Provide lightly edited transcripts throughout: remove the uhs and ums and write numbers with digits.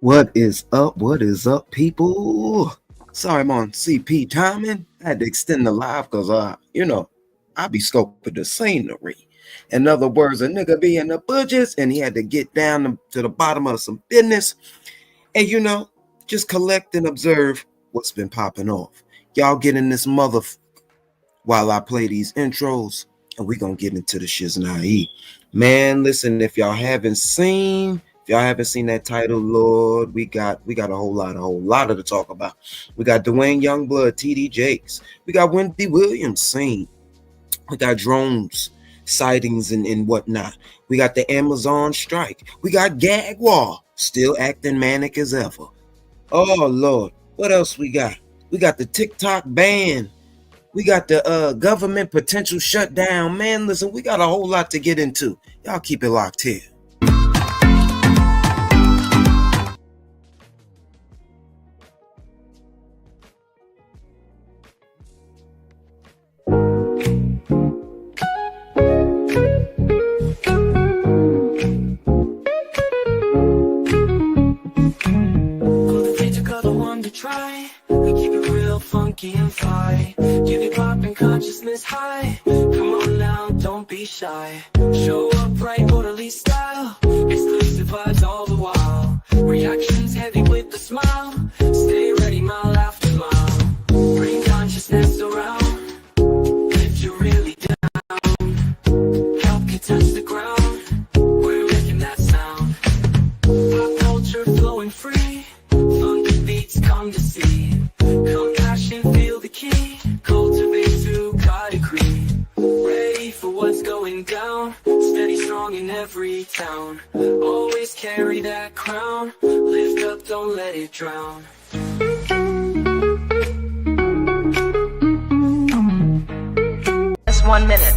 What is up? What is up, people? Sorry, I'm on CP timing. I had to extend the live because, I be scoping the scenery. In other words, a nigga be in the budgets and he had to get down to the bottom of some business and, just collect and observe what's been popping off. Y'all get in this while I play these intros and we gonna get into the shiznai. Man, listen, if y'all haven't seen that title, Lord, we got a whole lot to talk about. We got Dwayne Youngblood, Tdjakes. We got Wendy Williams scene. We got drones sightings and whatnot. We got the Amazon strike. We got Jaguar still acting manic as ever. Oh Lord, what else we got? We got the TikTok ban. We got the government potential shutdown. Man, listen, we got a whole lot to get into. Y'all keep it locked here. Try, we keep it real funky and fly. Give it poppin', consciousness high. Come on now, don't be shy. Show up right, orderly style. Exclusive vibes all the while. Reactions heavy with a smile. Stay ready, mile after mile. Bring consciousness around. Lift you really down. Help you touch the ground. We're making that sound. Pop culture flowing free. Come to see, compassion, feel the key, cultivate to God decree. Ready for what's going down, steady, strong in every town. Always carry that crown, lift up, don't let it drown. Just 1 minute.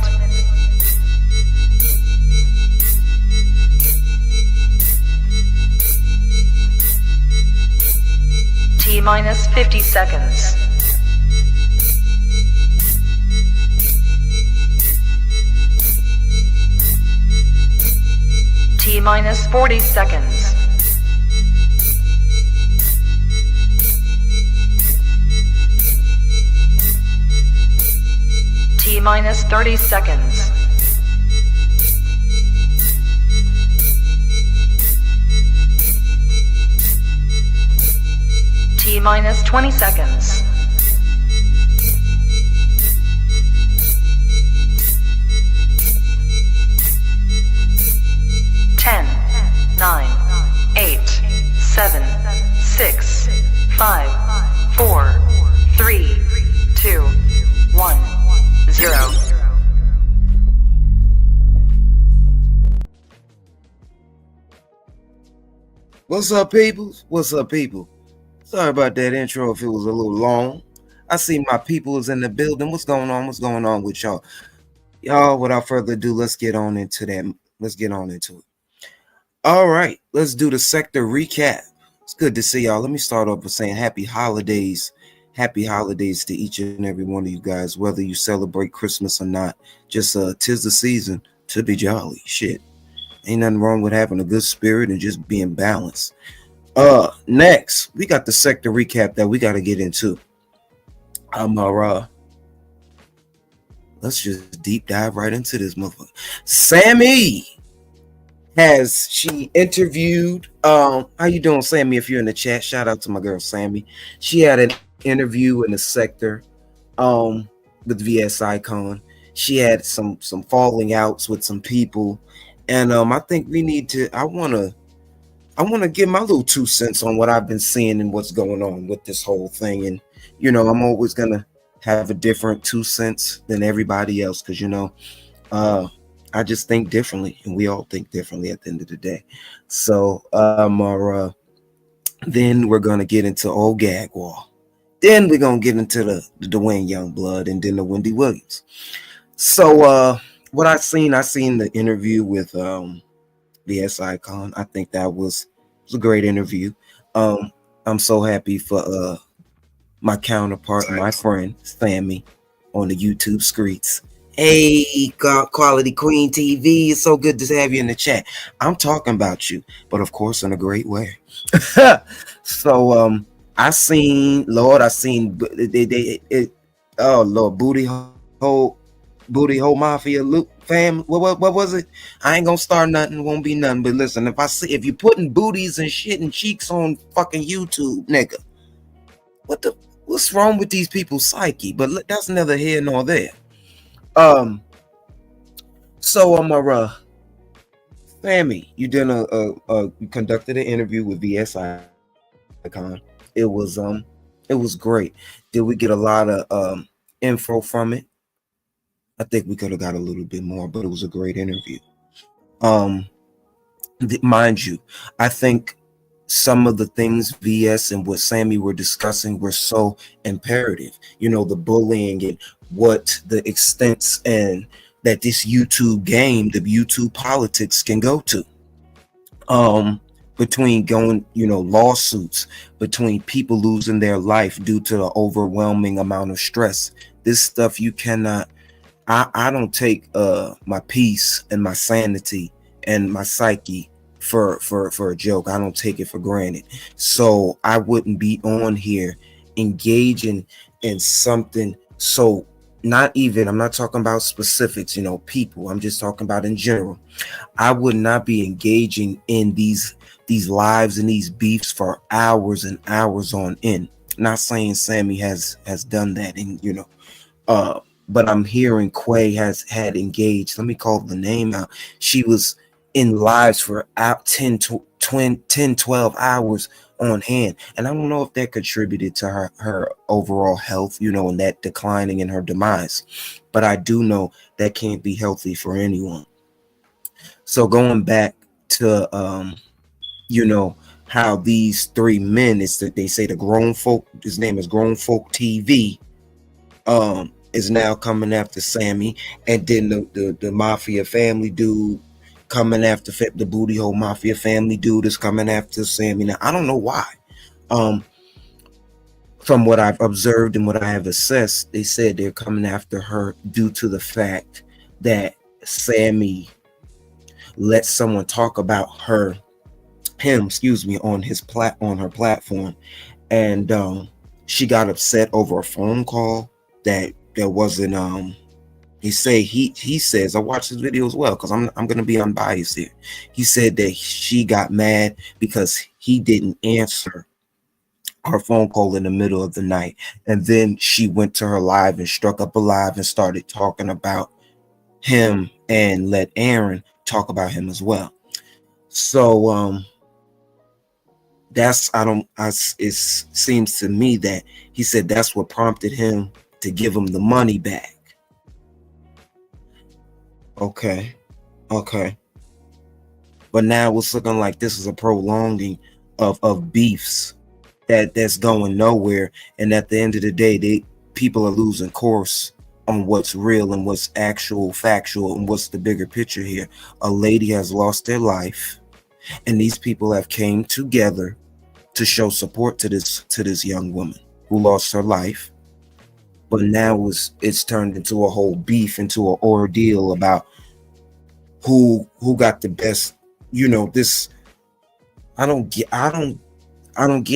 T-minus 50 seconds. T-minus 40 seconds. T-minus 30 seconds. T-minus 20 seconds. Ten, 9, 8, 7, 6, 5, 4, 3, 2, 1, 0. What's up, people? What's up, people? Sorry about that intro if it was a little long. I see my people is in the building. What's going on? What's going on with y'all? Y'all, without further ado, let's get on into that. Let's get on into it. All right, let's do the sector recap. It's good to see y'all. Let me start off with saying happy holidays. Happy holidays to each and every one of you guys, whether you celebrate Christmas or not. Just 'tis the season to be jolly. Shit. Ain't nothing wrong with having a good spirit and just being balanced. Next, we got the sector recap that we got to get into. Let's just deep dive right into this motherfucker. Sammy she interviewed, how you doing, Sammy? If you're in the chat, shout out to my girl, Sammy. She had an interview in the sector, with VS Icon. She had some falling outs with some people. And, I think we need to, I want to give my little 2 cents on what I've been seeing and what's going on with this whole thing. And, I'm always going to have a different 2 cents than everybody else because, I just think differently and we all think differently at the end of the day. So, then we're going to get into old Jaguar. Then we're going to get into the Dwayne Youngblood and then the Wendy Williams. So, what I seen the interview with, VS Icon. I think that was a great interview. I'm so happy for my counterpart, my friend Sammy, on the YouTube streets Hey, Quality Queen TV. It's so good to have you in the chat. I'm talking about you, but of course in a great way. So I seen oh Lord, booty hole mafia loop fam. What was it? I ain't gonna start nothing, won't be nothing. But listen, if you putting booties and shit and cheeks on fucking YouTube, nigga, what the what's wrong with these people's psyche? But that's neither here nor there. So Sammy, you conducted an interview with VS Icon. It was it was great. Did we get a lot of info from it? I think we could have got a little bit more, but it was a great interview. Um, mind you, I think some of the things VS and what Sammy were discussing were so imperative. You know, the bullying and what the extents and that this YouTube game, the YouTube politics can go to. Between going, lawsuits, between people losing their life due to the overwhelming amount of stress. This stuff you cannot. I don't take my peace and my sanity and my psyche for a joke. I don't take it for granted. So I wouldn't be on here engaging in something. So I'm not talking about specifics, people. I'm just talking about in general. I would not be engaging in these lives and these beefs for hours and hours on end. Not saying Sammy has done that, and but I'm hearing Quay had engaged. Let me call the name out. She was in lives for out 10, 12 hours on hand. And I don't know if that contributed to her overall health, and that declining in her demise. But I do know that can't be healthy for anyone. So going back to how these three men, is that they say the grown folk, his name is Grown Folk TV, is now coming after Sammy, and then the mafia family dude coming after the booty hole mafia family dude is coming after Sammy. Now I don't know why. From what I've observed and what I have assessed, they said they're coming after her due to the fact that Sammy let someone talk about him on her platform, and she got upset over a phone call that wasn't he says, I watched his video as well because I'm gonna be unbiased here. He said that she got mad because he didn't answer her phone call in the middle of the night, and then she went to her live and struck up a live and started talking about him and let Aaron talk about him as well. So it seems to me that he said that's what prompted him to give him the money back. Okay. But now it's looking like this is a prolonging of beefs that's going nowhere. And at the end of the day, people are losing course on what's real and what's actual factual and what's the bigger picture here. A lady has lost their life, and these people have came together to show support to this young woman who lost her life. But now it's turned into a whole beef, into an ordeal about who got the best. This I don't get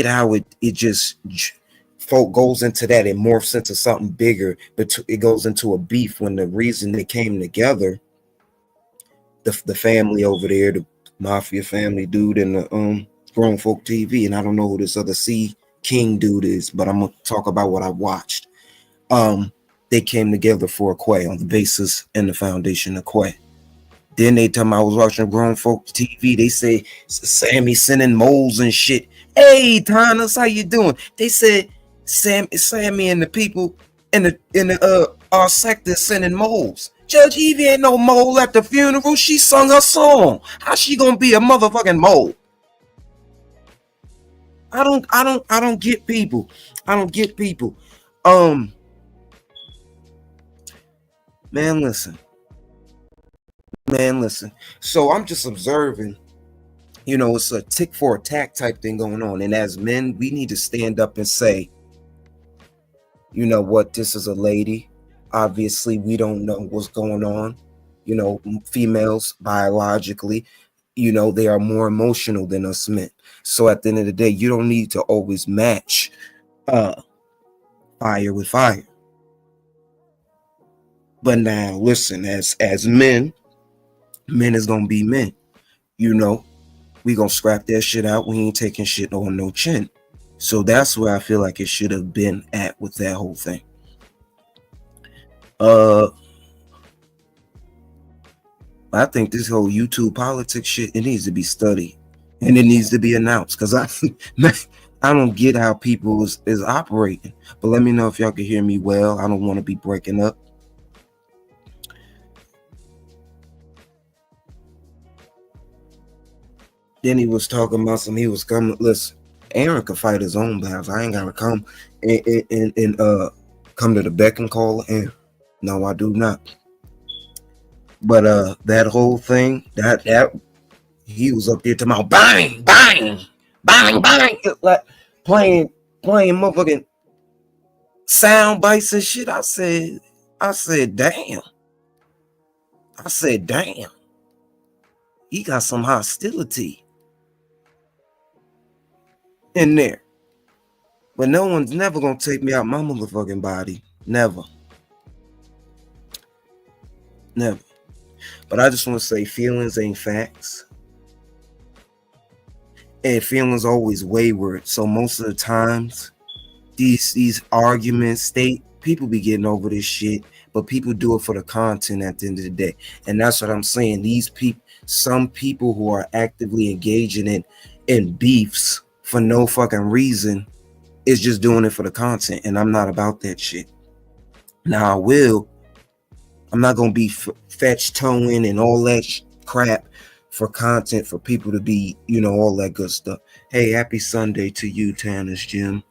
how it just folk goes into that and morphs into something bigger, but it goes into a beef when the reason they came together, the family over there, the mafia family dude and the Grown Folk TV, and I don't know who this other C King dude is, but I'm gonna talk about what I watched. They came together for Quay on the basis and the foundation of Quay. Then they tell me I was watching Grown Folk TV. They say Sammy sending moles and shit. Hey, Thomas, how you doing? They said Sammy and the people in our sector sending moles. Judge Evie ain't no mole at the funeral. She sung her song. How she gonna be a motherfucking mole? I don't get people. I don't get people. Man, listen. So I'm just observing, it's a tick for attack type thing going on. And as men, we need to stand up and say, you know what, this is a lady. Obviously, we don't know what's going on. You know, females biologically, you know, they are more emotional than us men. So at the end of the day, you don't need to always match fire with fire. But now listen, as men is gonna be men. You know, we gonna scrap that shit out. We ain't taking shit on no chin. So that's where I feel like it should have been at with that whole thing. I think this whole YouTube politics shit, it needs to be studied and it needs to be announced, because I don't get how people is operating. But let me know if y'all can hear me well. I don't want to be breaking up. Then he was talking about he was coming. Listen, Aaron could fight his own battles. I ain't gotta come and come to the beck and call of Aaron. No, I do not. But that whole thing, that he was up there talking about bang, bang, bang, bang, like playing motherfucking sound bites and shit. I said, damn. I said, damn. He got some hostility in there. But no one's never gonna take me out my motherfucking body. Never. Never. But I just want to say feelings ain't facts. And feelings always wayward. So most of the times, these arguments, people be getting over this shit, but people do it for the content at the end of the day. And that's what I'm saying. These people, some people who are actively engaging in beefs for no fucking reason is just doing it for the content. And I'm not about that shit. Now I'm not gonna be fetch towing and all that crap for content for people to be, you know, all that good stuff. Hey, happy Sunday to you, Tanner's Gym.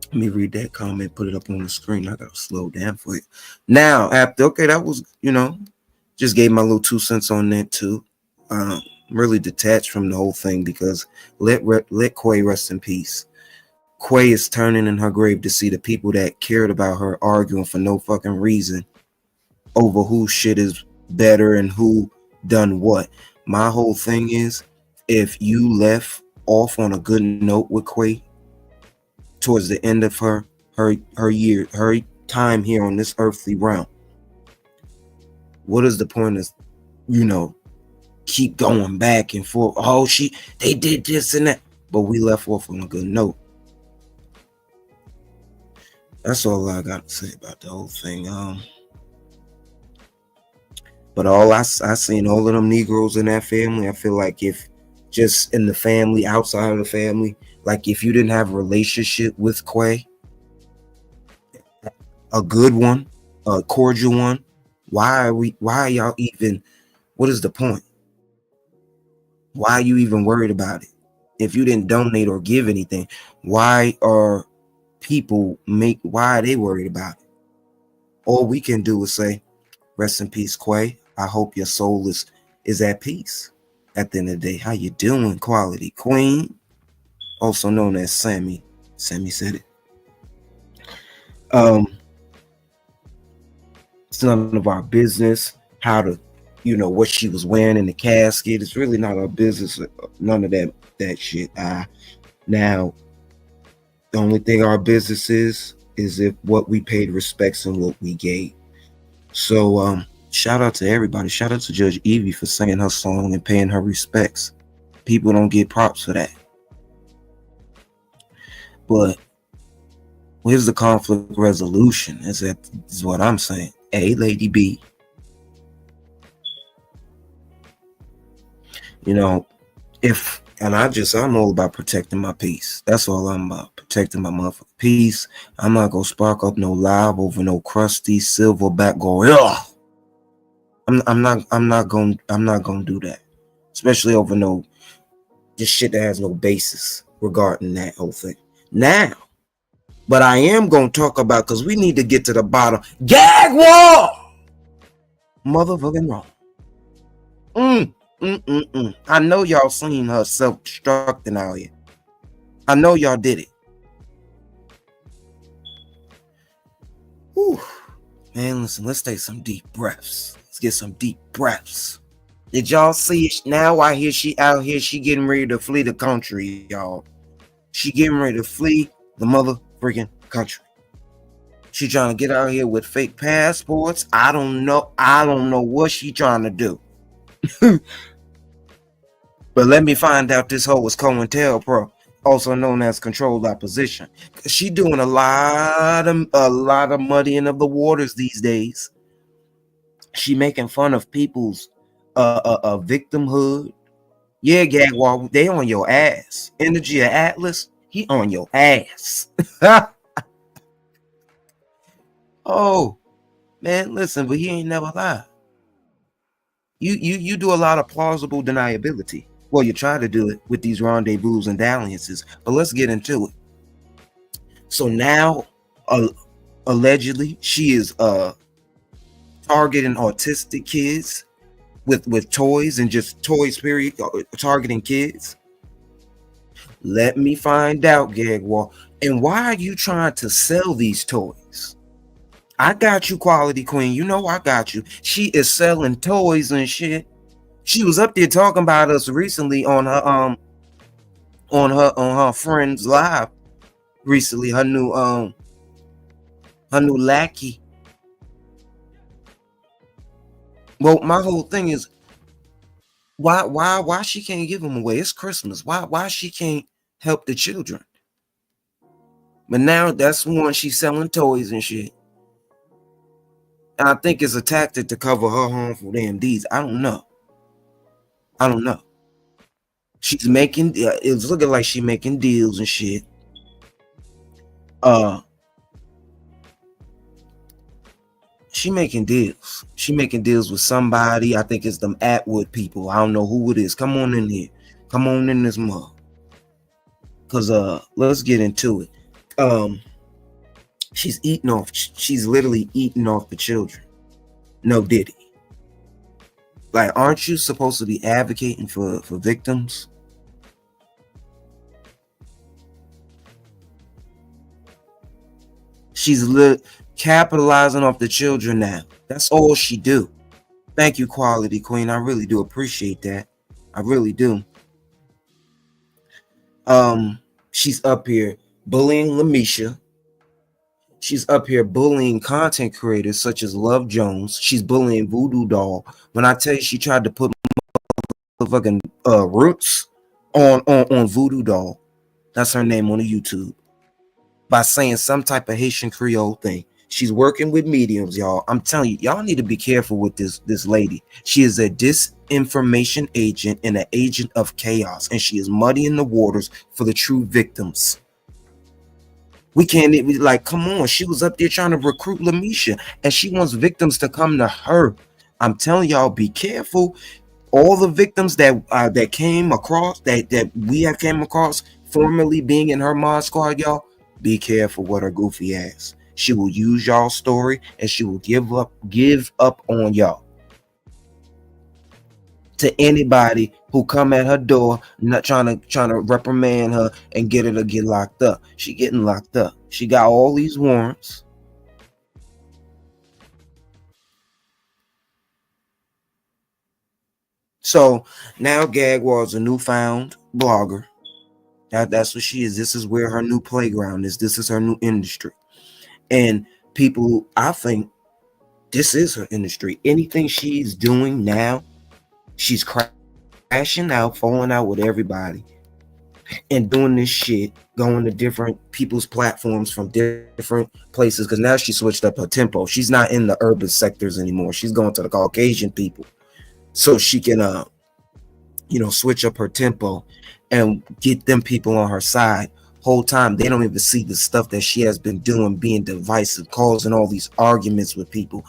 Let me read that comment, put it up on the screen. I gotta slow down for it. Now, after, okay, that was, you know, just gave my little 2 cents on that too. I'm really detached from the whole thing because let Quay rest in peace. Quay is turning in her grave to see the people that cared about her arguing for no fucking reason over who shit is better and who done what. My whole thing is, if you left off on a good note with Quay towards the end of her time here on this earthly realm, what is the point of, you know, keep going back and forth? Oh, they did this and that, but we left off on a good note. That's all I got to say about the whole thing. But all I seen all of them Negroes in that family, I feel like if just in the family, outside of the family, like if you didn't have a relationship with Quay, a good one, a cordial one, why are y'all even, what is the point? Why are you even worried about it? If you didn't donate or give anything, why are they worried about it? All we can do is say, rest in peace, Quay. I hope your soul is at peace at the end of the day. How you doing, Quality Queen? Also known as Sammy. Sammy said it. It's none of our business how to, you know, what she was wearing in the casket. It's really not our business. None of that shit. Now, the only thing our business is if what we paid respects and what we gave. So shout out to everybody. Shout out to Judge Evie for singing her song and paying her respects. People don't get props for that. But here's the conflict resolution. Is what I'm saying. A, Lady B. You know, I'm all about protecting my peace. That's all I'm about. Protecting my motherfucking peace. I'm not gonna spark up no live over no crusty silverback going, ugh. I'm not gonna do that. Especially over no just shit that has no basis regarding that whole thing. Now, but I am gonna talk about, because we need to get to the bottom. Jaguar! Motherfucking wrong. I know y'all seen her self-destructing out here. I know y'all did it. Whew. Man, listen, let's take some deep breaths. Let's get some deep breaths. Did y'all see it? Now I hear she out here, she getting ready to flee the country, y'all. She getting ready to flee the mother freaking country. She trying to get out here with fake passports. I don't know what she trying to do. But let me find out this hoe is COINTELPRO, also known as controlled opposition. She doing a lot of muddying of the waters these days. She making fun of people's victimhood. Yeah, Jaguar, they on your ass. Energy of Atlas, he on your ass. Oh man, listen, but he ain't never lied. You do a lot of plausible deniability. Well, you try to do it with these rendezvous and dalliances, but let's get into it. So now, allegedly, she is targeting autistic kids with toys and just toys, period, targeting kids. Let me find out, Jaguar. And why are you trying to sell these toys? I got you, Quality Queen. You know I got you. She is selling toys and shit. She was up there talking about us recently on her friend's live recently. Her new lackey. Well, my whole thing is why she can't give them away? It's Christmas. Why she can't help the children? But now that's one, she's selling toys and shit. And I think it's a tactic to cover her harmful damn deeds. I don't know. She's making, it's looking like she's making deals and shit. She making deals. She making deals with somebody. I think it's them Atwood people. I don't know who it is. Come on in here. Come on in this mug. Cause let's get into it. She's eating off. She's literally eating off the children. No diddy. Like, aren't you supposed to be advocating for victims? She's capitalizing off the children now. That's all she do. Thank you, Quality Queen. I really do appreciate that. I really do. She's up here bullying Lamisha. She's up here bullying content creators such as Love Jones. She's bullying Voodoo Doll. When I tell you she tried to put fucking roots on Voodoo Doll, that's her name on the YouTube, by saying some type of Haitian Creole thing. She's working with mediums, y'all. I'm telling you, y'all need to be careful with this lady. She is a disinformation agent and an agent of chaos, and she is muddying the waters for the true victims. We can't even, like, come on. She was up there trying to recruit Lamisha, and she wants victims to come to her. I'm telling y'all, be careful. All the victims that came across, that we have came across, formerly being in her mod squad, y'all, be careful with her goofy ass. She will use y'all's story, and she will give up on y'all. To anybody who come at her door, not trying to reprimand her and get her to get locked up. She getting locked up. She got all these warrants. So now Jaguar is a newfound blogger. That's what she is. This is where her new playground is. This is her new industry. And people, I think this is her industry. Anything she's doing now, she's crashing out, falling out with everybody, and doing this shit, going to different people's platforms from different places. Because now she switched up her tempo. She's not in the urban sectors anymore. She's going to the Caucasian people, so she can, switch up her tempo and get them people on her side. Whole time they don't even see the stuff that she has been doing, being divisive, causing all these arguments with people,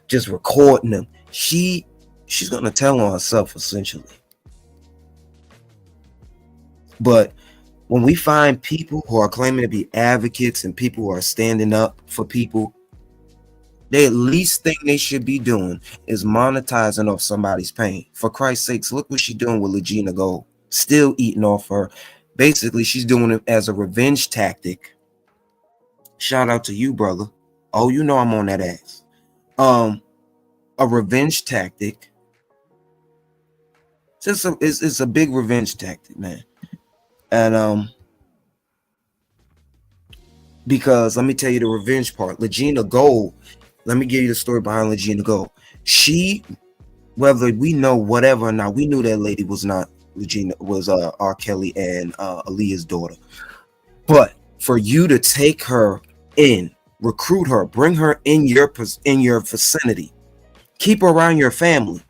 just recording them. She's gonna tell on herself essentially. But when we find people who are claiming to be advocates and people who are standing up for people, the least thing they should be doing is monetizing off somebody's pain. For Christ's sakes, look what she's doing with Legina Gold. Still eating off her. Basically, she's doing it as a revenge tactic. Shout out to you, brother. Oh, you know I'm on that ass. Um, a revenge tactic. It's a big revenge tactic, man. And because let me tell you the revenge part. Legina Gold. Let me give you the story behind Legina Gold. She, whether we know whatever or not, we knew that lady was not Regina, was R. Kelly and Aaliyah's daughter. But for you to take her in, recruit her, bring her in your vicinity, keep her around your family,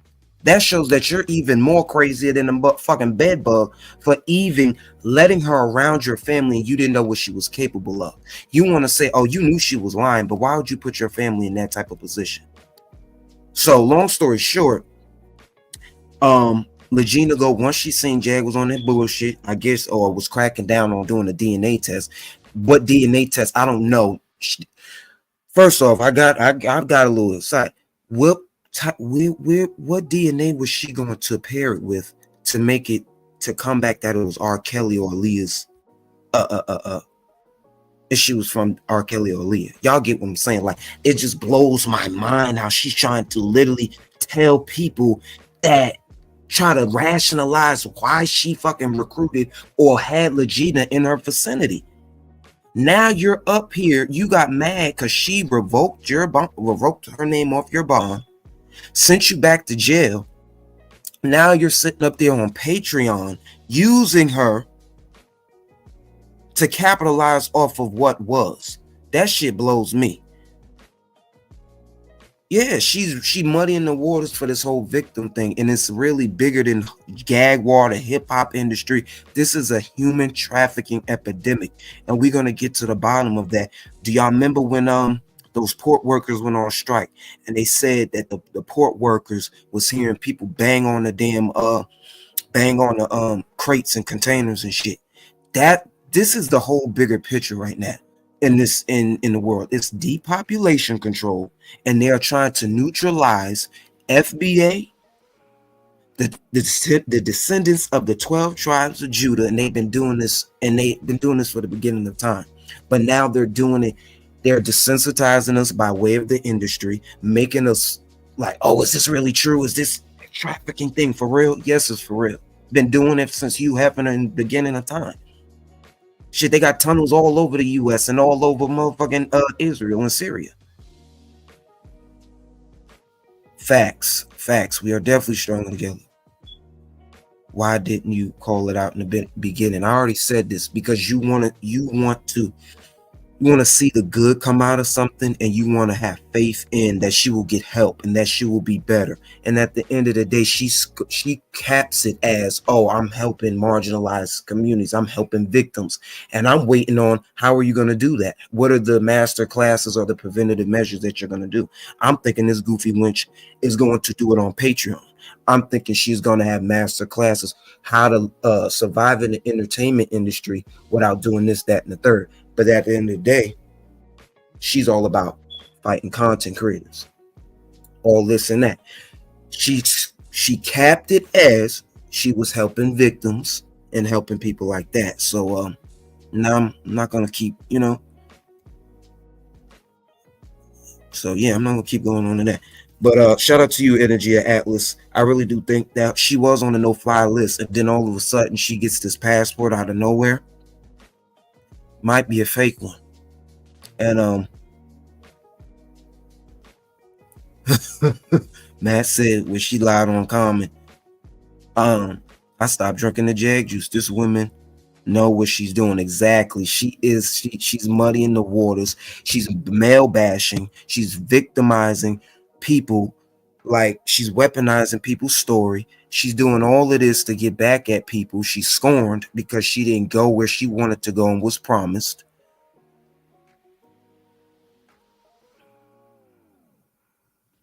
that shows that you're even more crazier than a fucking bed bug for even letting her around your family and you didn't know what she was capable of. You want to say, oh, you knew she was lying, but why would you put your family in that type of position? So long story short, Legina Go, once she seen Jag was on that bullshit, I guess, or was cracking down on doing a DNA test. What DNA test? I don't know. First off, I've got a little insight. What DNA was she going to pair it with to make it to come back that it was R. Kelly or Aaliyah's? If she was from R. Kelly or Aaliyah, y'all get what I'm saying? Like, it just blows my mind how she's trying to literally tell people that, try to rationalize why she fucking recruited or had Legina in her vicinity. Now you're up here, you got mad because she revoked her name off your bond, sent you back to jail. Now you're sitting up there on Patreon using her to capitalize off of what was. That shit blows me. Yeah, she muddying the waters for this whole victim thing, and it's really bigger than Jaguar, the hip-hop industry. This is a human trafficking epidemic, and we're gonna get to the bottom of that. Do y'all remember when those port workers went on strike, and they said that the port workers was hearing people bang on the damn crates and containers and shit? This is the whole bigger picture right now. In the world, it's depopulation control, and they are trying to neutralize FBA, the descendants of the 12 tribes of Judah, and they've been doing this for the beginning of time. But now they're doing it. They're desensitizing us by way of the industry, making us like, oh, is this really true? Is this a trafficking thing for real? Yes, it's for real. Been doing it since you happened in the beginning of time. Shit, they got tunnels all over the U.S. and all over motherfucking Israel and Syria. Facts. We are definitely stronger together. Why didn't you call it out in the beginning? I already said this because you want to see the good come out of something, and you want to have faith in that she will get help and that she will be better. And at the end of the day, she caps it as, oh, I'm helping marginalized communities, I'm helping victims, and I'm waiting on how are you going to do that? What are the master classes or the preventative measures that you're going to do? I'm thinking this goofy wench is going to do it on Patreon. I'm thinking she's going to have master classes how to survive in the entertainment industry without doing this, that, and the third. But at the end of the day, she's all about fighting content creators, all this and that. She capped it as she was helping victims and helping people like that. So now I'm not gonna keep, So yeah, I'm not gonna keep going on to that. But shout out to you, Energy of Atlas. I really do think that she was on the no-fly list, and then all of a sudden she gets this passport out of nowhere. Might be a fake one. And Matt said when she lied on comment, I stopped drinking the Jag juice. This woman know what she's doing exactly. She's muddying the waters. She's male bashing. She's victimizing people. Like, she's weaponizing people's story. She's doing all of this to get back at people. She's scorned because she didn't go where she wanted to go and was promised.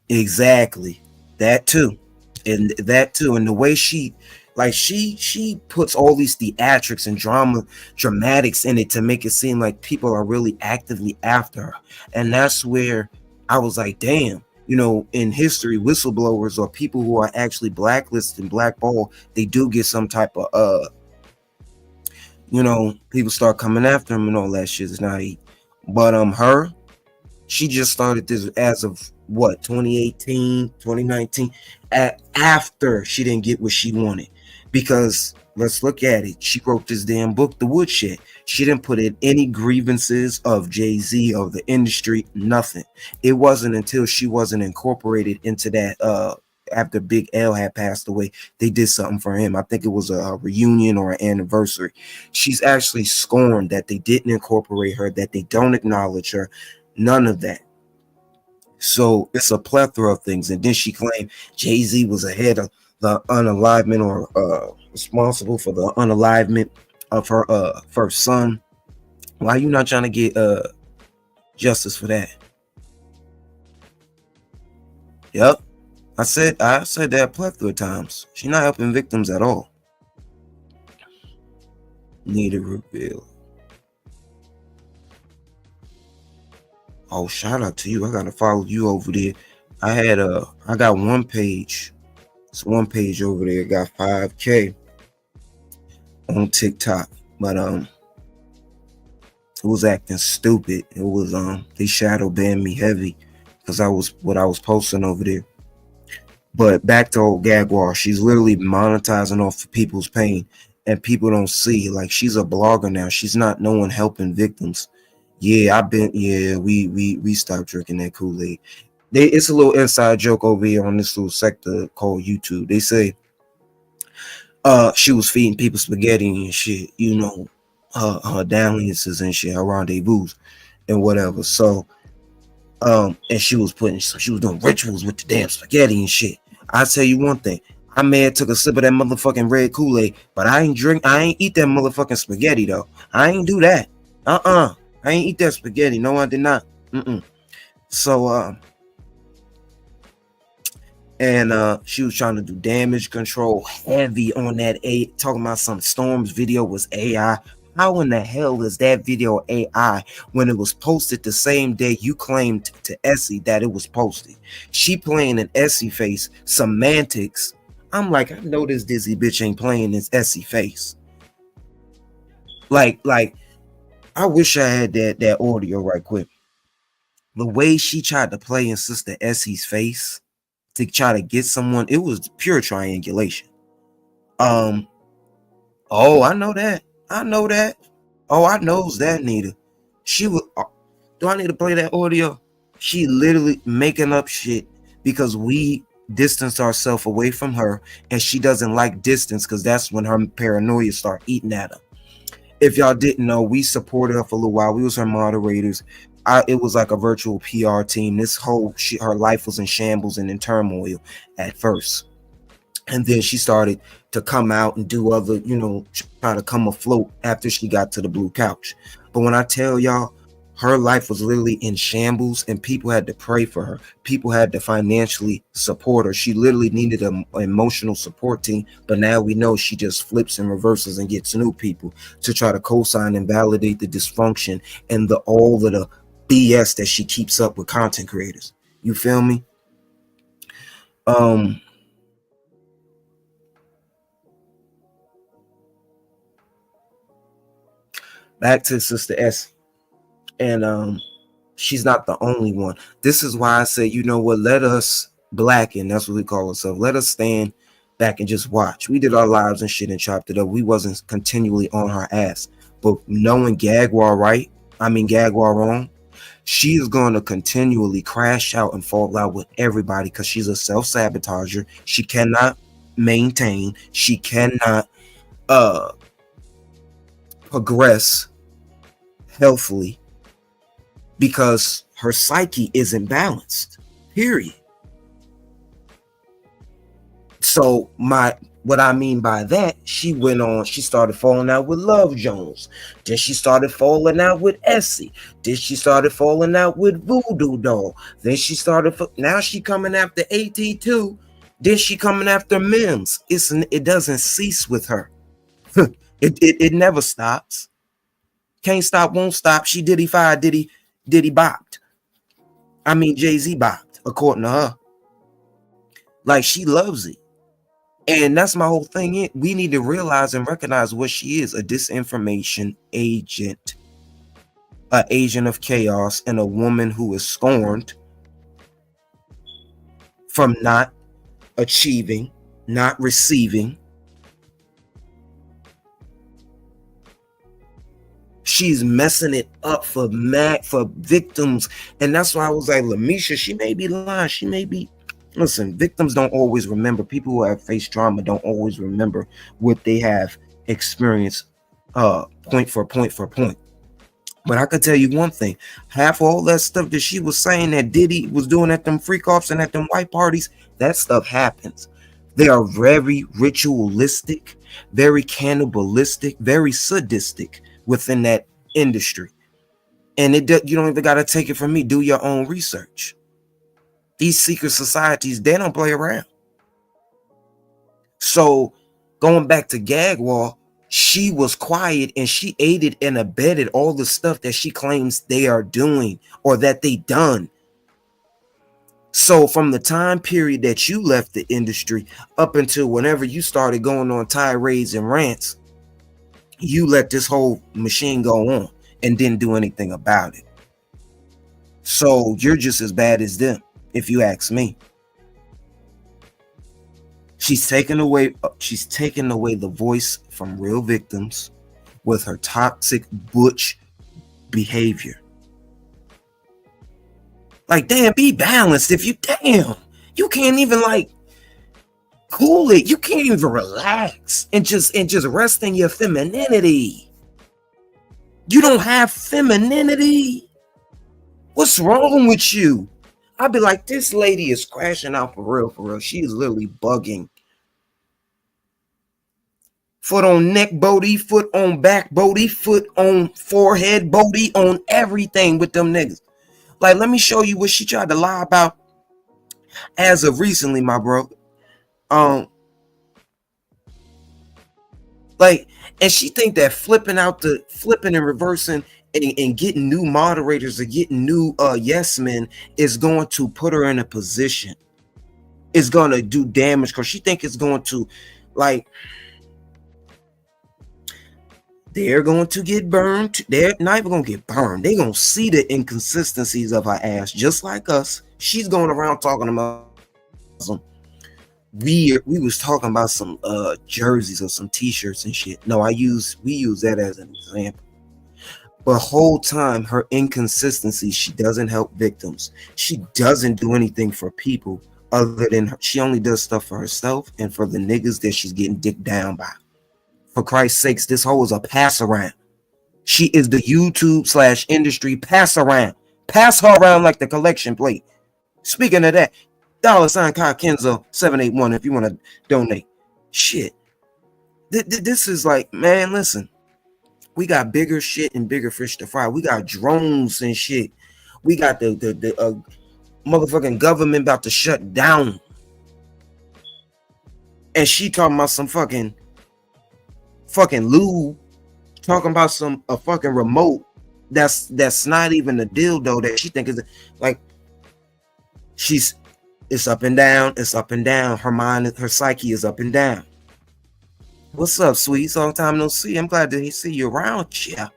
Exactly. That too. And the way she puts all these theatrics and dramatics in it to make it seem like people are really actively after her. And that's where I was like, damn. In history, whistleblowers or people who are actually blacklisted and blackballed, they do get some type of people start coming after them and all that shit. It's not easy. But she just started this as of what, 2018, 2019, after she didn't get what she wanted. Because let's look at it. She wrote this damn book, The Woodshed. She didn't put in any grievances of Jay-Z or the industry, nothing. It wasn't until she wasn't incorporated into that after Big L had passed away, they did something for him. I think it was a reunion or an anniversary. She's actually scorned that they didn't incorporate her, that they don't acknowledge her, none of that. So it's a plethora of things. And then she claimed Jay-Z was ahead of the unalivement or responsible for the unalivement of her first son. Why are you not trying to get justice for that? Yep. I said that a plethora of times. She's not helping victims at all. Need to reveal. Oh, shout out to you. I gotta follow you over there. I got one page. It's one page over there. Got 5K on TikTok. But it was acting stupid. It was they shadow banned me heavy because I was posting over there. But back to old Jaguar, she's literally monetizing off of people's pain, and people don't see. Like, she's a blogger now. She's not no one helping victims. Yeah, we stopped drinking that Kool-Aid. It's a little inside joke over here on this little sector called YouTube. They say she was feeding people spaghetti and shit, you know, her dalliances and shit, her rendezvous and whatever. So and she was doing rituals with the damn spaghetti and shit. I tell you one thing, I may have took a sip of that motherfucking red Kool-Aid, but I ain't eat that motherfucking spaghetti though. I ain't do that. I ain't eat that spaghetti. No, I did not. So she was trying to do damage control heavy on that talking about some Storm's video was AI. How in the hell is that video AI when it was posted the same day you claimed to Essie that it was posted? She playing an Essie face, semantics. I'm like, I know this dizzy bitch ain't playing this Essie face. Like, I wish I had that audio right quick. The way she tried to play in Sister Essie's face to try to get someone, it was pure triangulation. Oh, I know that. Oh, I knows that, Nita. She was. Do I need to play that audio? She literally making up shit because we distanced ourselves away from her, and she doesn't like distance because that's when her paranoia start eating at her. If y'all didn't know, we supported her for a little while. We was her moderators. It was like a virtual PR team. This whole shit, her life was in shambles and in turmoil at first. And then she started to come out and do other, try to come afloat after she got to the blue couch. But when I tell y'all, her life was literally in shambles and people had to pray for her. People had to financially support her. She literally needed an emotional support team. But now we know she just flips and reverses and gets new people to try to co-sign and validate the dysfunction and all of the BS that she keeps up with content creators. You feel me? Back to Sister S. And she's not the only one. This is why I say, you know what, let us blacken, that's what we call ourselves. Let us stand back and just watch. We did our lives and shit and chopped it up. We wasn't continually on her ass. But knowing Jaguar wrong, she is going to continually crash out and fall out with everybody because she's a self-sabotager. She cannot maintain. She cannot progress healthily because her psyche isn't balanced, period. So what I mean by that, she started falling out with Love Jones. Then she started falling out with Essie. Then she started falling out with Voodoo Doll. Then now she coming after AT2. Then she coming after Mims. It doesn't cease with her. It never stops. Can't stop, won't stop. She Diddy-fied, Diddy bopped. Jay-Z bopped, according to her. Like, she loves it. And that's my whole thing. We need to realize and recognize what she is, a disinformation agent, an agent of chaos, and a woman who is scorned from not achieving, not receiving. She's messing it up for victims. And that's why I was like, Lamisha, she may be lying. She may be. Listen, victims don't always remember. People who have faced trauma don't always remember what they have experienced point for point for point. But I could tell you one thing. Half all that stuff that she was saying that Diddy was doing at them freak offs and at them white parties, that stuff happens. They are very ritualistic, very cannibalistic, very sadistic within that industry. And you don't even got to take it from me. Do your own research. These secret societies, they don't play around. So going back to Jaguar, she was quiet and she aided and abetted all the stuff that she claims they are doing or that they done. So from the time period that you left the industry up until whenever you started going on tirades and rants, you let this whole machine go on and didn't do anything about it. So you're just as bad as them, if you ask me. She's taken away the voice from real victims with her toxic butch behavior. Like, damn, be balanced. You can't even like cool it. You can't even relax and just rest in your femininity. You don't have femininity. What's wrong with you? I'd be like, this lady is crashing out for real, for real. She is literally bugging. Foot on neck, Bodie, foot on back, Bodie, foot on forehead, Bodie, on everything with them niggas. Like, let me show you what she tried to lie about as of recently, my bro. Like, and she think that flipping and reversing and getting new moderators or getting new yes men is going to put her in a position. It's going to do damage because she think it's going to, like, they're going to get burned. They're not even going to get burned. They're going to see the inconsistencies of her ass, just like us. She's going around talking about some we was talking about some jerseys or some t-shirts and shit. No, we use that as an example. But whole time, her inconsistency, she doesn't help victims. She doesn't do anything for people other than she only does stuff for herself and for the niggas that she's getting dicked down by. For Christ's sakes, this hoe is a pass around. She is the YouTube/industry pass around. Pass her around like the collection plate. Speaking of that, $ Kai Kenzo 781 if you want to donate. Shit. This is like, man, listen. We got bigger shit and bigger fish to fry. We got drones and shit. We got the motherfucking government about to shut down. And she talking about some fucking lube, talking about a fucking remote that's not even a dildo that she think is like, it's up and down, it's up and down. Her mind, her psyche is up and down. What's up, sweet? Long time no see. I'm glad to see you around. Yeah.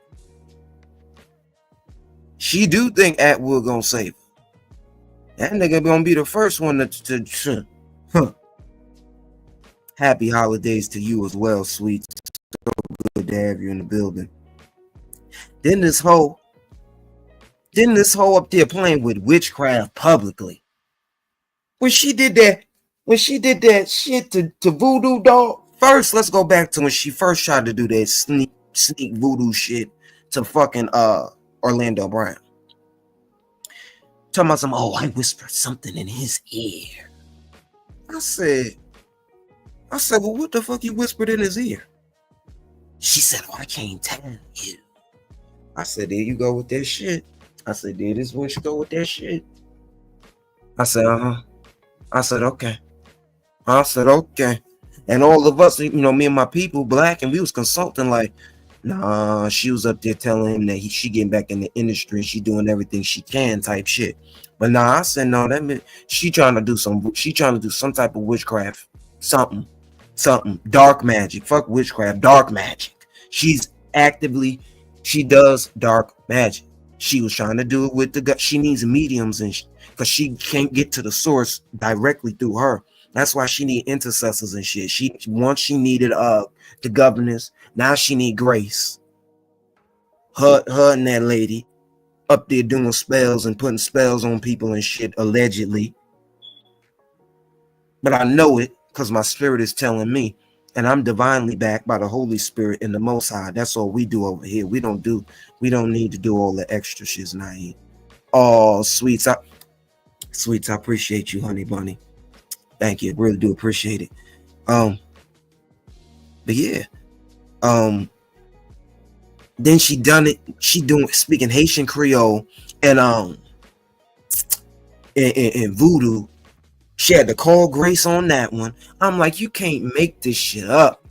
She do think Atwood gonna save her. That nigga gonna be the first one to Happy holidays to you as well, sweet. So good to have you in the building. Then this hoe up there playing with witchcraft publicly. When she did that shit to Voodoo Dog. First, let's go back to when she first tried to do that sneak voodoo shit to fucking Orlando Brown. Talking about some, I whispered something in his ear. I said, well, what the fuck you whispered in his ear? She said, I can't tell you. I said, there you go with that shit. I said, there this where she go with that shit. I said, I said, okay. I said, okay. And all of us, me and my people, black, and we was consulting like, nah, she was up there telling him that she getting back in the industry and she doing everything she can type shit. But nah, I said, no, that meant she trying to do some type of witchcraft, something, dark magic. Fuck witchcraft, dark magic. She does dark magic. She was trying to do it with the gut. She needs mediums, and because she can't get to the source directly through her. That's why she need intercessors and shit. She needed the governors. Now she need grace. Her and that lady up there doing spells and putting spells on people and shit, allegedly. But I know it because my spirit is telling me, and I'm divinely backed by the Holy Spirit and the Most High. That's all we do over here. We don't need to do all the extra shit now here. Oh, sweets, I appreciate you, honey bunny. Thank you, really do appreciate it. But yeah, then she done it. She speaking Haitian Creole and in voodoo. She had to call Grace on that one. I'm like, you can't make this shit up.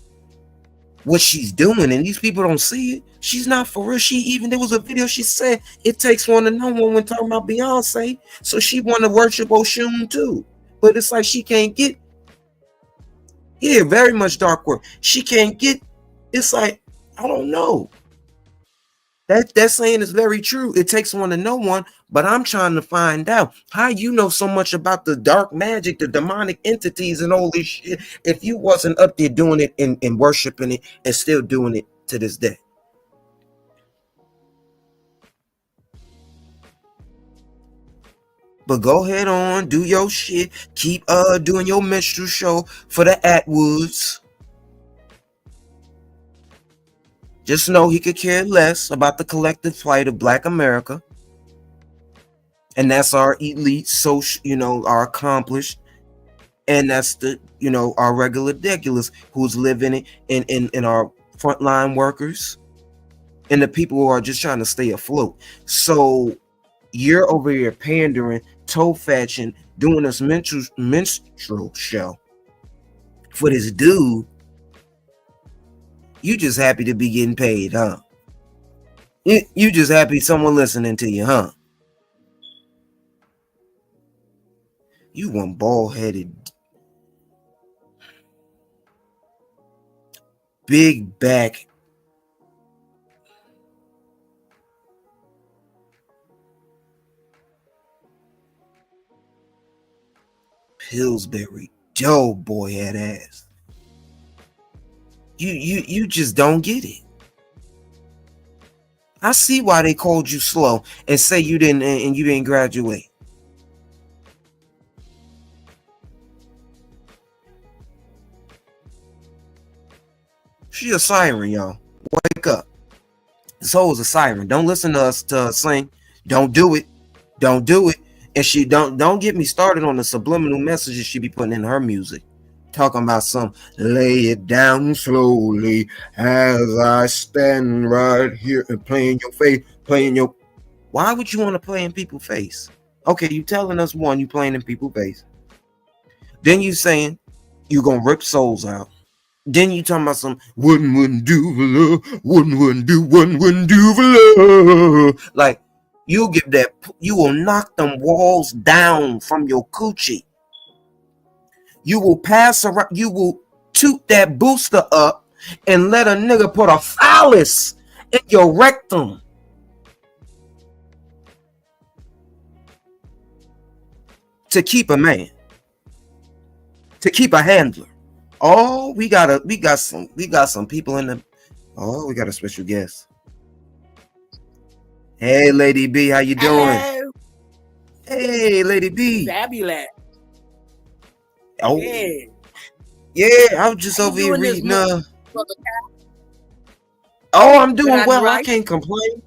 What she's doing, and these people don't see it. She's not for real. There was a video she said it takes one to know one when talking about Beyonce. So she want to worship Oshun too. But it's like she can't get. Yeah, very much dark work. She can't get. It's like, I don't know. That saying is very true. It takes one to know one, but I'm trying to find out how you know so much about the dark magic, the demonic entities, and all this shit if you wasn't up there doing it and worshiping it and still doing it to this day. But go ahead on, do your shit. Keep doing your minstrel show for the Atwoods. Just know he could care less about the collective plight of Black America. And that's our elite, social, our accomplished. And that's our regular regulars who's living it in our frontline workers and the people who are just trying to stay afloat. So you're over here pandering, toe fetching, doing this minstrel show for this dude. You just happy to be getting paid, huh? You just happy someone listening to you, huh? You one bald-headed, big back, Pillsbury Joe boy head ass. You just don't get it. I see why they called you slow and say you didn't graduate. She a siren, y'all. Wake up. This hoe is a siren. Don't listen to us to sing. Don't do it. Don't do it. And she don't get me started on the subliminal messages she be putting in her music. Talking about some lay it down slowly as I stand right here and playing your face, Why would you want to play in people's face? Okay, you telling us one, you playing in people's face. Then you saying you gonna rip souls out. Then you talking about some wouldn't do for love, wouldn't do for love. Like you will knock them walls down from your coochie. You will pass around, you will toot that booster up and let a nigga put a phallus in your rectum. To keep a man. To keep a handler. Oh, we got some people in the. Oh, we got a special guest. Hey, Lady B, how you doing? Hello. Hey, Lady B. Fabulous. Oh, yeah. I was just over here reading. Oh, I'm doing well. I can't complain.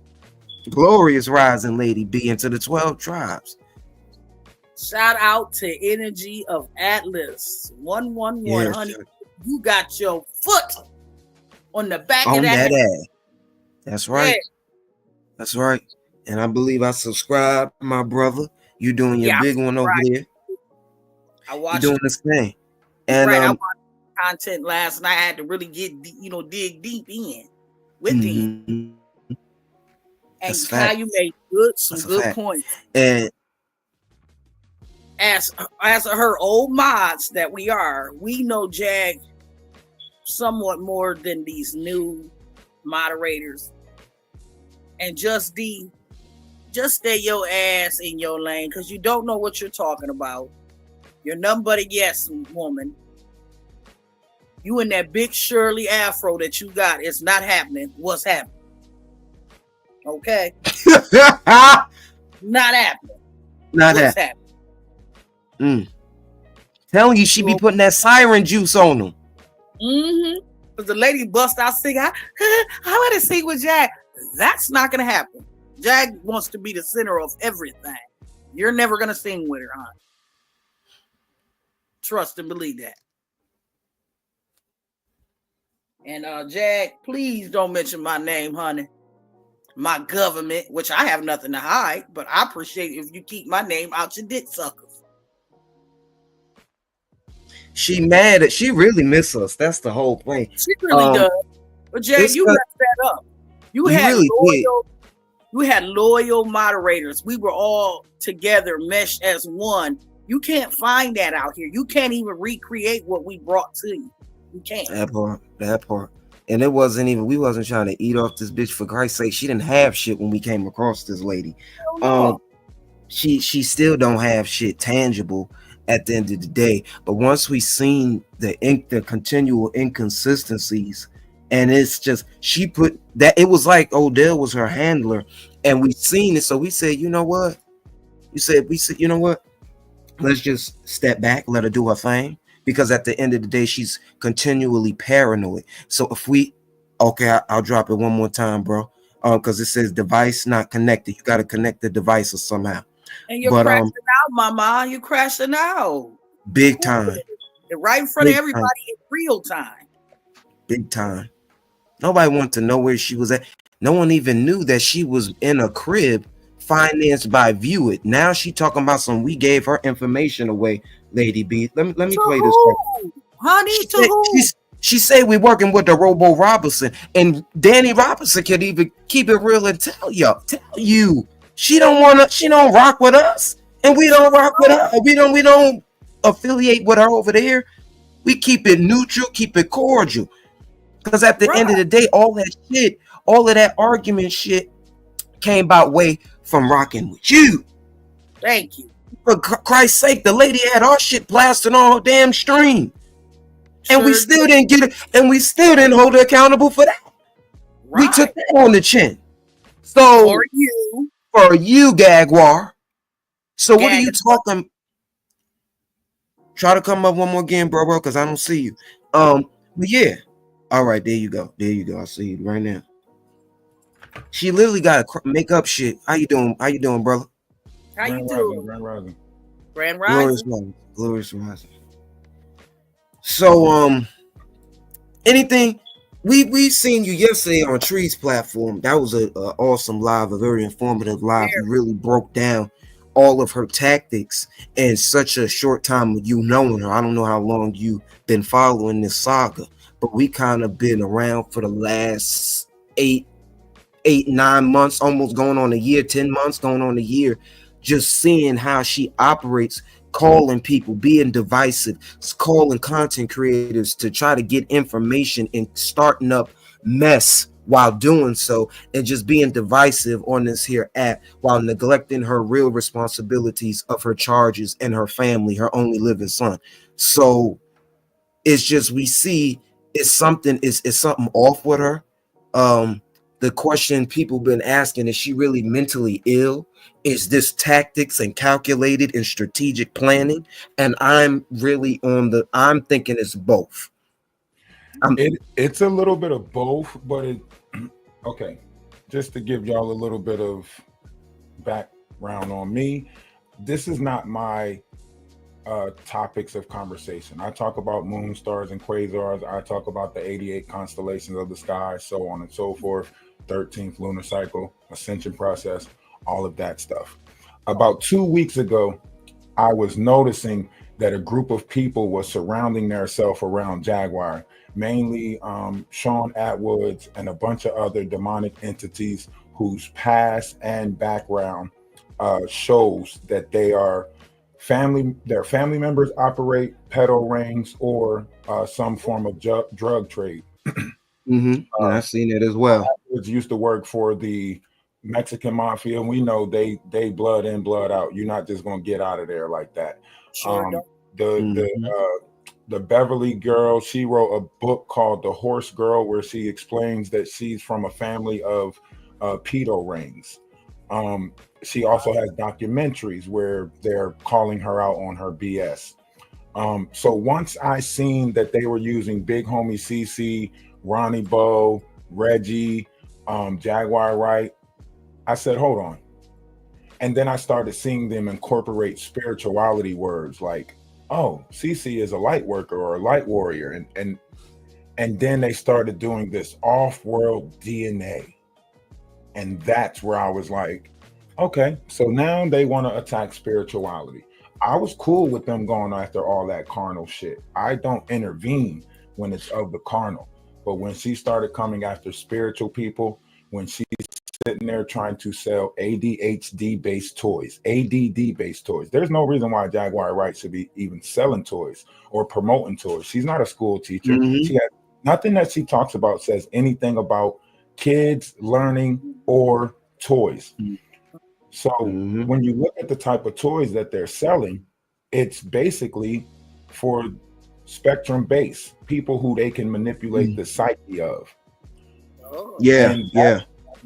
Glorious rising, Lady B, into the 12 tribes. Shout out to Energy of Atlas 111, yes, honey. Sure. You got your foot on the back of that ass. That's right. Yeah. That's right. And I believe I subscribe, my brother. You doing your big one over there. I watched. You doing this thing. And I watched content last night. I had to really get dig deep in with him. And how you made some good points. And as her old mods that we are, we know Jag somewhat more than these new moderators. And Just D just stay your ass in your lane because you don't know what you're talking about. You're nothing but a yes woman. You in that big Shirley afro that you got, it's not happening. What's happening? Okay? Not happening. Not What's that. happening? Telling you, she be putting that siren juice on them. Because the lady bust out singing, I want to sing with Jag. That's not going to happen. Jag wants to be the center of everything. You're never going to sing with her, huh? Trust and believe that. And Jag, please don't mention my name, honey. My government, which I have nothing to hide, but I appreciate if you keep my name out your dick suckers. She mad at, she really miss us. That's the whole point. She really does. But Jag, you messed that up. You had really you had loyal moderators. We were all together, meshed as one. You can't find that out here. You can't even recreate what we brought to you. You can't. That part. And it wasn't even, we wasn't trying to eat off this bitch, for Christ's sake. She didn't have shit when we came across this lady. She still don't have shit tangible at the end of the day. But once we seen the continual inconsistencies, and it's just, she put that, it was like Odell was her handler, and we seen it. So we said, you know what? We said, you know what? Let's just step back, let her do her thing. Because at the end of the day, she's continually paranoid. So if we, okay, I'll drop it one more time, bro. Because it says device not connected. You got to connect the devices somehow. And you're crashing out, mama. You're crashing out. Big time. Right in front of everybody in real time. Big time. Nobody wanted to know where she was at. No one even knew that she was in a crib financed by View It. Now she talking about some, we gave her information away. Lady B, let me play this. Honey, she said we working with the Robo Robinson, and Danny Robinson can even keep it real and tell you she don't rock with us, and we don't rock with her. We don't affiliate with her over there. We keep it neutral, keep it cordial, because at the end of the day, all of that argument shit came about way from rocking with you. Thank you. For Christ's sake, the lady had our shit plastered on her damn stream. And we still didn't get it, and we still didn't hold her accountable for that. Right. We took that on the chin. So for you, Jaguar. So what are you talking? Try to come up one more again, bro, because I don't see you. But yeah. All right, there you go. I see you right now. She literally got a makeup shit. How you doing, brother? How you doing? Grand Rising. Glorious Rising. So, anything we seen you yesterday on Tree's platform. That was a awesome live, a very informative live. You really broke down all of her tactics in such a short time of you knowing her. I don't know how long you've been following this saga, but we kind of been around for the last 9 months, almost going on a year, 10 months, going on a year. Just seeing how she operates, calling people, being divisive, calling content creators to try to get information and starting up mess while doing so, and just being divisive on this here app while neglecting her real responsibilities of her charges and her family, her only living son. So it's just, we see it's something off with her. The question people been asking, is she really mentally ill? Is this tactics and calculated and strategic planning? And I'm really I'm thinking it's both. It's a little bit of both, but okay. Just to give y'all a little bit of background on me, this is not my topics of conversation. I talk about moon stars and quasars. I talk about the 88 constellations of the sky, so on and so forth. 13th lunar cycle, ascension process, all of that stuff. About 2 weeks ago, I was noticing that a group of people was surrounding themselves around Jaguar, mainly Sean Atwoods and a bunch of other demonic entities whose past and background shows that their family members operate pedo rings or some form of drug trade. I've seen it as well. Atwoods used to work for the Mexican mafia, and we know they blood in, blood out. You're not just gonna get out of there like that. Sure don't. The Beverly girl, she wrote a book called The Horse Girl, where she explains that she's from a family of pedo rings. She also has documentaries where they're calling her out on her BS. So once I seen that they were using Big Homie CC, Ronnie Bo, Reggie, Jaguar Wright, I said, hold on. And then I started seeing them incorporate spirituality words like, oh, CC is a light worker or a light warrior. And then they started doing this off-world DNA. And that's where I was like, okay, so now they want to attack spirituality. I was cool with them going after all that carnal shit. I don't intervene when it's of the carnal. But when she started coming after spiritual people, when she's sitting there trying to sell ADHD-based toys, ADD-based toys, there's no reason why Jaguar Wright should be even selling toys or promoting toys. She's not a school teacher. She has nothing that she talks about says anything about kids learning or toys. So when you look at the type of toys that they're selling, it's basically for spectrum base people who they can manipulate the psyche of.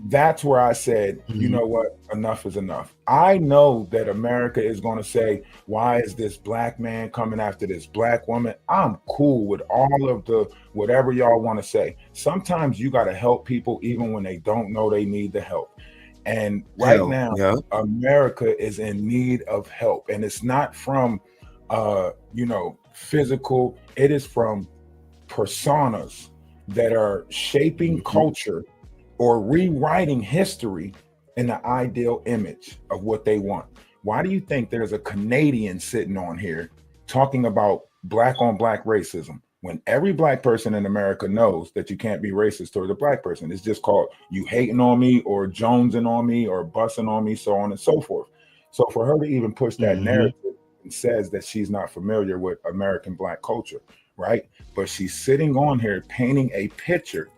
That's where I said, you know what, enough is enough. I know that America is going to say, why is this black man coming after this black woman? I'm cool with all of the whatever y'all want to say. Sometimes you got to help people even when they don't know they need the help. And right now, America is in need of help. And it's not from, physical. It is from personas that are shaping culture or rewriting history in the ideal image of what they want. Why do you think there's a Canadian sitting on here talking about black on black racism when every black person in America knows that you can't be racist towards a black person? It's just called you hating on me or jonesing on me or bussing on me, so on and so forth. So for her to even push that narrative, it says that she's not familiar with American black culture, right? But she's sitting on here painting a picture,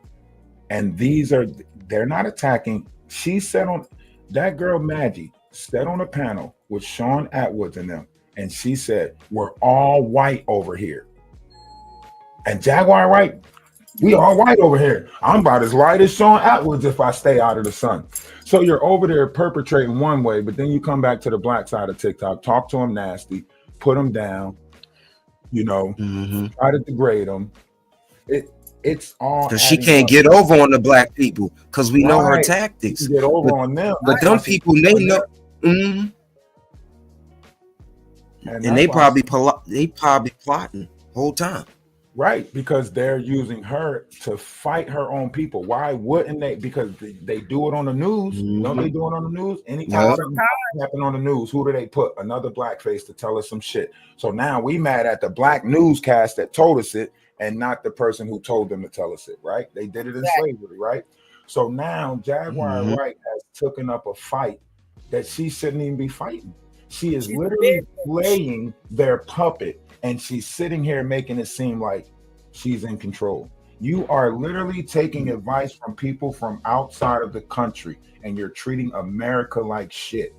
and they're not attacking. She said on that girl Maggie sat on a panel with Sean Atwoods and them, and she said, we're all white over here. And Jaguar Wright, we all white over here. I'm about as light as Sean Atwoods if I stay out of the sun. So you're over there perpetrating one way, but then you come back to the black side of TikTok, talk to them nasty, put them down, try to degrade them. It's all because she can't get over on the black people because we know her tactics. Get over on them, but them people they know, and they probably plotting whole time. Right, because they're using her to fight her own people. Why wouldn't they? Because they do it on the news. Don't they do it on the news? Anytime something happens on the news, who do they put? Another black face to tell us some shit. So now we mad at the black newscast that told us it and not the person who told them to tell us it, right? They did it in slavery, right? So now Jaguar Wright has taken up a fight that she shouldn't even be fighting. She is literally playing their puppet. And she's sitting here making it seem like she's in control. You are literally taking advice from people from outside of the country, and you're treating America like shit.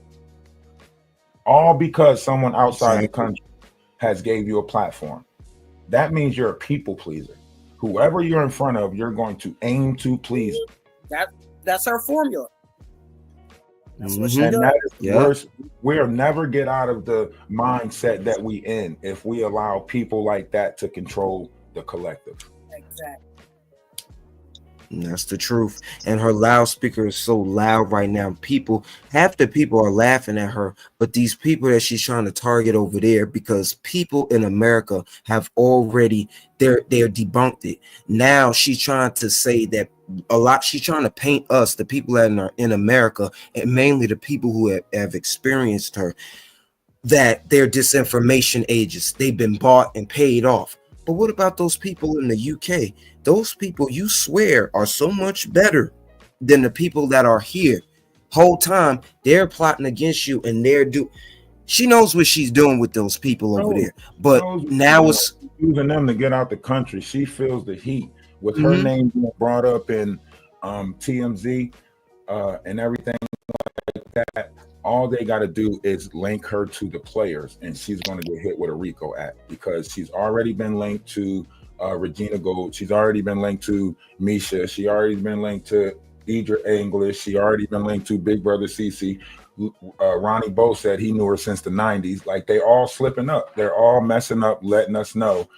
All because someone outside the country has gave you a platform. That means you're a people pleaser. Whoever you're in front of, you're going to aim to please. That's her formula. That's what she and does. that is worse. We'll never get out of the mindset that we in if we allow people like that to control the collective. Exactly. And that's the truth. And her loudspeaker is so loud right now. Half the people are laughing at her, but these people that she's trying to target over there, because people in America have already they're debunked it. Now she's trying to say that she's trying to paint us, the people that are in America, and mainly the people who have experienced her, that they're disinformation agents. They've been bought and paid off. But what about those people in the UK? Those people you swear are so much better than the people that are here. Whole time they're plotting against you, and she knows what she's doing with those people over there. But now it's using them to get out the country. She feels the heat with her name being brought up in TMZ. and everything like that, all they got to do is link her to the players, and she's going to get hit with a RICO act because she's already been linked to Regina Gold. She's already been linked to Misha. She already been linked to Idra English. She already been linked to Big Brother CC. Ronnie Bo said he knew her since the 90s. Like, they all slipping up. They're all messing up, letting us know.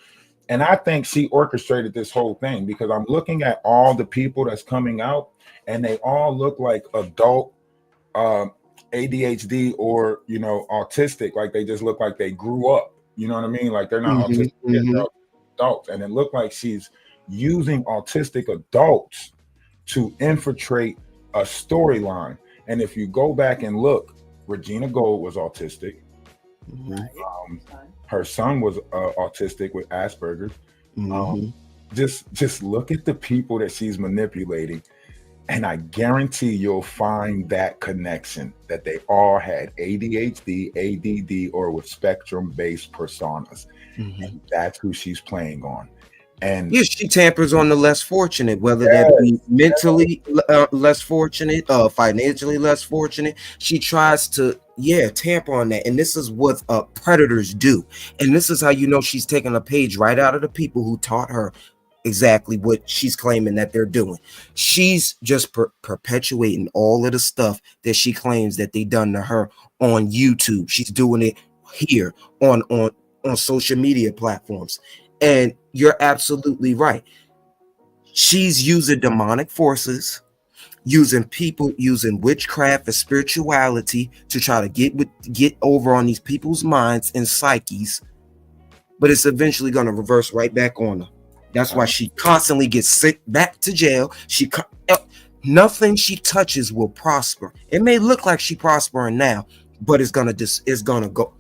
And I think she orchestrated this whole thing because I'm looking at all the people that's coming out, and they all look like adult ADHD or, you know, autistic. Like, they just look like they grew up. You know what I mean? Like, they're not autistic, they're adults. And it looked like she's using autistic adults to infiltrate a storyline. And if you go back and look, Regina Gold was autistic. Her son was autistic with Asperger's. Just look at the people that she's manipulating, and I guarantee you'll find that connection, that they all had ADHD, ADD, or with spectrum-based personas. And that's who she's playing on. And yeah, she tampers on the less fortunate, whether that be mentally less fortunate, financially less fortunate. She tries to tamper on that, and this is what predators do. And this is how you know she's taking a page right out of the people who taught her exactly what she's claiming that they're doing. She's just perpetuating all of the stuff that she claims that they done to her on YouTube. She's doing it here on social media platforms. And you're absolutely right. She's using demonic forces, using people, using witchcraft and spirituality to try to get over on these people's minds and psyches. But it's eventually going to reverse right back on her. That's why she constantly gets sent back to jail. Nothing she touches will prosper. It may look like she's prospering now, but it's just gonna go.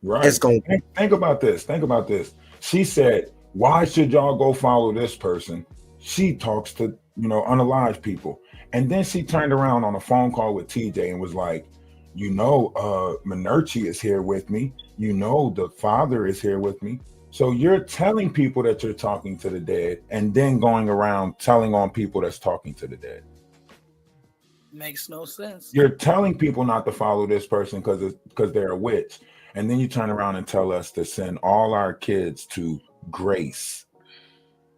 right. It's going. Think about this. She said, "Why should y'all go follow this person? She talks to, you know, unalive people." And then she turned around on a phone call with TJ and was like, "You know, Minerchi is here with me. You know, the father is here with me." So you're telling people that you're talking to the dead, and then going around telling on people that's talking to the dead. Makes no sense. You're telling people not to follow this person because they're a witch, and then you turn around and tell us to send all our kids to Grace,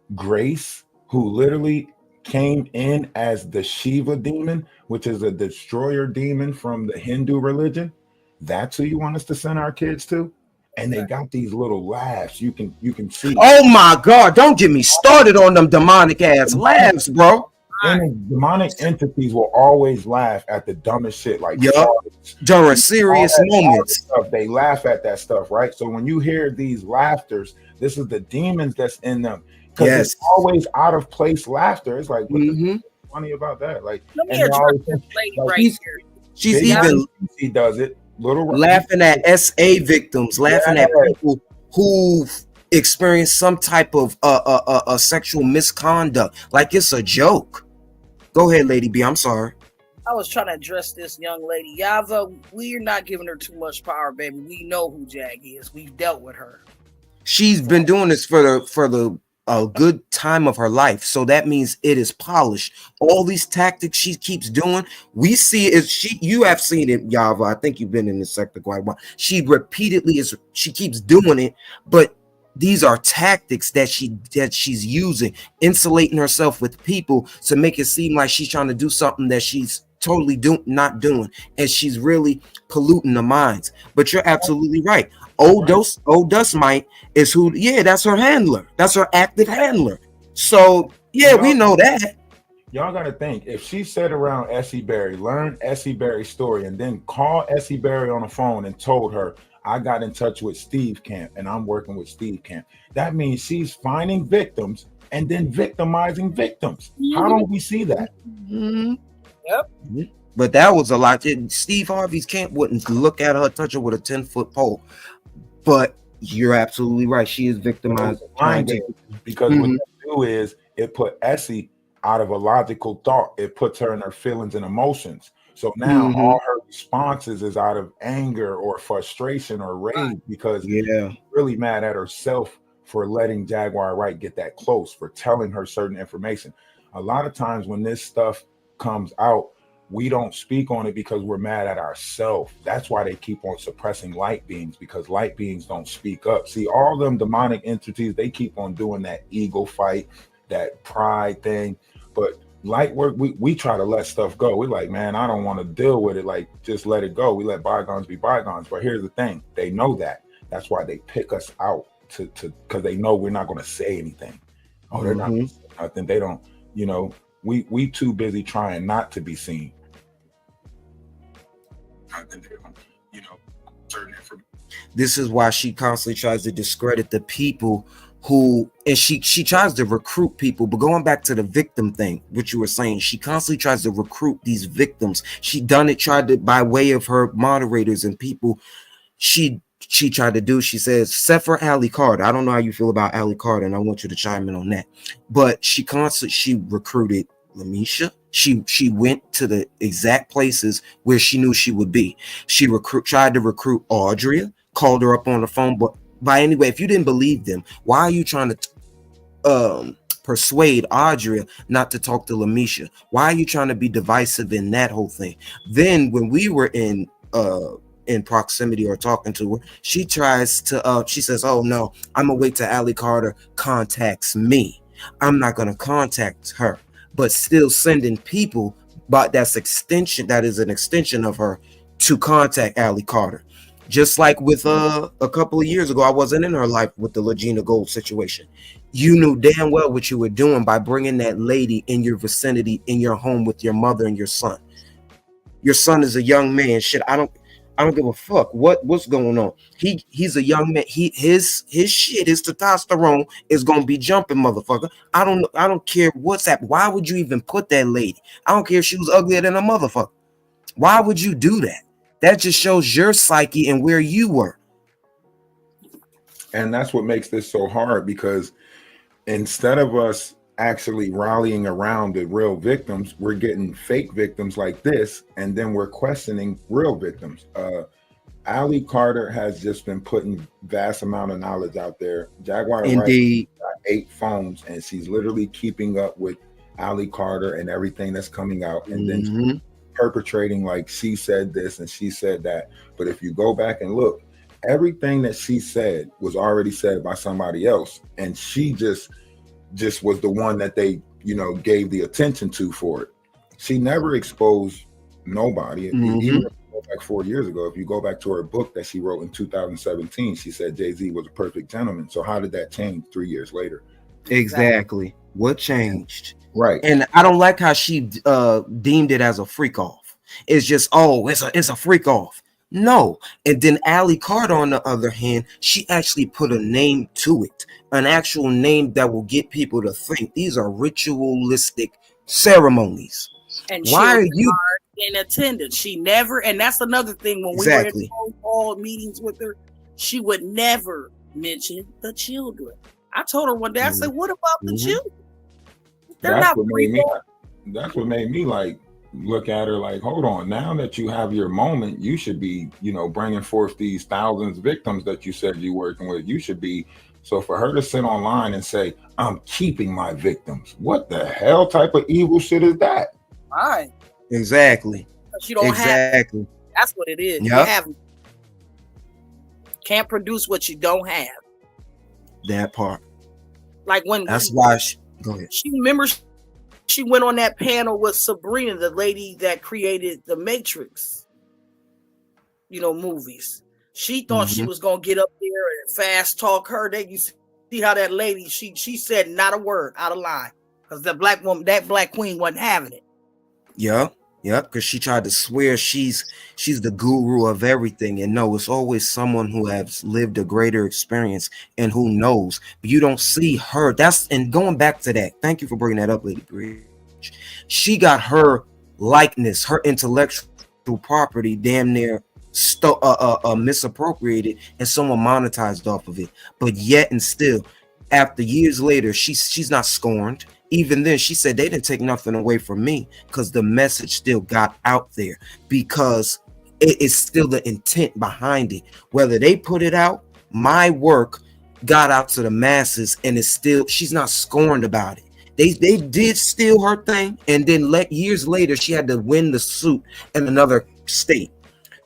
who literally came in as the Shiva demon, which is a destroyer demon from the Hindu religion. That's who you want us to send our kids to? And they got these little laughs. You can see. Oh my God! Don't get me started on them demonic ass laughs, bro. And demonic entities will always laugh at the dumbest shit, like during serious moments. They laugh at that stuff, right? So when you hear these laughters, this is the demons that's in them. Because it's always out of place laughter. It's like, what's funny about that? Like, let me address this lady right here. She's even she does it. Laughing at SA victims, laughing at people who've experienced some type of sexual misconduct, like it's a joke. Go ahead, Lady B. I'm sorry. I was trying to address this young lady. Yava, we're not giving her too much power, baby. We know who Jag is. We've dealt with her. She's been doing this for the a good time of her life, so that means it is polished. All these tactics she keeps doing, we see it. You have seen it, Yava. I think you've been in this sector quite a while. She keeps doing it, but these are tactics that she's using, insulating herself with people to make it seem like she's trying to do something that she's totally not doing, and she's really polluting the minds. But you're absolutely right. Old Dust Mite is who, that's her handler. That's her active handler. So we know that. Y'all gotta think, if she sat around Essie Berry, learned Essie Berry's story, and then called Essie Berry on the phone and told her, I got in touch with Steve Camp and I'm working with Steve Camp, that means she's finding victims and then victimizing victims. How don't we see that? Yep. But that was a lot. Steve Harvey's Camp wouldn't look at her, touch her with a 10-foot pole. But you're absolutely right. She is victimized. Because what they do is it put Essie out of a logical thought. It puts her in her feelings and emotions. So now all her responses is out of anger or frustration or rage because she's really mad at herself for letting Jaguar Wright get that close, for telling her certain information. A lot of times when this stuff comes out, we don't speak on it because we're mad at ourselves. That's why they keep on suppressing light beings, because light beings don't speak up. See, all them demonic entities, they keep on doing that ego fight, that pride thing. But light work, we try to let stuff go. We're like, man, I don't want to deal with it. Like, just let it go. We let bygones be bygones. But here's the thing, they know that. That's why they pick us out to because they know we're not going to say anything. Oh, they're not gonna say nothing. They don't, you know, we too busy trying not to be seen. You know, this is why she constantly tries to discredit the people who, and she tries to recruit people. But going back to the victim thing, which you were saying, she constantly tries to recruit these victims. She tried to by way of her moderators and people. She tried to do. She says, except for Allie Carter. I don't know how you feel about Allie Carter, and I want you to chime in on that. But she recruited Lamisha. She went to the exact places where she knew she would be. She tried to recruit Audria, called her up on the phone. But by anyway, if you didn't believe them, why are you trying to persuade Audria not to talk to Lamisha? Why are you trying to be divisive in that whole thing? Then when we were in proximity or talking to her, she tries to she says, oh no, I'm gonna wait till Allie Carter contacts me. I'm not gonna contact her, but still sending people, but that is an extension of her to contact Allie Carter. Just like with a couple of years ago, I wasn't in her life with the Legina Gold situation. You knew damn well what you were doing by bringing that lady in your vicinity, in your home with your mother and your son. Your son is a young man. Shit, I don't give a fuck what's going on. He's a young man. His shit, his testosterone is gonna be jumping, motherfucker. I don't care what's happening. Why would you even put that lady? I don't care if she was uglier than a motherfucker. Why would you do that? That just shows your psyche and where you were. And that's what makes this so hard, because instead of us actually rallying around the real victims, we're getting fake victims like this, and then we're questioning real victims. Allie Carter has just been putting vast amount of knowledge out there. Jaguar Wright got 8 phones, and she's literally keeping up with Allie Carter and everything that's coming out, and then she's perpetrating like she said this and she said that. But if you go back and look, everything that she said was already said by somebody else, and she just was the one that they, you know, gave the attention to for it. She never exposed nobody. Even like 4 years ago, if you go back to her book that she wrote in 2017, she said Jay-Z was a perfect gentleman. So how did that change 3 years later? Exactly. What changed? Right. And I don't like how she deemed it as a freak off. It's just, oh, it's a freak off. No. And then Allie Carter, on the other hand, she actually put a name to it, an actual name that will get people to think these are ritualistic ceremonies. And why are you in attendance? She never, and that's another thing, when we were in all meetings with her, she would never mention the children. I told her one day, I said, what about the children? That's what made me like look at her like, hold on, now that you have your moment, you should be, you know, bringing forth these thousands of victims that you said you're working with. You should be. So for her to sit online and say, I'm keeping my victims, what the hell type of evil shit is that? Right. Exactly. You don't have. That's what it is. Yep. You have, can't produce what you don't have. That part. Like when that's why go ahead. She remembers she went on that panel with Sabrina, the lady that created the Matrix, you know, movies. She thought she was gonna get up there and fast talk her. That you see how that lady, she said not a word out of line, because the black woman, that black queen, wasn't having it. Yeah, because she tried to swear she's the guru of everything, and no, it's always someone who has lived a greater experience and who knows. But you don't see her. And going back to that, thank you for bringing that up, Lady Bridge. She got her likeness, her intellectual property, damn near misappropriated, and someone monetized off of it. But yet and still, after years later, she's not scorned. Even then, she said they didn't take nothing away from me, because the message still got out there, because it is still the intent behind it. Whether they put it out, my work got out to the masses, and it's still, she's not scorned about it. They did steal her thing, and then years later she had to win the suit in another state.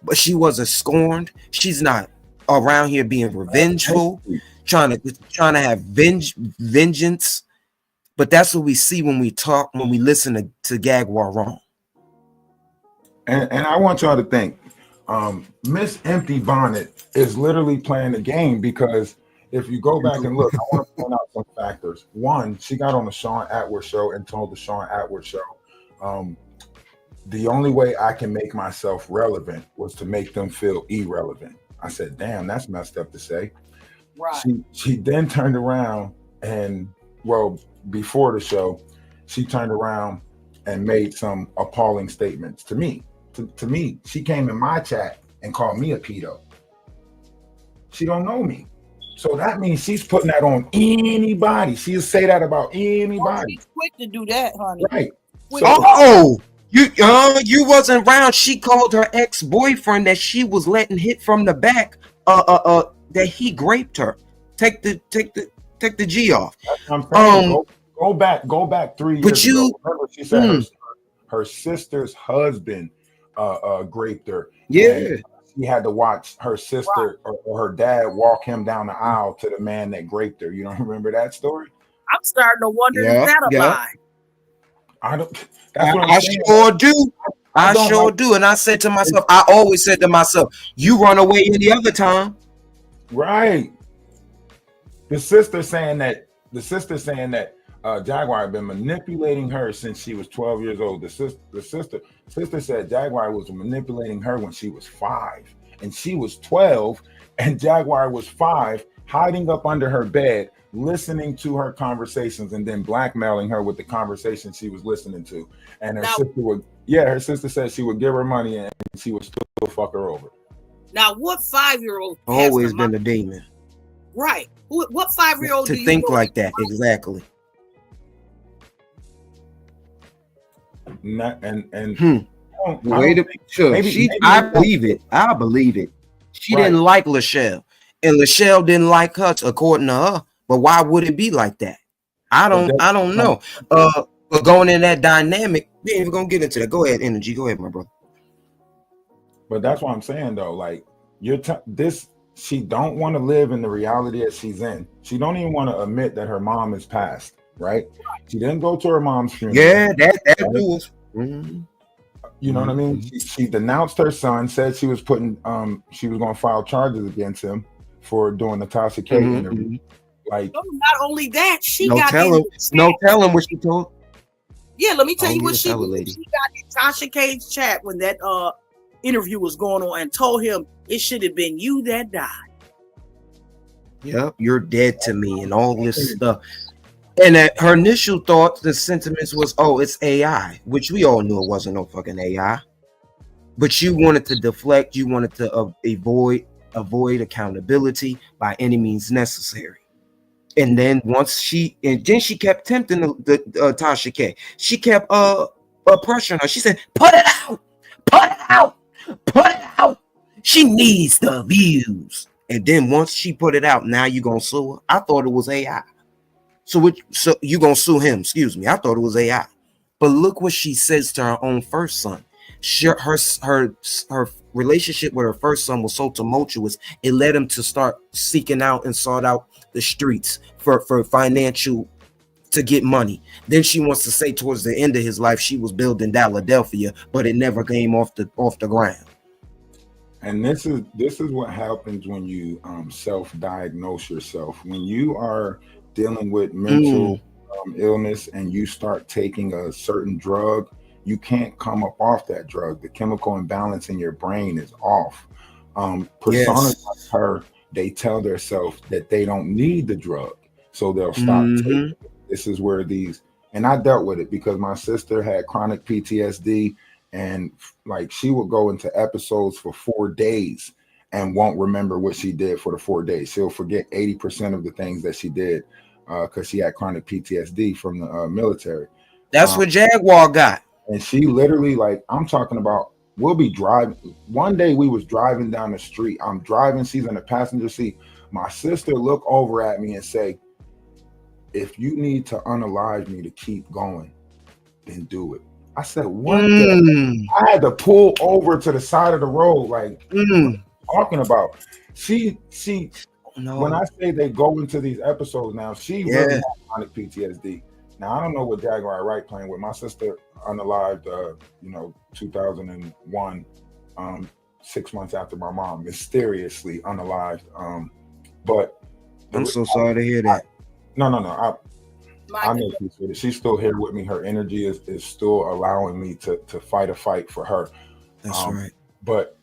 But she wasn't scorned. She's not around here being revengeful, trying to have vengeance. But that's what we see when we listen to Jaguar Wright. And I want y'all to think, Miss Empty Bonnet is literally playing the game, because if you go back and look, I want to point out some factors. One, she got on the Sean Atwood show and told the Sean Atwood show, the only way I can make myself relevant was to make them feel irrelevant. I said, damn, that's messed up to say. Right. She then turned around and, well, before the show, she turned around and made some appalling statements to me. To me, she came in my chat and called me a pedo. She don't know me. So that means she's putting that on anybody. She'll say that about anybody. She's quick to do that, honey. Right. So, you wasn't around. She called her ex-boyfriend that she was letting hit from the back. That he raped her. Take the G off. I'm saying, go back 3 years but you, ago. Remember, she said her sister's husband raped her. Yeah. She had to watch her sister or her dad walk him down the aisle to the man that raped her. You don't remember that story? I'm starting to wonder, is that a lie? I don't. That's what I sure do. I sure do. And I said to myself, I always said to myself, you run away any other time. Right. The sister saying that Jaguar had been manipulating her since she was 12 years old. The sister said Jaguar was manipulating her when she was 5, and she was 12, and Jaguar was 5, hiding up under her bed, listening to her conversations, and then blackmailing her with the conversation she was listening to. And her sister said she would give her money and she would still fuck her over. Now, what 5-year-old always been a demon? Right. What 5-year-old to think like that? Exactly. I believe it. I believe it. She didn't like Lachelle, and Lachelle didn't like her, according to her. But why would it be like that? I don't know. But going in that dynamic, we ain't even gonna get into that. Go ahead, Energy. Go ahead, my brother. But that's what I'm saying, though. Like, she don't want to live in the reality that she's in. She don't even want to admit that her mom is passed. Right? She didn't go to her mom's funeral. Yeah, that was. Mm-hmm. You know what I mean? She denounced her son, said she was going to file charges against him for doing the Tasha K interview. Like, not only that, she no telling what she told. Yeah, let me tell you what she got in Tasha K's chat when that interview was going on, and told him it should have been you that died. Yep, you're dead to me, and all this stuff. And her initial thoughts, the sentiments was, oh, it's AI, which we all knew it wasn't no fucking AI. But you wanted to deflect, you wanted to avoid accountability by any means necessary. And then she kept tempting the Tasha K. She kept pressuring her. She said, put it out. She needs the views. And then once she put it out, now you gonna sue her. I thought it was AI. So you gonna sue him? Excuse me. I thought it was AI. But look what she says to her own first son. Her relationship with her first son was so tumultuous, it led him to start seeking out and sought out the streets for financial to get money. Then she wants to say towards the end of his life she was building Philadelphia, but it never came off the ground. And this is what happens when you self-diagnose yourself. When you are dealing with mental illness and you start taking a certain drug, you can't come up off that drug. The chemical imbalance in your brain is off. Personas like her, they tell themselves that they don't need the drug, so they'll stop taking it. This is where and I dealt with it because my sister had chronic PTSD, and like she would go into episodes for 4 days and won't remember what she did for the 4 days. She'll forget 80% of the things that she did because she had chronic PTSD from the military. That's what Jaguar got. And she literally, like, I'm talking about, we'll be driving. One day we was driving down the street. I'm driving. She's in the passenger seat. My sister look over at me and say, if you need to unalive me to keep going, then do it. I said, what the? I had to pull over to the side of the road, like, what are you talking about? She when I say they go into these episodes now, she really has chronic PTSD. Now, I don't know what Jaguar Wright playing with. My sister unalived, 2001, 6 months after my mom, mysteriously unalived. But I'm so sorry to hear that. No. I know peace with it. She's still here with me. Her energy is still allowing me to fight a fight for her. That's right. But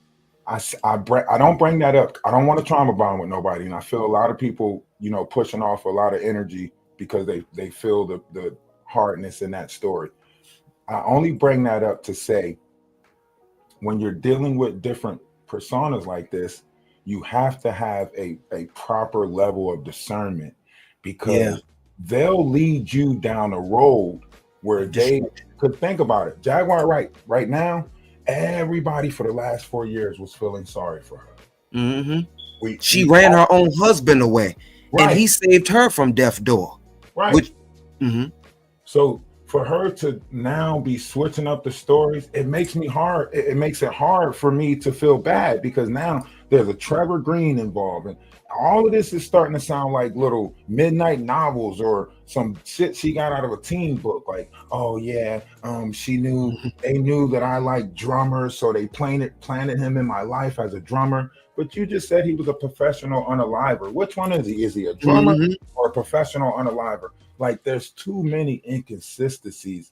I don't bring that up. I don't want to trauma bond with nobody. And I feel a lot of people, pushing off a lot of energy because they feel the hardness in that story. I only bring that up to say, when you're dealing with different personas like this, you have to have a proper level of discernment, because they'll lead you down a road where they could think about it. Jaguar Wright, right now, everybody for the last 4 years was feeling sorry for her. Mm-hmm. She ran her own husband away, and he saved her from death door. Right. So for her to now be switching up the stories, it makes me hard. It makes it hard for me to feel bad, because now there's a Trevor Green involved, and all of this is starting to sound like little midnight novels or some shit she got out of a teen book. Like, oh yeah, they knew that I like drummers, so they planted him in my life as a drummer. But you just said he was a professional unaliver. Which one is he? Is he a drummer or a professional unaliver? Like, there's too many inconsistencies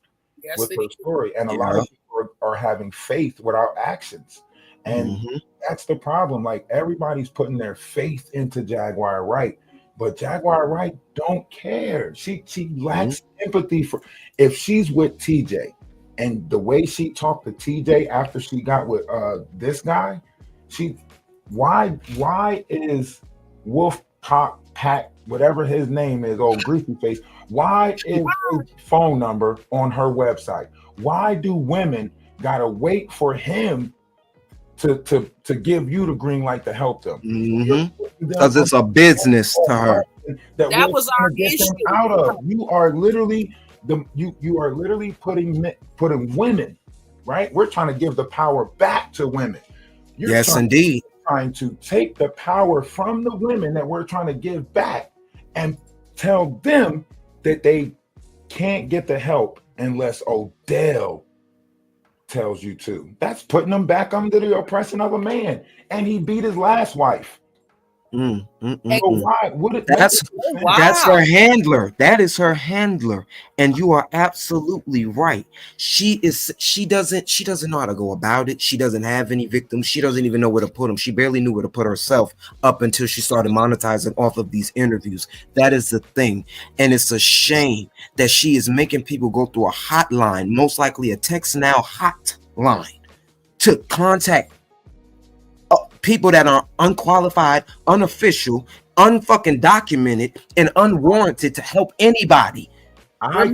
with her story, and a lot of people are having faith without actions. And that's the problem. Like, everybody's putting their faith into Jaguar Wright, but Jaguar Wright don't care. She lacks empathy for, if she's with TJ, and the way she talked to TJ after she got with this guy, why is Wolf Pop Pack, whatever his name is, old greasy face, why is his phone number on her website? Why do women gotta wait for him to give you the green light to help them? Because it's a business to her. That was our issue. Out of you are literally putting women, right? We're trying to give the power back to women. Indeed. Trying to take the power from the women that we're trying to give back and tell them that they can't get the help unless Odell tells you to. That's putting them back under the oppression of a man, and he beat his last wife. So why? That's her handler. That is her handler, and you are absolutely right. She doesn't know how to go about it. She doesn't have any victims. She doesn't even know where to put them. She barely knew where to put herself up until she started monetizing off of these interviews. That is the thing, and it's a shame that she is making people go through a hotline, most likely a text now hotline, to contact people that are unqualified, unofficial, unfucking documented, and unwarranted to help anybody. I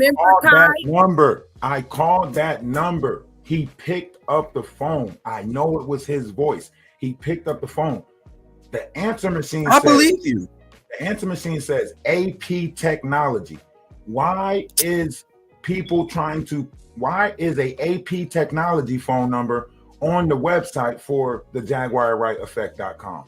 called that number. He picked up the phone. I know it was his voice. He picked up the phone. The answer machine believe you. The answer machine says AP technology. Why is a AP technology phone number on the website for the JaguarWrightEffect.com?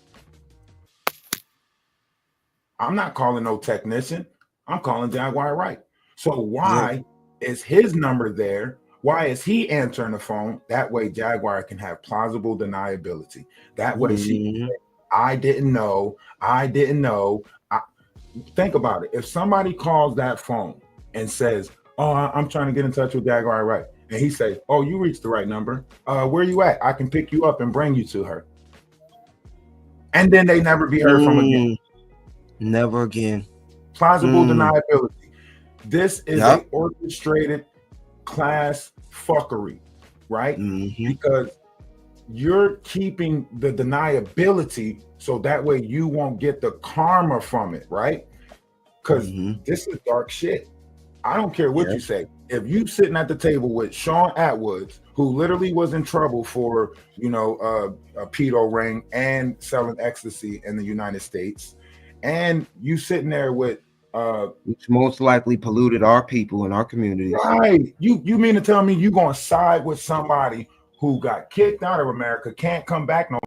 I'm not calling no technician. I'm calling Jaguar Wright. So why is his number there? Why is he answering the phone? That way Jaguar can have plausible deniability. That way she can say, I didn't know. Think about it. If somebody calls that phone and says, oh, I'm trying to get in touch with Jaguar Wright, and he says, oh, you reached the right number. Where you at? I can pick you up and bring you to her. And then they never be heard from again. Never again. Plausible deniability. This is an orchestrated class fuckery, right? Because you're keeping the deniability so that way you won't get the karma from it, right? Because this is dark shit. I don't care what you say. If you sitting at the table with Sean Atwoods, who literally was in trouble for, a pedo ring and selling ecstasy in the United States, and you sitting there with which most likely polluted our people and our communities. Right. You mean to tell me you gonna side with somebody who got kicked out of America, can't come back no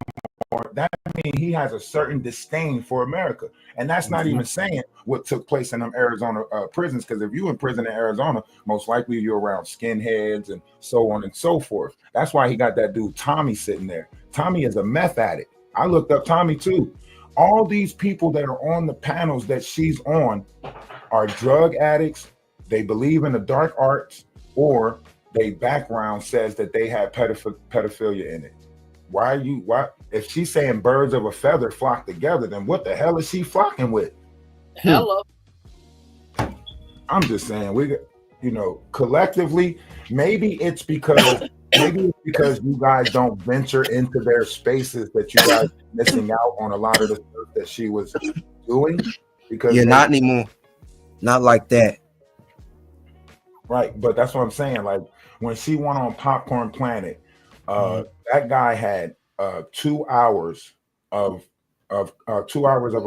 more? That means he has a certain disdain for America. And that's not even saying what took place in them Arizona prisons. Because if you in prison in Arizona, most likely you're around skinheads and so on and so forth. That's why he got that dude Tommy sitting there. Tommy is a meth addict. I looked up Tommy too. All these people that are on the panels that she's on are drug addicts. They believe in the dark arts, or their background says that they have pedophilia in it. Why if she's saying birds of a feather flock together, then what the hell is she flocking with? Hello. I'm just saying, collectively, maybe it's because you guys don't venture into their spaces that you guys are missing out on a lot of the stuff that she was doing. Because not anymore. Not like that. Right, but that's what I'm saying. Like when she went on Popcorn Planet, that guy had 2 hours of a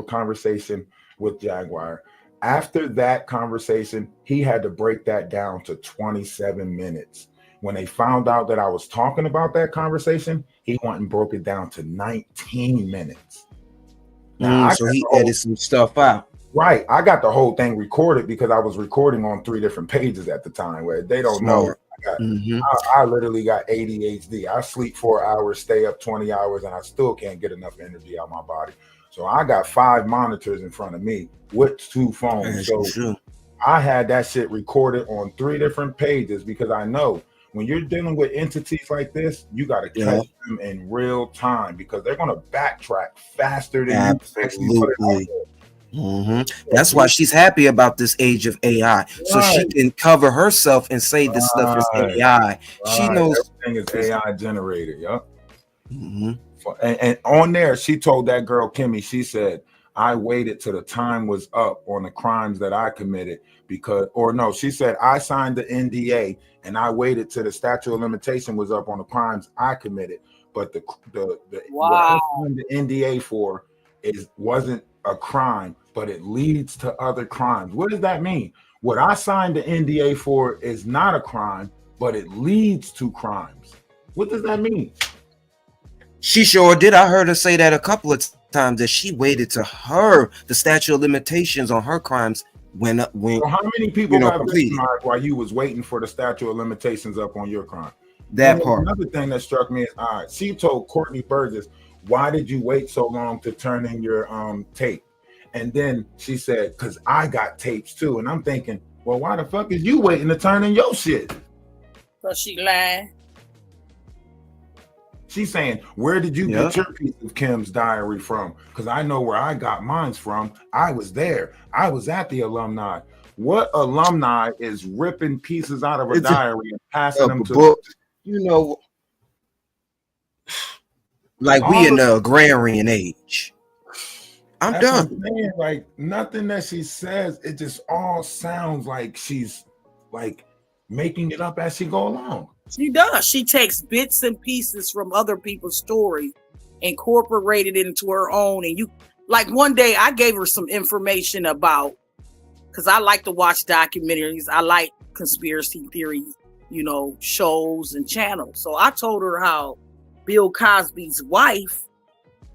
conversation with Jaguar. After that conversation, he had to break that down to 27 minutes. When they found out that I was talking about that conversation, he went and broke it down to 19 minutes. Now, so he edited some stuff out. Right. I got the whole thing recorded because I was recording on 3 different pages at the time, where they don't know. I literally got ADHD. I sleep 4 hours, stay up 20 hours, and I still can't get enough energy out of my body. So I got 5 monitors in front of me with 2 phones. So I had that shit recorded on 3 different pages because I know when you're dealing with entities like this, you got to catch them in real time because they're going to backtrack faster than you. That's why she's happy about this age of AI, so she can cover herself and say this stuff is AI. She knows everything is AI generated. Yep. And on there, she told that girl Kimmy, she said, "I waited till the time was up on the crimes that I committed she said I signed the NDA and I waited till the statute of limitation was up on the crimes I committed, but what I signed the NDA for wasn't a crime, but it leads to other crimes." What does that mean? What I signed the NDA for is not a crime, but it leads to crimes. What does that mean? She sure did. I heard her say that a couple of times, that she waited to the statute of limitations on her crimes when so how many people got victimized while you was waiting for the statute of limitations up on your crime? That part. Another thing that struck me is she told Courtney Burgess, "Why did you wait so long to turn in your tape?" And then she said, "Because I got tapes too." And I'm thinking, well, why the fuck is you waiting to turn in your shit? Because she lying. She's saying, "Where did you get your piece of Kim's diary from? Because I know where I got mine from. I was there. I was at the alumni." What alumni is ripping pieces out of a diary and passing them to book? Like we in the agrarian age. I'm done. Like nothing that she says, it just all sounds like she's like making it up as she go along. She does. She takes bits and pieces from other people's stories, incorporated it into her own. And like one day I gave her some information about, because I like to watch documentaries. I like conspiracy theory, shows and channels. So I told her how Bill Cosby's wife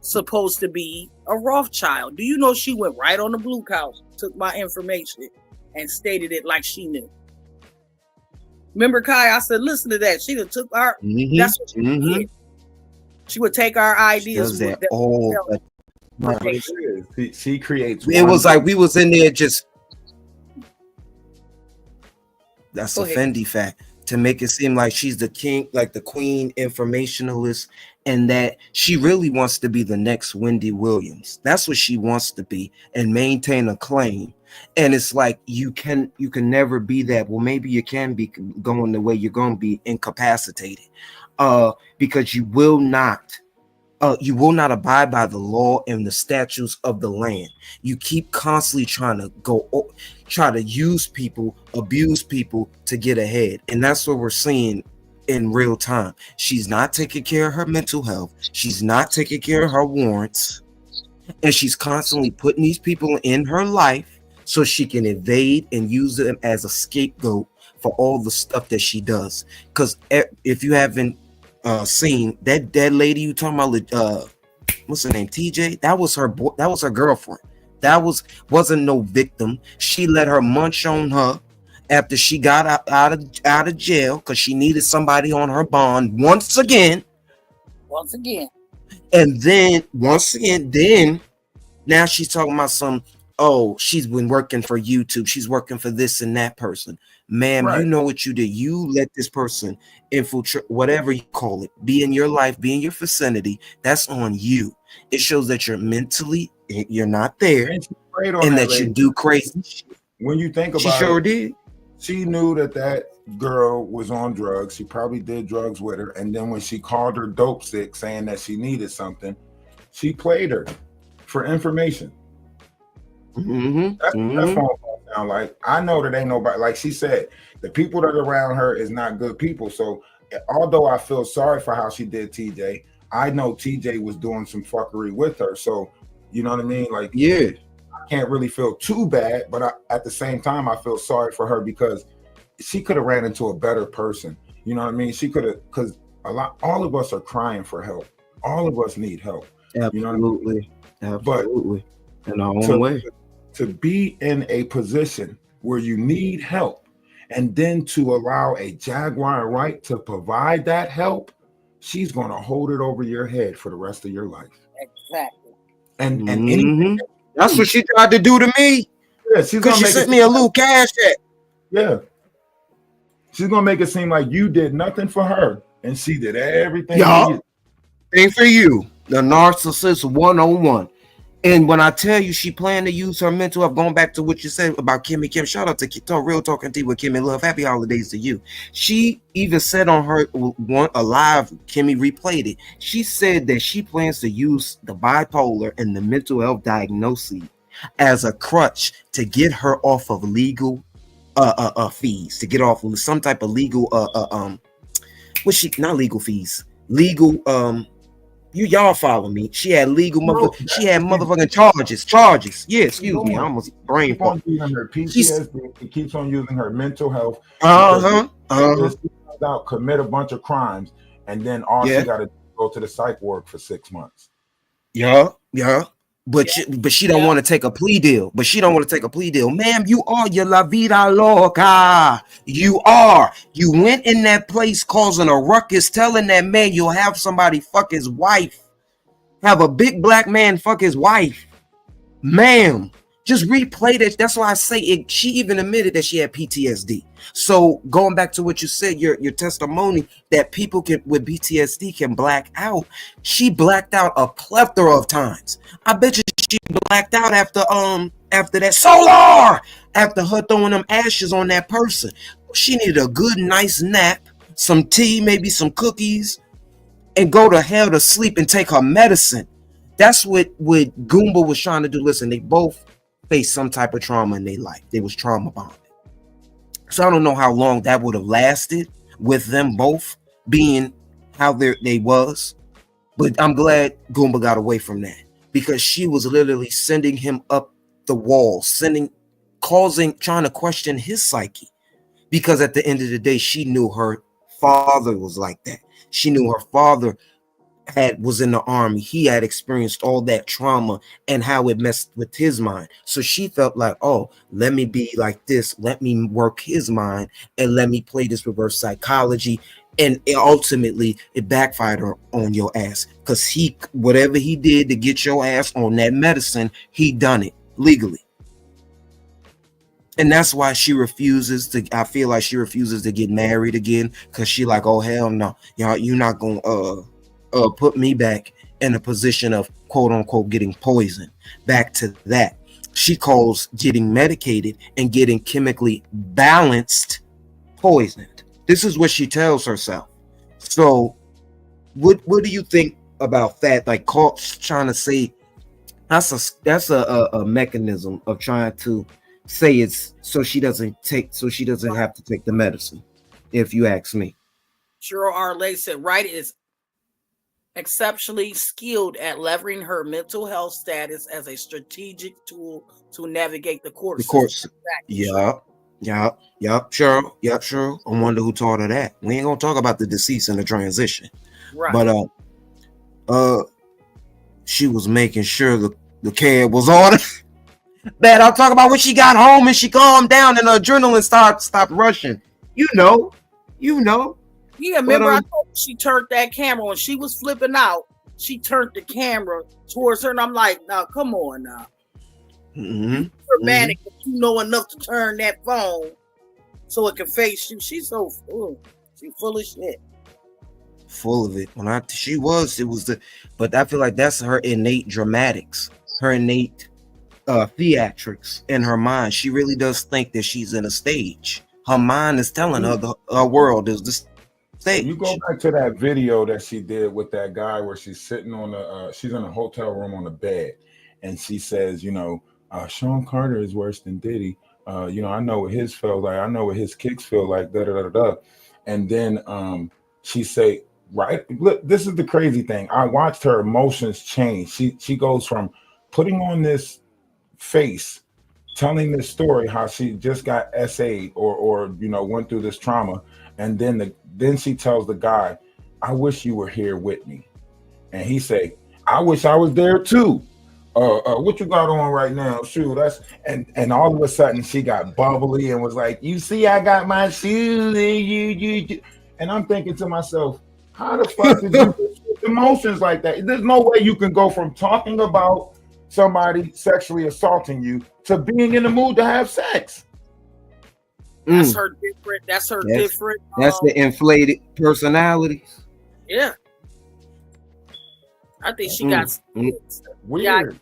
supposed to be a Rothschild. Do you know she went right on the Blue Couch, took my information, and stated it like she knew? Remember, Kai? I said, listen to that. She took our. That's what she did. She would take our ideas. She creates. It was like we was in there just. That's a Fendi fact, to make it seem like she's the king, like the queen informationalist, and that she really wants to be the next Wendy Williams. That's what she wants to be and maintain a claim. And it's like you can never be that. Well, maybe you can be going the way you're going to be incapacitated, because you will not abide by the law and the statutes of the land. You keep constantly trying to use people, abuse people to get ahead. And that's what we're seeing in real time. She's not taking care of her mental health. She's not taking care of her warrants. And she's constantly putting these people in her life so she can evade and use them as a scapegoat for all the stuff that she does. Because if you haven't seen that lady you talking about, what's her name, TJ, that was her that was her girlfriend. That wasn't no victim. She let her munch on her after she got out of jail because she needed somebody on her bond once again. And then now she's talking about she's been working for YouTube. She's working for this and that person. Ma'am, right. You know what you did. You let this person infiltrate, whatever you call it, be in your life, be in your vicinity. That's on you. It shows that you're not there and that you do crazy shit. When you think about she sure did. She knew that girl was on drugs. She probably did drugs with her. And then when she called her dope sick saying that she needed something, she played her for information. That's phone call sound like. I know that ain't nobody, like she said, the people that are around her is not good people. So although I feel sorry for how she did TJ, I know TJ was doing some fuckery with her. So you know what I mean? Like, yeah. I can't really feel too bad, but at the same time, I feel sorry for her because she could have ran into a better person. You know what I mean? She could have, because all of us are crying for help. All of us need help. Absolutely. You know what I mean? Absolutely. In our own way. To be in a position where you need help and then to allow a Jaguar Wright to provide that help, she's going to hold it over your head for the rest of your life. Exactly. And anything. That's what she tried to do to me. Yeah, because she sent me a little cash check. Yeah. She's gonna make it seem like you did nothing for her and she did everything for you. Thing for you. The narcissist 101. And when I tell you she planned to use her mental health, going back to what you said about Kimmy Kim, shout out to Real Talking Tea with Kimmy Love. Happy holidays to you. She even said on her live, Kimmy replayed it. She said that she plans to use the bipolar and the mental health diagnosis as a crutch to get her off of legal fees, to get off of some type of legal not legal fees, legal y'all follow me. She had legal she had motherfucking charges. Yeah, excuse me. I almost brain fart. Her PTSD, she keeps on using her mental health. Commit a bunch of crimes, and then she got to go to the psych ward for 6 months. Yeah. But she don't want to take a plea deal. Ma'am, you are your la vida loca. You are. You went in that place causing a ruckus, telling that man you'll have somebody fuck his wife. Have a big black man fuck his wife. Ma'am, just replay that. That's why I say it. She even admitted that she had PTSD. So going back to what you said, your testimony that people with PTSD can black out. She blacked out a plethora of times. I bet you she blacked out after that solar, after her throwing them ashes on that person. She needed a good nice nap, some tea, maybe some cookies, and go to hell to sleep and take her medicine. That's what Goomba was trying to do. Listen, they both faced some type of trauma in their life. They was trauma bonded. So I don't know how long that would have lasted with them both being how they was. But I'm glad Goomba got away from that, because she was literally sending him up the wall, trying to question his psyche. Because at the end of the day, she knew her father was like that. She knew her father was in the army. He had experienced all that trauma and how it messed with his mind. So she felt like, oh, let me be like this. Let me work his mind and let me play this reverse psychology. And ultimately it backfired on your ass, because whatever he did to get your ass on that medicine, he done it legally. And that's why I feel like she refuses to get married again, because she like, oh hell no, y'all, you're not gonna put me back in a position of quote unquote getting poisoned. Back to that, she calls getting medicated and getting chemically balanced poisoned. This is what she tells herself. So what do you think about that? Like, trying to say that's a mechanism of trying to say it's so she doesn't have to take the medicine, if you ask me. Cheryl R. Lay said Wright is exceptionally skilled at leveraging her mental health status as a strategic tool to navigate the court The system. courts. Sure. I wonder who taught her that. We ain't gonna talk about the deceased and the transition. Right. But she was making sure the cab was on. That I'll talk about when she got home and she calmed down and the adrenaline stopped rushing. You know. Yeah, remember I told you she turned that camera when she was flipping out. She turned the camera towards her, and I'm like, "Now, come on, now." Dramatic, but you know enough to turn that phone so it can face you. She's so full. She's full of shit. Full of it. But I feel like that's her innate dramatics, her innate theatrics in her mind. She really does think that she's in a stage. Her mind is telling her her world is the stage. You go back to that video that she did with that guy where she's sitting on she's in a hotel room on a bed, and she says, Sean Carter is worse than Diddy. I know what his felt like. I know what his kicks feel like. Da da da da. And then she say, right. Look, this is the crazy thing. I watched her emotions change. She goes from putting on this face, telling this story how she just got SA'd or went through this trauma, and then she tells the guy, I wish you were here with me. And he say, I wish I was there too. What you got on right now? Shoot, and all of a sudden she got bubbly and was like, you see, I got my shoes, you. And I'm thinking to myself, how the fuck did you get emotions like that? There's no way you can go from talking about somebody sexually assaulting you to being in the mood to have sex. That's her different. That's different. That's the inflated personalities. Yeah. I think she got splits. Weird.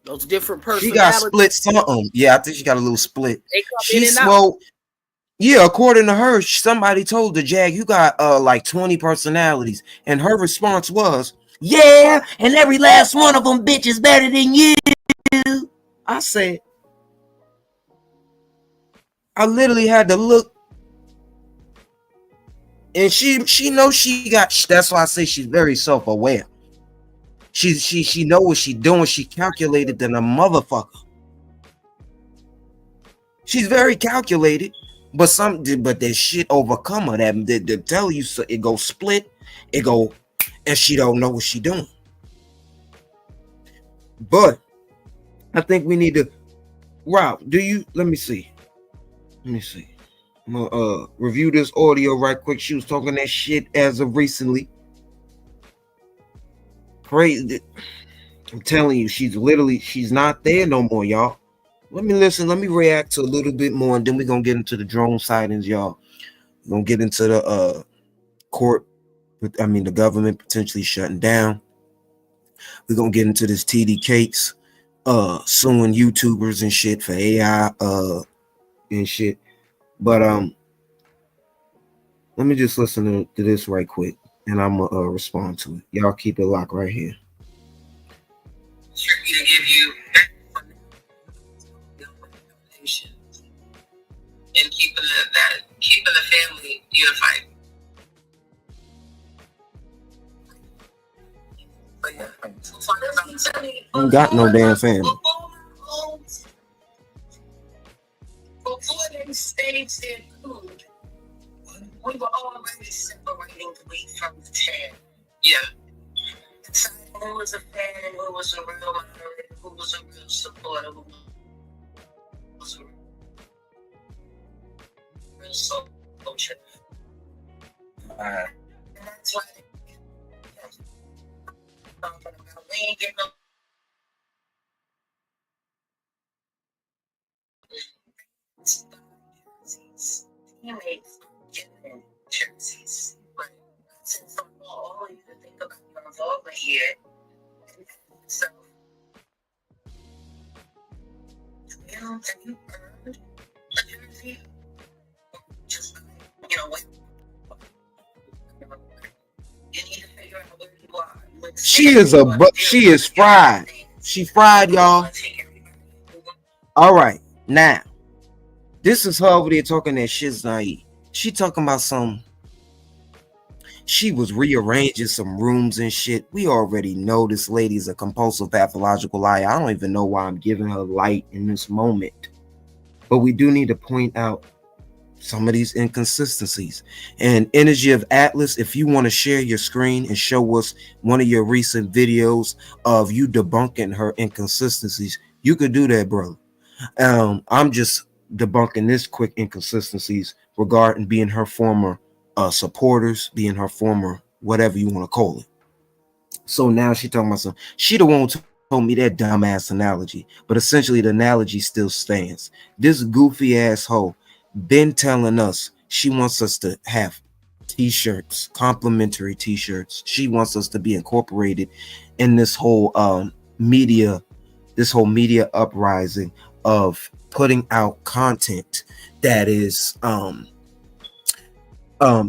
Those different personalities. She got split something. Yeah, I think she got a little split. They come in and out. Yeah, according to her, somebody told the Jag, you got like 20 personalities. And her response was, yeah, and every last one of them bitch is better than you. I said, I literally had to look. And she knows she got, that's why I say she's very self-aware. She know what she's doing. She calculated than a motherfucker. She's very calculated, but that shit overcome her. That tell you so it go split, and she don't know what she doing. But I think we need to, Rob, let me see. I'm gonna review this audio right quick. She was talking that shit as of recently. Crazy. I'm telling you, she's not there no more, y'all. Let me listen. Let me react to a little bit more, and then we're gonna get into the drone sightings, y'all. We're gonna get into the court. The government potentially shutting down. We're gonna get into this Tdjakes suing YouTubers and shit for AI and shit. But let me just listen to this right quick, and I'm gonna respond to it. Y'all keep it locked right here. To give you and keeping the family unified. But yeah, I ain't got no damn family. Before they staged their coup, we were already separating the wheat from the tare. Yeah. Deciding who was a fan, who was a real moderator, who was a real supporter, who was a real soldier. And that's why we ain't getting no. Teammates getting jerseys, but since all you can think about your involvement here, so have you earned a jersey? Just what? You need to figure out where you are. She is fried. She fried, y'all. All right, now. This is her over there talking that shit's naive. She talking about some. She was rearranging some rooms and shit. We already know this lady's a compulsive pathological liar. I don't even know why I'm giving her light in this moment. But we do need to point out some of these inconsistencies. And Energy of Atlas, if you want to share your screen and show us one of your recent videos of you debunking her inconsistencies, you could do that, brother. I'm just debunking this quick inconsistencies regarding being her former supporters, being her former whatever you want to call it. So now she talking about some. She the one who told me that dumbass analogy, but essentially the analogy still stands. This goofy asshole been telling us she wants us to have t-shirts, complimentary t-shirts. She wants us to be incorporated in this whole media uprising of putting out content that is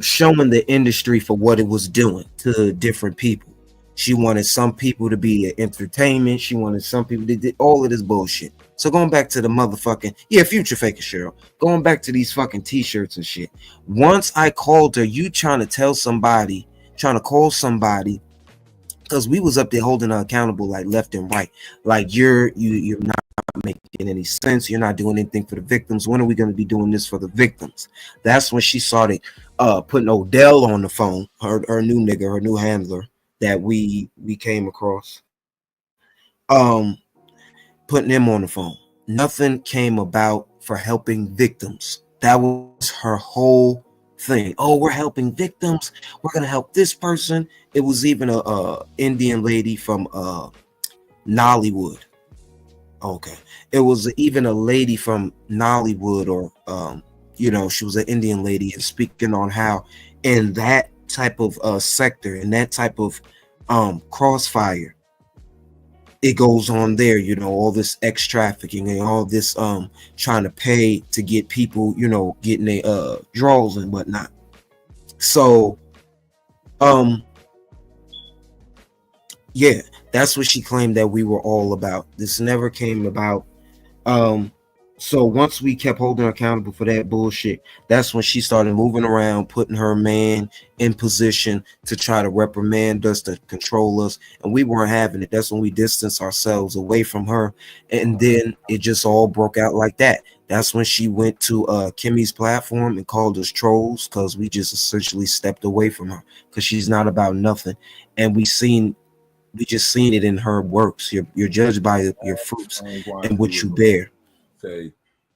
showing the industry for what it was doing to different people. She wanted some people to be entertainment. She wanted some people to do all of this bullshit. So going back to the motherfucking, future faker Cheryl, going back to these fucking t-shirts and shit. Once I called her, you trying to call somebody, because we was up there holding her accountable like left and right. Like you're not making any sense. You're not doing anything for the victims. When are we going to be doing this for the victims? That's when she started putting Odell on the phone, her new nigga, her new handler that we came across. Putting him on the phone. Nothing came about for helping victims. That was her whole thing. Oh, we're helping victims. We're gonna help this person. It was even a Indian lady from Nollywood. Okay, it was even a lady from Nollywood, or she was an Indian lady, and speaking on how in that type of sector, in that type of crossfire, it goes on there, all this X trafficking and all this trying to pay to get people, getting their draws and whatnot. So yeah, that's what she claimed that we were all about. This never came about. So once we kept holding her accountable for that bullshit, that's when she started moving around, putting her man in position to try to reprimand us, to control us, and we weren't having it. That's when we distanced ourselves away from her, and then it just all broke out like that. That's when she went to Kimmy's platform and called us trolls, because we just essentially stepped away from her, because she's not about nothing. And we just seen it in her works. You're judged by your fruits and what you bear. Say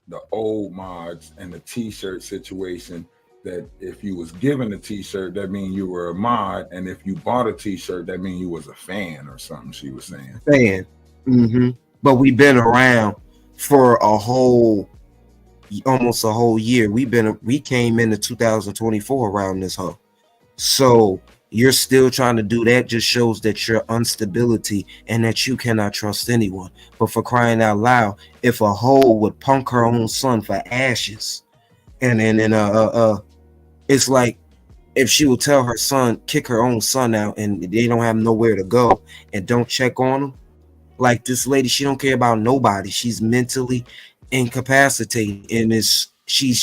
the old mods and the t-shirt situation, that if you was given a t-shirt, that means you were a mod, and if you bought a t-shirt, that means you was a fan or something. She was saying fan. But we've been around for almost a whole year. We came into 2024 around this hoe. So you're still trying to do that, just shows that your instability and that you cannot trust anyone. But for crying out loud, if a hoe would punk her own son for ashes, and it's like if she would tell her son, kick her own son out, and they don't have nowhere to go and don't check on them. Like this lady, she don't care about nobody. She's mentally incapacitated, and she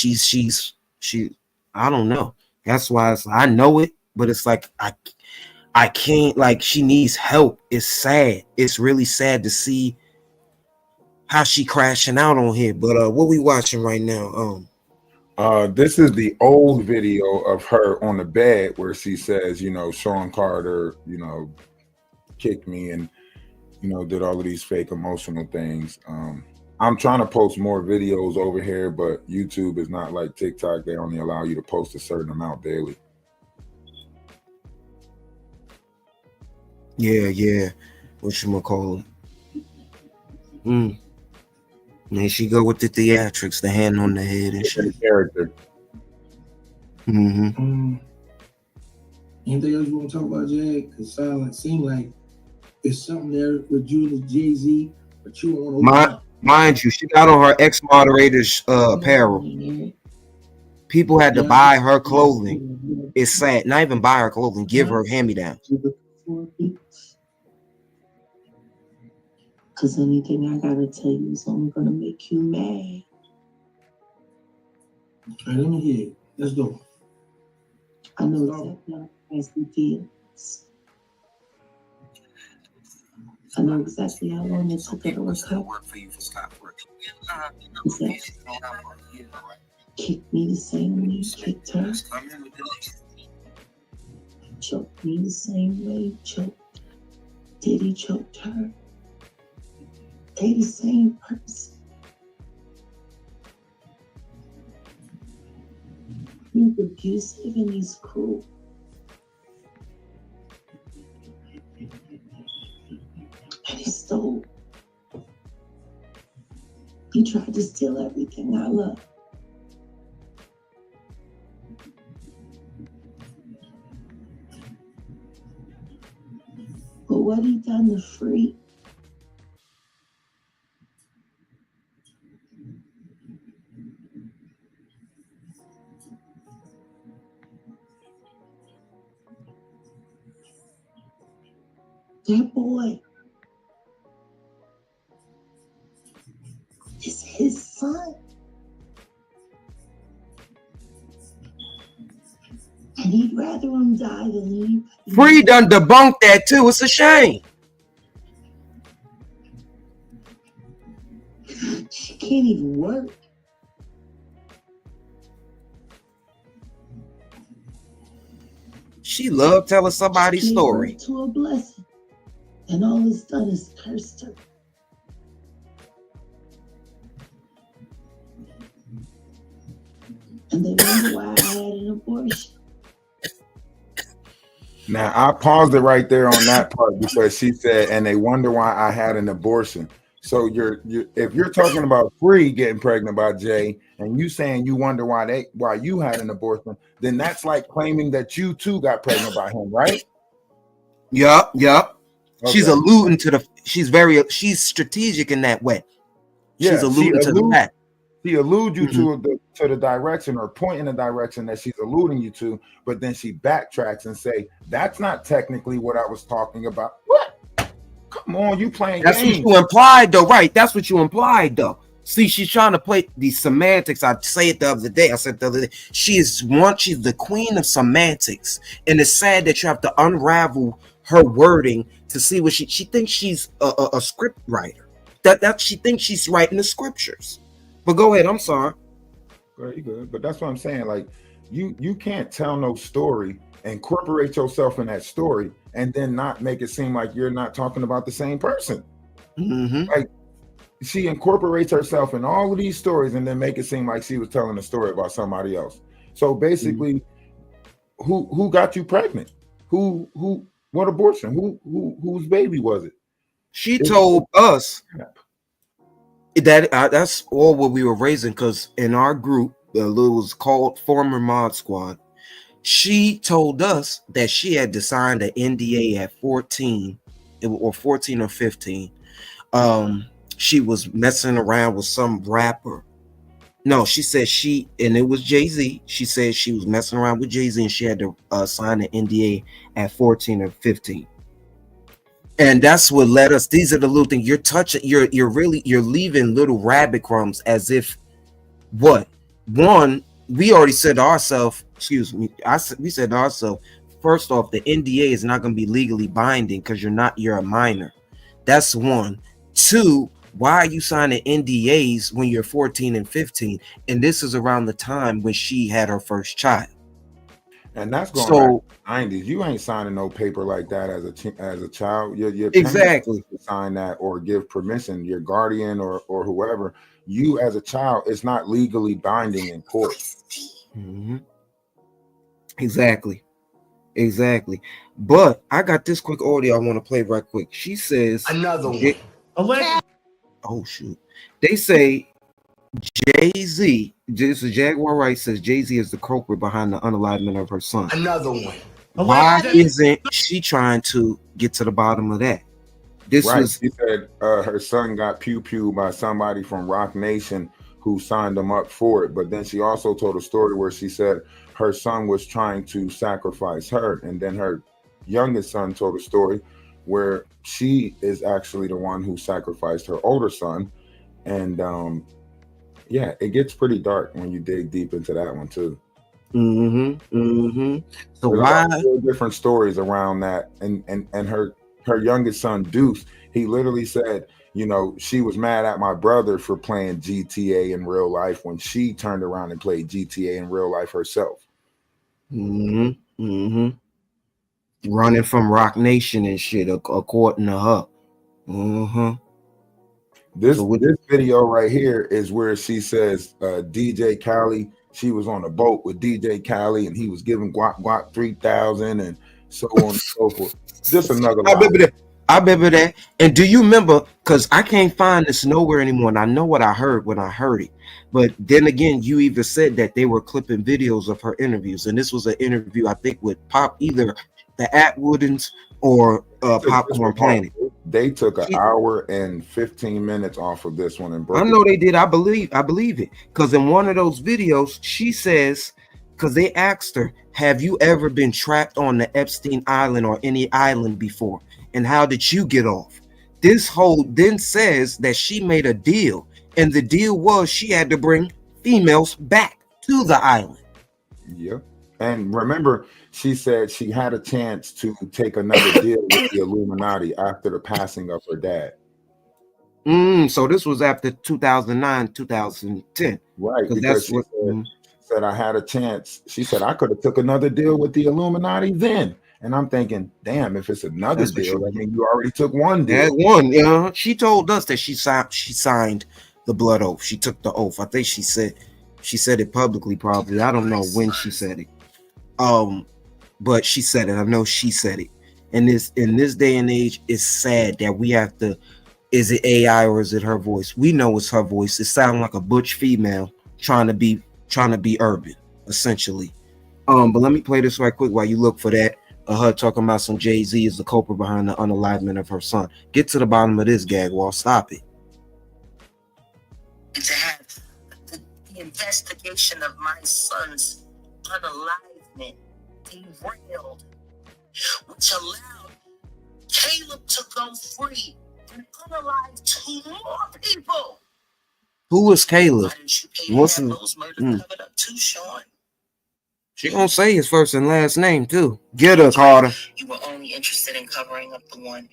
I don't know. That's why I know it, but it's like I can't, like, she needs help. It's sad. It's really sad to see how she crashing out on here. But what we watching right now? This is the old video of her on the bed where she says, Sean Carter, kicked me and, did all of these fake emotional things. I'm trying to post more videos over here, but YouTube is not like TikTok. They only allow you to post a certain amount daily. Yeah. Whatchamacallit? And she go with the theatrics, the hand on the head and shit. Character. Anything else you want to talk about, Jag? Because it seemed like it's something there with you and Jay-Z, but you don't want to. Mind you, she got on her ex-moderator's apparel. People had to buy her clothing. It's sad. Not even buy her clothing, give her hand-me-down. Because anything I gotta tell you is only gonna make you mad. All right, let me hear it. Let's go. I know exactly. as the deals. I know exactly how long it took her to recover. Kicked me the same way you kicked her. Choked me the same way you choked. Diddy choked her. They the same person. He's abusive and he's cruel. And he stole. He tried to steal everything I love. But what he done to Flea, that boy is his son. And he'd rather him die than leave. Flea done debunked that too. It's a shame. She can't even work. She loved telling somebody's She story. gave birth to a blessing. And all it's done is cursed her. And they wonder why I had an abortion. Now I paused it right there on that part because she said, and they wonder why I had an abortion. So if you're talking about Flea getting pregnant by Jay, and you saying you wonder why you had an abortion, then that's like claiming that you too got pregnant by him, right? Yup. Okay. She's alluding to she's strategic in that way. Yeah, she's alluding to the fact. She alludes you to the direction or point in the direction that she's alluding you to, but then she backtracks and say, that's not technically what I was talking about. What? Come on, you playing That's games. what you implied though, right? That's what you implied though. See, she's trying to play these semantics. I said it the other day. She's the queen of semantics. And it's sad that you have to unravel her wording to see what she thinks she's a script writer. That she thinks she's writing the scriptures. But go ahead, I'm sorry. Very good. But that's what I'm saying. Like, you can't tell no story, incorporate yourself in that story, and then not make it seem like you're not talking about the same person. Like, she incorporates herself in all of these stories and then make it seem like she was telling a story about somebody else. So basically, who got you pregnant? What abortion? Whose baby was it? She told us that's all what we were raising, because in our group, it was called Former Mod Squad. She told us that she had to sign an NDA at 14 or 14 or 15. She was messing around with some rapper. No, she said and it was Jay-Z. She said she was messing around with Jay-Z and she had to sign an NDA at 14 or 15. And that's what led us. These are the little things you're touching. You're leaving little rabbit crumbs as if what? One, we already said to ourselves, we said to ourselves, first off, the NDA is not going to be legally binding because you're a minor. That's one. Two, why are you signing NDAs when you're 14 and 15? And this is around the time when she had her first child. And that's going back to the 90s. You ain't signing no paper like that as a child. Your exactly to sign that or give permission, your guardian or whoever. You as a child, it's not legally binding in court. Exactly. But I got this quick audio I want to play right quick. She says another one. Oh shoot. They say Jay-Z, this is Jaguar Wright, says Jay-Z is the culprit behind the unalivement of her son. Another one. Why isn't she trying to get to the bottom of that? She said her son got pew by somebody from Rock Nation who signed him up for it. But then she also told a story where she said her son was trying to sacrifice her. And then her youngest son told a story where she is actually the one who sacrificed her older son. And yeah, it gets pretty dark when you dig deep into that one too. So There's a why? lot of different stories around that, and her youngest son Deuce, he literally said, you know, she was mad at my brother for playing GTA in real life when she turned around and played GTA in real life herself. Running from Rock Nation and shit, according to her. This video right here is where she says DJ Khaled, she was on a boat with DJ Khaled and he was giving Guap 3,000 and so on and so forth. Just another lie. I remember that. And do you remember, because I can't find this nowhere anymore, and I know what I heard when I heard it, but then again, you even said that they were clipping videos of her interviews, and this was an interview, I think, with either the Atwoodens or Popcorn Planet. They took an hour and 15 minutes off of this one and broke I know they did. I believe it, because in one of those videos she says, because they asked her, have you ever been trapped on the Epstein Island or any island before, and how did you get off? This whole then says that she made a deal, and the deal was she had to bring females back to the island. Yep. And remember, she said she had a chance to take another deal with the Illuminati after the passing of her dad. So this was after 2009, 2010. Right, because she said I had a chance. She said I could have took another deal with the Illuminati then. And I'm thinking, damn, if it's another deal, I mean, you already took one deal. One, yeah. She told us that she signed the blood oath. She took the oath. I think she said it publicly, probably. I don't know when she said it. But she said it. I know she said it. And in this day and age, it's sad that we have to. Is it AI or is it her voice? We know it's her voice. It sounds like a butch female trying to be urban, essentially. But let me play this right quick while you look for that. Her talking about some Jay-Z is the culprit behind the unalivement of her son. Get to the bottom of this, Jaguar. Stop it. To have the investigation of my son's unalivement derailed, which allowed Caleb to go free and unalive 2 more people. Who is Caleb? Why didn't you pay to have those murders covered up too, Sean? She gonna say his first and last name too. Get her, Carter. You were only interested in covering up the one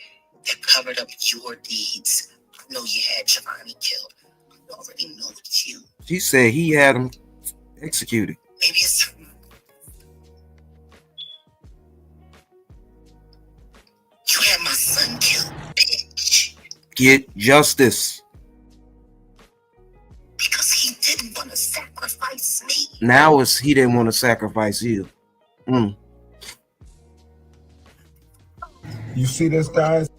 that covered up your deeds. I know you had Giovanni killed. I already know it's you. She said he had him executed. Maybe it's time. You had my son killed, bitch. Get justice. Because he didn't want to sacrifice me. Now he didn't want to sacrifice you. You see this, guys?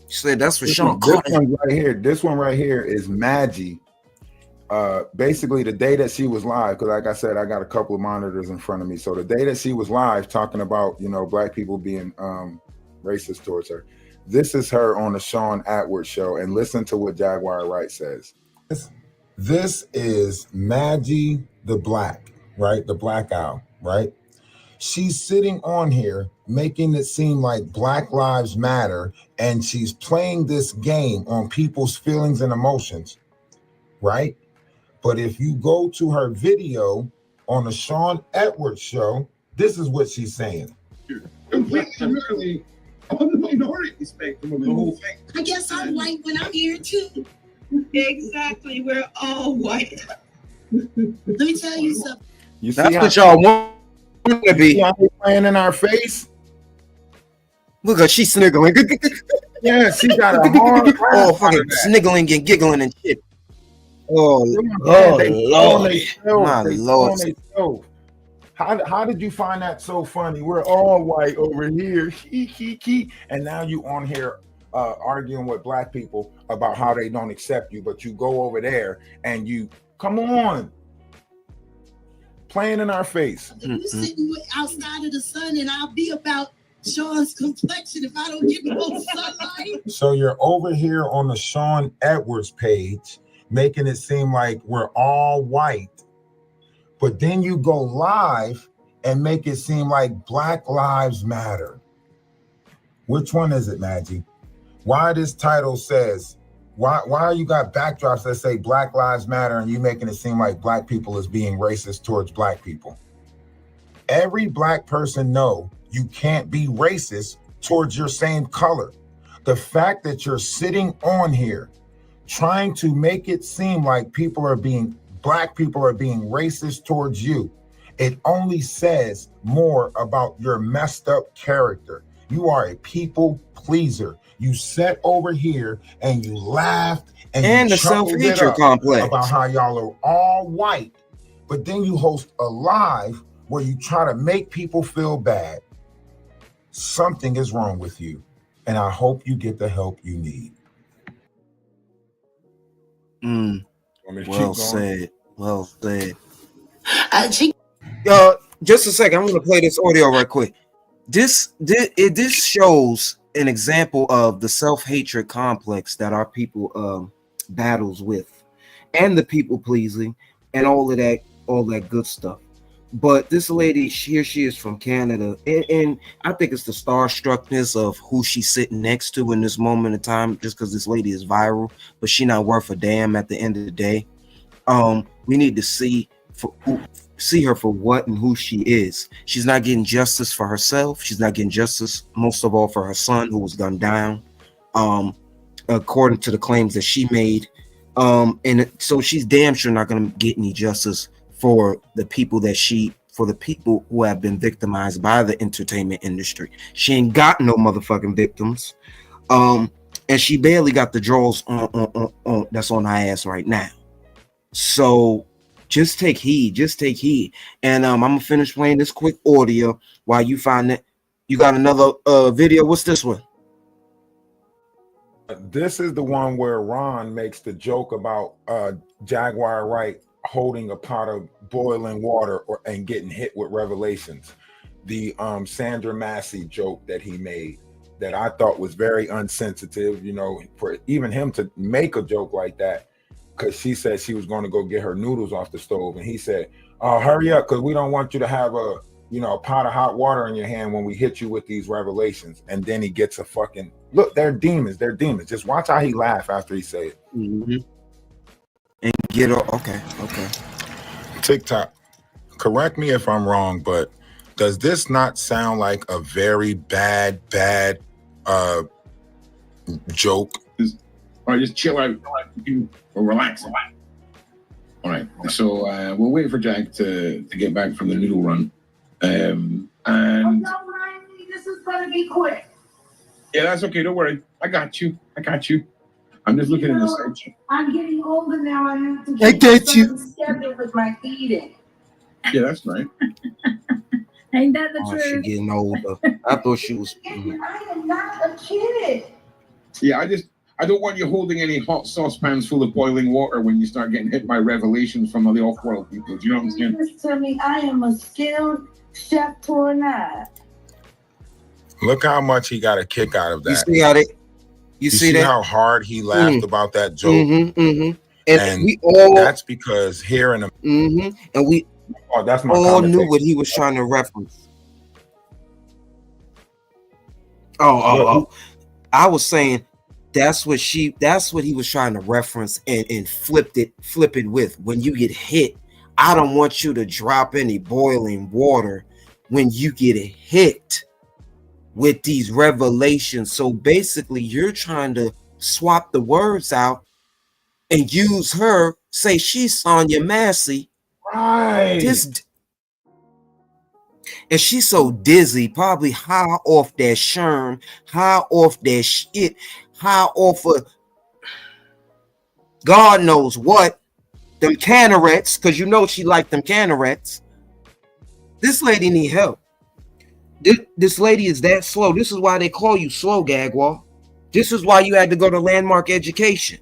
She said that's for Sean. This one right here is Maggie. Basically the day that she was live, because like I said, I got a couple of monitors in front of me. So the day that she was live talking about, you know, black people being racist towards her. This is her on the Sean Atwood show, and listen to what Jaguar Wright says. This is Maggie the Black, right? The Black Owl, right? She's sitting on here making it seem like Black Lives Matter, and she's playing this game on people's feelings and emotions, right? But if you go to her video on the Sean Atwood show, this is what she's saying. Completely, on the minority spectrum of the whole thing. I guess I'm white when I'm here too. Exactly, we're all white. Let me tell you something. You see that's what y'all want to be. See how they playing in our face? Look at she's sniggling. Yeah, she got a hard fucking sniggling and giggling and shit. Oh Lord. How did you find that so funny? We're all white over here. And now you on here arguing with black people about how they don't accept you, but you go over there and you come on. Playing in our face. You're sitting outside of the sun, and I'll be about Sean's complexion if I don't get no sunlight. So you're over here on the Sean Edwards page, making it seem like we're all white, but then you go live and make it seem like Black Lives Matter. Which one is it, Maggie? Why this title says Why you got backdrops that say Black Lives Matter and you making it seem like black people is being racist towards black people? Every black person know you can't be racist towards your same color. The fact that you're sitting on here trying to make it seem like black people are being racist towards you, it only says more about your messed up character. You are a people pleaser. You sat over here and you laughed and the self-hatred complex about how y'all are all white, but then you host a live where you try to make people feel bad. Something is wrong with you, and I hope you get the help you need. Well said. Well said. I Just a second. I'm going to play this audio right quick. This shows an example of the self-hatred complex that our people battles with, and the people pleasing, and all that good stuff. But this lady, she is from Canada, and I think it's the starstruckness of who she's sitting next to in this moment in time, just because this lady is viral, but she not worth a damn at the end of the day. We need to see her for what and who she is. She's not getting justice for herself. She's not getting justice, most of all, for her son who was gunned down, according to the claims that she made. And so she's damn sure not going to get any justice for the people who have been victimized by the entertainment industry. She ain't got no motherfucking victims. And she barely got the draws on that's on her ass right now. So just take heed. And I'm gonna finish playing this quick audio while you find it. You got another video. What's this one? This is the one where Ron makes the joke about Jaguar Wright holding a pot of boiling water and getting hit with revelations. The Sandra Massey joke that he made that I thought was very unsensitive, for even him to make a joke like that, because she said she was going to go get her noodles off the stove, and he said, "Oh, hurry up, because we don't want you to have a pot of hot water in your hand when we hit you with these revelations." And then he gets a fucking look. They're demons. Just watch how he laugh after he say it. Mm-hmm. And get okay. TikTok, correct me if I'm wrong, but does this not sound like a very bad joke? All right, just chill out, relax. All right, so we're waiting for Jack to get back from the noodle run, and don't mind me. This is gonna be quick. Yeah, that's okay. Don't worry. I got you. I'm just looking in the section. I'm getting older now. I have to I get you. schedule with my eating. Yeah, that's right. Ain't that the She truth? getting older. I thought she was. I am not a kid. Yeah, I don't want you holding any hot saucepans full of boiling water when you start getting hit by revelations from the off-world people. Do you know what I'm saying? Just tell me I am a skilled chef tournade. Look how much he got a kick out of that. You see how they? You see that? How hard he laughed about that joke? And we all. That's because here in the. And we. Oh, that's my. All knew what he was trying to reference. Oh! I was saying that's what he was trying to reference and flip it with. When you get hit, I don't want you to drop any boiling water when you get hit with these revelations. So basically, you're trying to swap the words out and use her, say she's Sonya Massey. Right. And she's so dizzy, probably high off that sherm, high off that shit, high off of God knows what, them canarets, because she liked them canarets. This lady need help. This lady is that slow. This is why they call you slow, Jaguar. This is why you had to go to landmark education.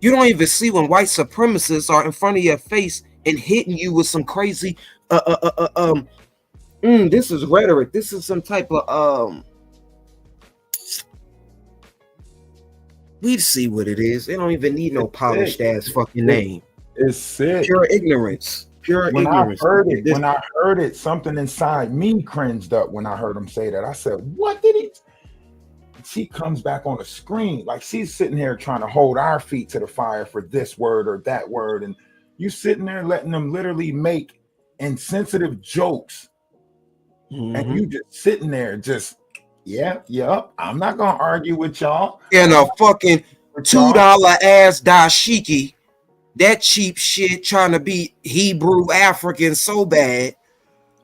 You don't even see when white supremacists are in front of your face and hitting you with some crazy this is rhetoric. This is some type of we see what it is. They don't even need no polished ass fucking name. It's sick. Pure ignorance. When I heard it, something inside me cringed up when I heard him say that. I said, what did he? she comes back on the screen like she's sitting here trying to hold our feet to the fire for this word or that word, and you sitting there letting them literally make insensitive jokes, and you just sitting there just yep. I'm not gonna argue with y'all. And a fucking $2 ass dashiki, that cheap shit trying to be Hebrew African so bad,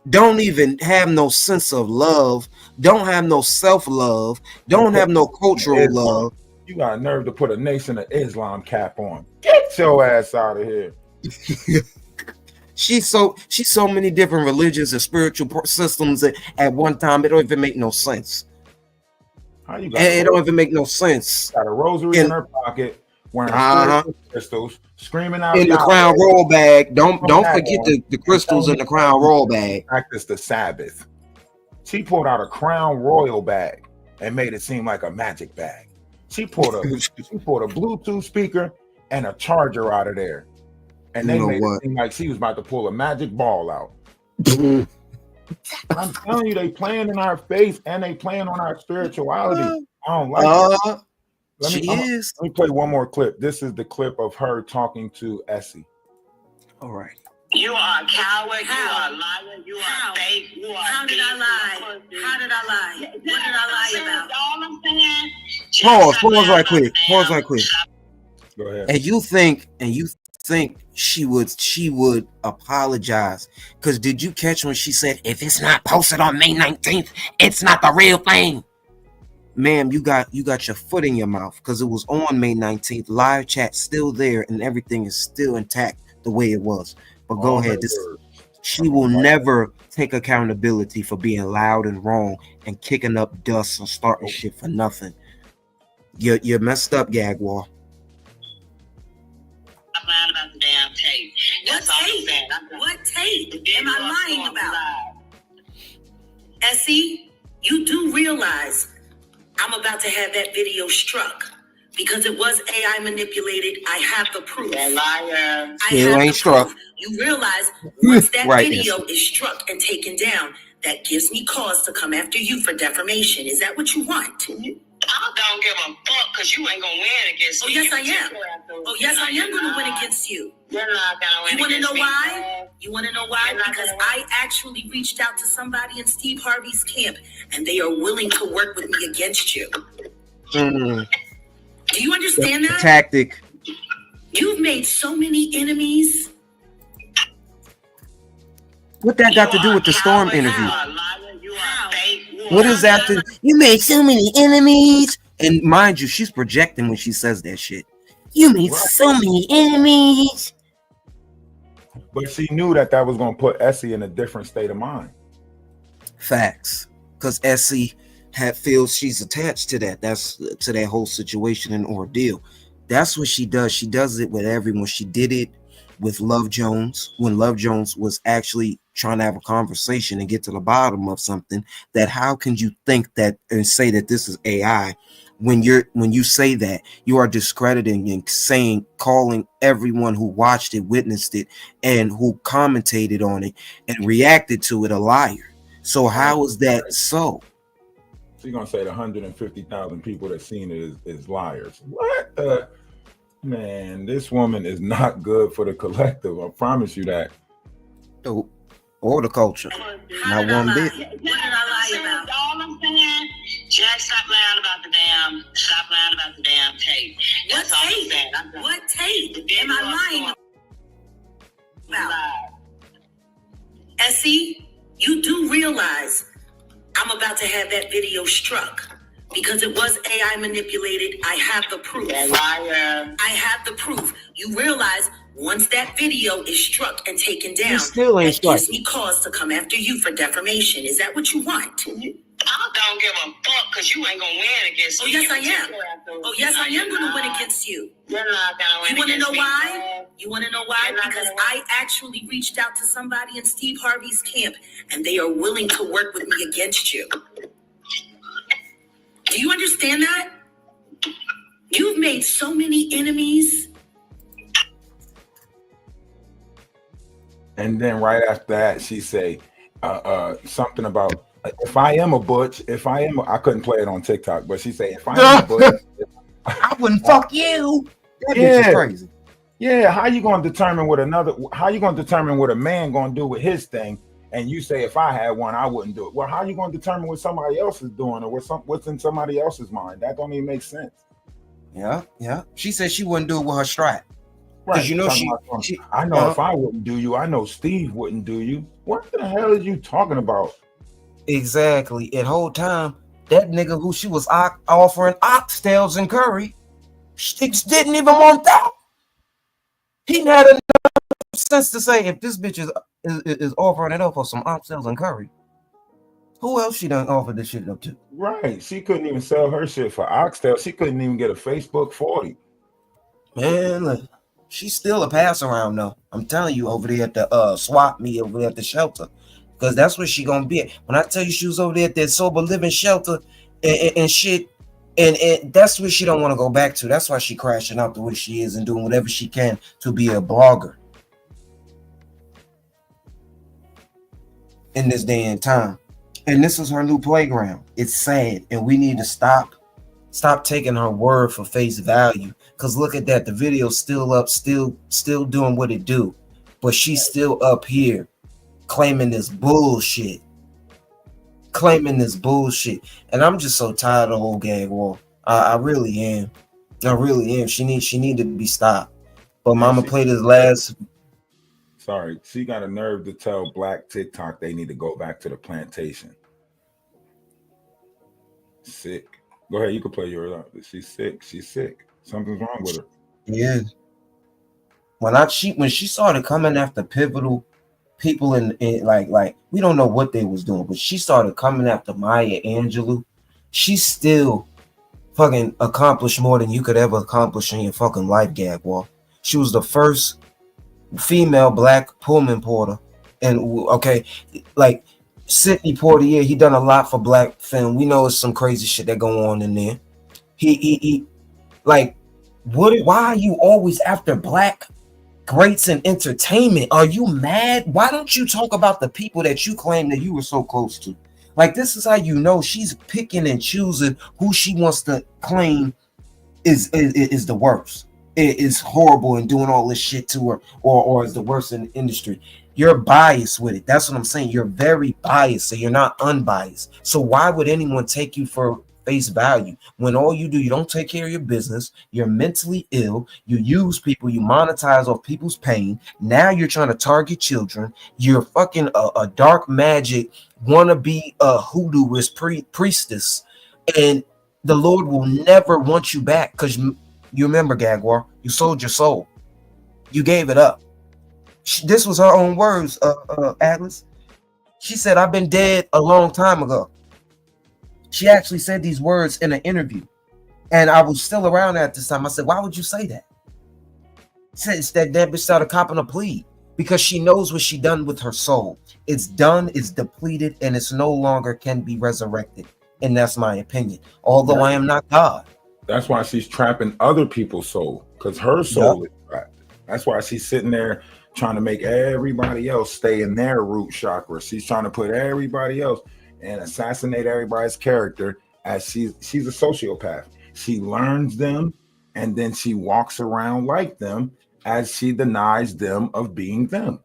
don't even have no sense of love, don't have no self-love, don't have no cultural love. You got a nerve to put a Nation of Islam cap on. Get your ass out of here. She's so many different religions and spiritual systems at one time. It don't even make no sense. How you got it don't even make no sense. Got a rosary in her pocket, wearing crystals, screaming out in the Crown Royal bag. Don't forget the crystals in the Crown Royal bag. Practice the Sabbath. She pulled out a Crown Royal bag and made it seem like a magic bag. She pulled a Bluetooth speaker and a charger out of there, and they made it seem like she was about to pull a magic ball out. I'm telling you, they playing in our face and they playing on our spirituality. I don't like it. Let me play one more clip. This is the clip of her talking to Essie. All right. You are a coward. You are a liar. You are fake. You are. How did I lie? How did I lie? What did I lie about? All I'm saying. Pause right quick. Go ahead. And you think she would apologize? Because did you catch when she said, if it's not posted on May 19th, it's not the real thing? Ma'am, you got your foot in your mouth, because it was on May 19th. Live chat still there and everything is still intact the way it was. But go ahead. She will never take accountability for being loud and wrong and kicking up dust and starting shit for nothing. You're messed up, Jaguar. I'm lying about the damn tape. What tape am I lying about? Essie, you do realize I'm about to have that video struck because it was AI manipulated. I have the proof. Liar. Still ain't struck. You realize once that video is struck and taken down, that gives me cause to come after you for defamation. Is that what you want? I don't give a fuck because you ain't gonna win against me. Oh yes, I am. Oh yes, I am gonna win against you. You're not gonna win. You wanna know why? You wanna know why? Because I actually reached out to somebody in Steve Harvey's camp, and they are willing to work with me against you. Do you understand that? Tactic. You've made so many enemies. What that got to do with the Storm interview? What is that? You made so many enemies. And mind you, she's projecting when she says that shit. You made so many enemies. But she knew that was going to put Essie in a different state of mind. Facts. Because Essie feels she's attached to that. That's to that whole situation and ordeal. That's what she does. She does it with everyone. She did it with Love Jones when Love Jones was actually trying to have a conversation and get to the bottom of something. That how can you think that and say that this is AI when you say that you are discrediting and saying, calling everyone who watched it, witnessed it, and who commentated on it and reacted to it a liar. So how is that so? She's gonna say the 150,000 people that seen it is liars. What? Man, this woman is not good for the collective. I promise you that. Oh, or the culture. Not one bit. What did I lie about? All I'm saying, Jack, stop lying about the damn tape. That's all I'm saying. What tape am I lying about? Essie, you do realize I'm about to have that video struck. Because it was AI manipulated, I have the proof. Liar. I have the proof. You realize once that video is struck and taken down, that gives me cause to come after you for defamation. Is that what you want? I don't give a fuck because you ain't gonna win against me. Oh yes, I am. Oh yes, I am gonna win against you. You're not gonna win. You wanna know why? You wanna know why? Because I actually reached out to somebody in Steve Harvey's camp, and they are willing to work with me against you. Do you understand that? You've made so many enemies. And then right after that, she say something about If I am a butch, I couldn't play it on TikTok, but she said, if I am a butch, I wouldn't fuck you. That bitch Yeah. is crazy. Yeah, how you gonna determine what a man gonna do with his thing? And you say if I had one, I wouldn't do it. Well, how you gonna determine what somebody else is doing or what's in somebody else's mind? That don't even make sense. Yeah. She said she wouldn't do it with her strap. Right. Because you know I know if I wouldn't do you, I know Steve wouldn't do you. What the hell are you talking about? Exactly. And whole time, that nigga who she was offering oxtails and curry, she didn't even want that. He had enough sense to say, if this bitch is offering it up for some oxtails and curry, who else she done offered this shit up to? Right. She couldn't even sell her shit for oxtail. She couldn't even get a Facebook 40. Man, look, she's still a pass around though. I'm telling you, over there at the swap meet over there at the shelter. Because that's where she gonna be at. When I tell you she was over there at that sober living shelter and shit, and that's where she don't want to go back to. That's why she crashing out the way she is and doing whatever she can to be a blogger in this day and time. And this is her new playground. It's sad, and we need to stop taking her word for face value. Because look at that, the video's still up, still doing what it do, but she's still up here claiming this bullshit. And I'm just so tired of the whole gag war. I really am. She need to be stopped. But mama played this last. Sorry, she got a nerve to tell Black TikTok they need to go back to the plantation. Sick. Go ahead, you can play yours out. She's sick. Something's wrong with her. Yeah. When she started coming after pivotal people in like we don't know what they was doing, but she started coming after Maya Angelou. She still fucking accomplished more than you could ever accomplish in your fucking life, Jaguar. She was the first female black Pullman porter, and okay, like Sidney Poitier, he done a lot for black film. We know it's some crazy shit that go on in there. He like, why are you always after black greats in entertainment? Are you mad? Why don't you talk about the people that you claim that you were so close to? Like, this is how you know she's picking and choosing who she wants to claim is the worst. It is horrible and doing all this shit to her, or is the worst in the industry. You're biased with it. That's what I'm saying. You're very biased, so you're not unbiased. So why would anyone take you for face value when all you do, you don't take care of your business, you're mentally ill, you use people, you monetize off people's pain. Now you're trying to target children. You're fucking a dark magic wannabe hoodooist priestess, and the Lord will never want you back, because you remember, Jaguar, you sold your soul, you gave it up. This was her own words, Atlas. She said, I've been dead a long time ago. She actually said these words in an interview, and I was still around at this time. I said, why would you say that? Since that bitch started copping a plea, because she knows what she done with her soul. It's done, it's depleted, and it's no longer can be resurrected. And that's my opinion, although I am not God. That's why she's trapping other people's soul, because her soul is trapped. That's why she's sitting there trying to make everybody else stay in their root chakra. She's trying to put everybody else and assassinate everybody's character, as she's a sociopath. She learns them, and then she walks around like them as she denies them of being them.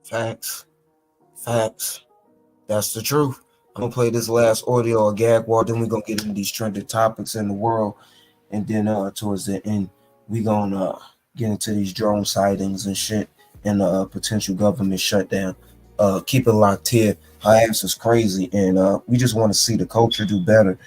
Facts. That's the truth. I'm gonna play this last audio of Jaguar, then we're gonna get into these trending topics in the world, and then towards the end we're gonna get into these drone sightings and shit, and potential government shutdown. Keep it locked here. Her ass is crazy, and we just want to see the culture do better,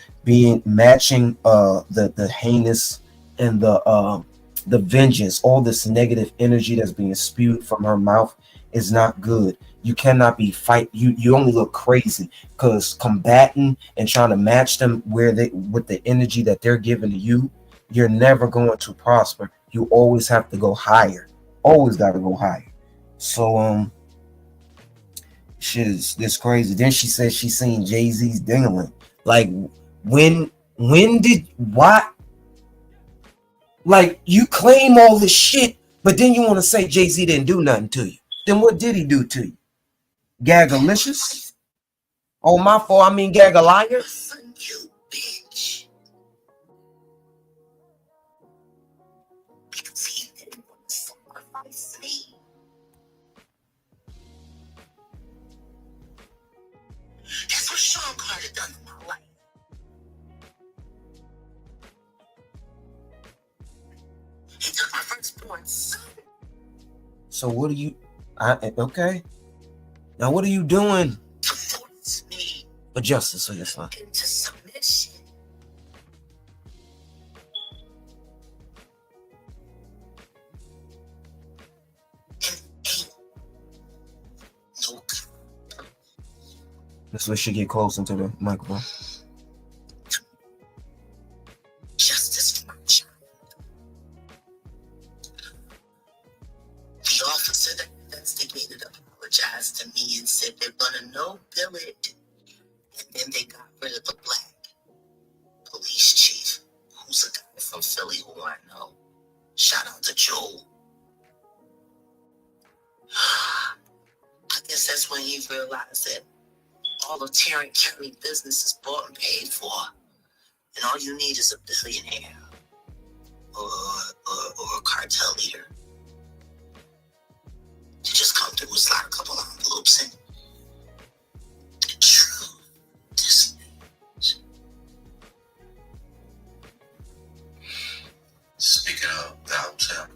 matching the heinous and the vengeance. All this negative energy that's being spewed from her mouth is not good. You cannot be you only look crazy because combating and trying to match them with the energy that they're giving to you, you're never going to prosper. You always have to go higher. Always got to go higher. So shit is this crazy. Then she said she seen Jay-Z's dingling. Like, when did what? Like, you claim all this shit, but then you want to say Jay-Z didn't do nothing to you. Then what did he do to you? Gagalicious? Oh, my fault. I mean, Gagaliars? You bitch. Because he didn't want to sacrifice me. That's what Sean Carter done in my life. He took my firstborn son. So what are you? Okay. Now what are you doing? To force me For justice for your son. into submission. And ain't no This way should get close into the microphone. justice for my child. The officer that investigated apologized to me and said they're gonna no-bill it. And then they got rid of the black police chief, who's a guy from Philly who I know. Shout out to Joel. I guess that's when he realized that all of Tarrant County business is bought and paid for. And all you need is a billionaire or a cartel leader to just come through and slide a couple envelopes in. True dismayed. Speaking of downtown.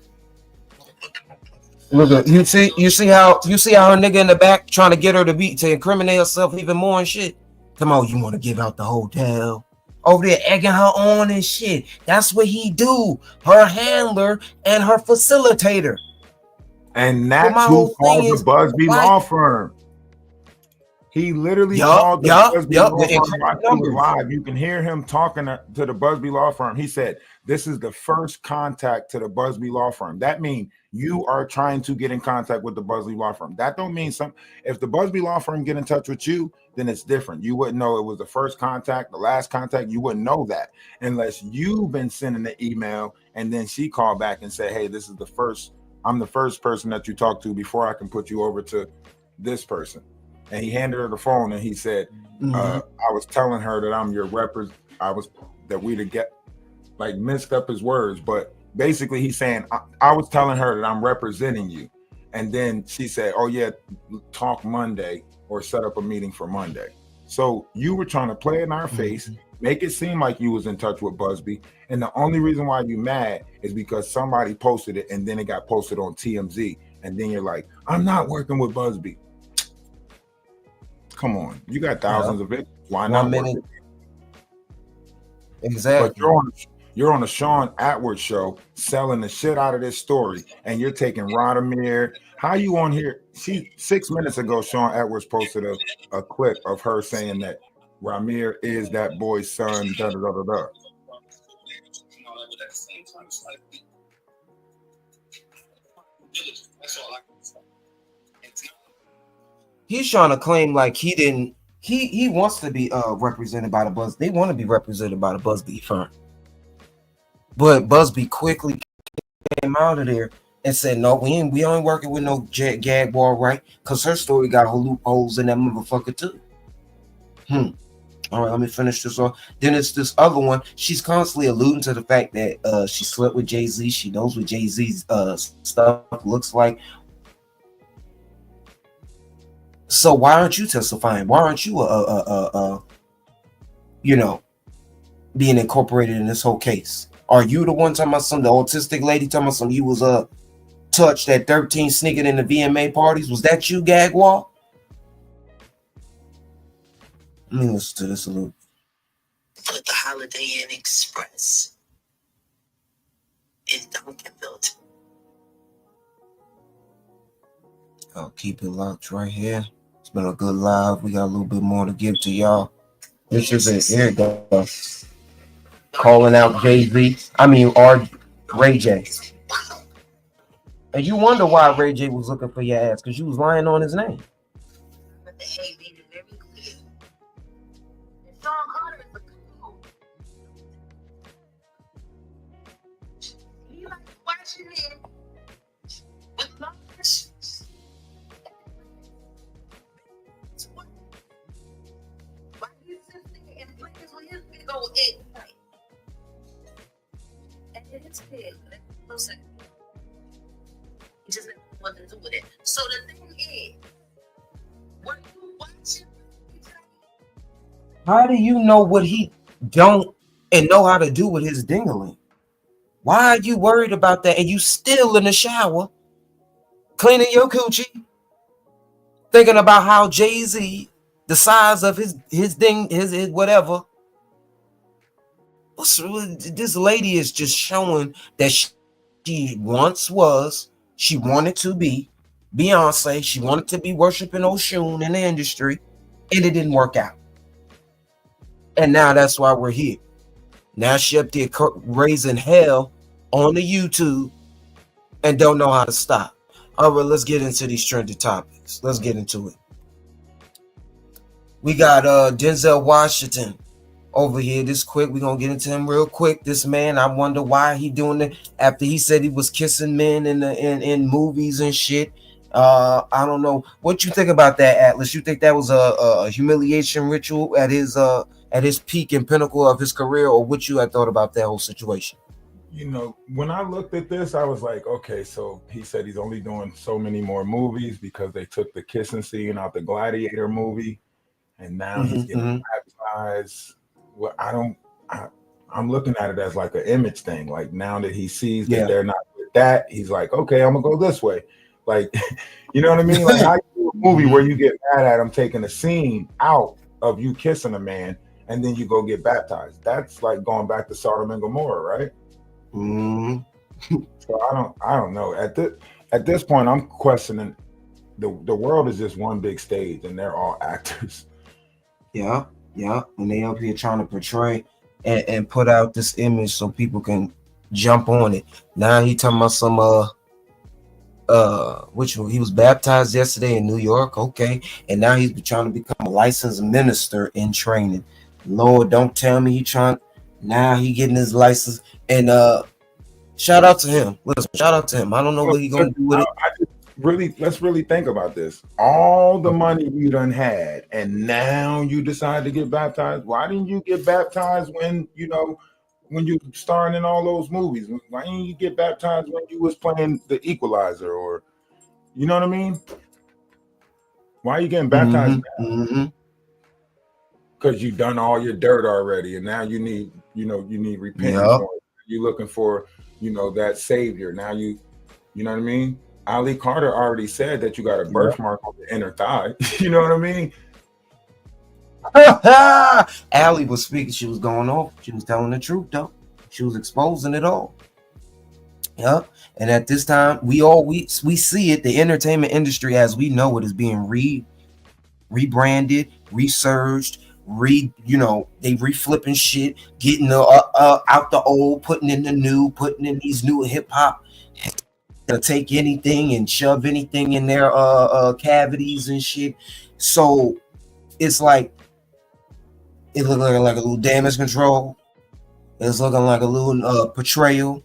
Look, you see how her nigga in the back trying to get her to incriminate herself even more and shit. Come on, you want to give out the hotel? Over there egging her on and shit. That's what he do. Her handler and her facilitator. And that's who called the Busby law firm. He literally called the Busby law firm while he was live. You can hear him talking to the Busby law firm. He said, this is the first contact to the Busby law firm. That means you are trying to get in contact with the Busby law firm. That don't mean something. If the Busby law firm get in touch with you, then it's different. You wouldn't know it was the first contact, the last contact. You wouldn't know that unless you've been sending the email and then she called back and said, hey, this is the first, I'm the first person that you talk to before I can put you over to this person. And he handed her the phone and he said, I was telling her that I'm your that we to get like mixed up his words, but basically he's saying, I was telling her that I'm representing you. And then she said, oh yeah, talk Monday or set up a meeting for Monday. So you were trying to play in our face, make it seem like you was in touch with Busby. And the only reason why you mad is because somebody posted it and then it got posted on TMZ. And then you're like, I'm not working with Busby. Come on, you got thousands of it. Why not? Exactly. But you're on a Sean Atwood show selling the shit out of this story, and you're taking Radomir. How you on here? 6 minutes ago, Sean Atwood posted a clip of her saying that Ramir is that boy's son. Da da da da da. He's trying to claim like he didn't. He wants to be represented by the Buzz. They want to be represented by the Busby firm, but Busby quickly came out of there and said, "No, we ain't working with no Jaguar Wright because her story got loopholes in that motherfucker too." All right, let me finish this off. Then it's this other one. She's constantly alluding to the fact that she slept with Jay-Z. She knows what Jay-Z's stuff looks like. So why aren't you testifying? Why aren't you being incorporated in this whole case? Are you the one talking about the autistic lady talking about you was touched at 13 sneaking in the VMA parties? Was that you, Jaguar? Let me listen to this a little. Put the Holiday Inn Express in Duncanville. I'll keep it locked right here. It's been a good live. We got a little bit more to give to y'all. This is it. Here it goes. Calling out Jay-Z. Ray J. And you wonder why Ray J was looking for your ass, because you was lying on his name. But the A made it very clear. And Sean Carter is a cool. You like watching it with Lars. just never knew what to do with it. So the thing is, when you watch it, how do you know what he don't and know how to do with his dingling? Why are you worried about that? And you still in the shower, cleaning your coochie, thinking about how Jay-Z, the size of his thing, his whatever. This lady is just showing that she once was, she wanted to be Beyonce, she wanted to be worshiping Oshun in the industry, and it didn't work out. And now that's why we're here. Now she up there raising hell on the YouTube and don't know how to stop. All right, let's get into these trendy topics. Let's get into it. We got Denzel Washington over here. This quick, we're gonna get into him real quick. This man, I wonder why he doing it after he said he was kissing men in movies and shit. I don't know what you think about that, Atlas. You think that was a humiliation ritual at his peak and pinnacle of his career, or what you had thought about that whole situation? You know, when I looked at this, I was like, okay, so he said he's only doing so many more movies because they took the kissing scene out the Gladiator movie, and now he's getting baptized. Well, I'm looking at it as like an image thing. Like now that he sees that they're not with that, he's like, okay, I'm gonna go this way. Like, you know what I mean? Like, how you do a movie where you get mad at him taking a scene out of you kissing a man, and then you go get baptized? That's like going back to Sodom and Gomorrah, right? So I don't know. At this point, I'm questioning the world is just one big stage, and they're all actors. Yeah, and they up here trying to portray and put out this image so people can jump on it. Now he talking about some which one? He was baptized yesterday in New York, okay, and now he's trying to become a licensed minister in training. Lord, don't tell me he trying. Now he getting his license, and shout out to him. Listen, shout out to him. I don't know what he gonna do with it. Let's really think about this. All the money you done had, and now you decide to get baptized. Why didn't you get baptized when you starring in all those movies? Why didn't you get baptized when you was playing The Equalizer, or you know what I mean? Why are you getting baptized now? Because you done all your dirt already, and now you need repentance. You're looking for that savior. Now you know what I mean? Ali Carter already said that you got a birthmark on the inner thigh. You know what I mean? Ali was speaking. She was going off. She was telling the truth, though. She was exposing it all. Yeah. And at this time, we see it. The entertainment industry, as we know it, is being rebranded, resurged. They reflipping shit, getting out the old, putting in the new, putting in these new hip hop. They'll take anything and shove anything in their cavities and shit. So it's like it looking like a little damage control. It's looking like a little portrayal,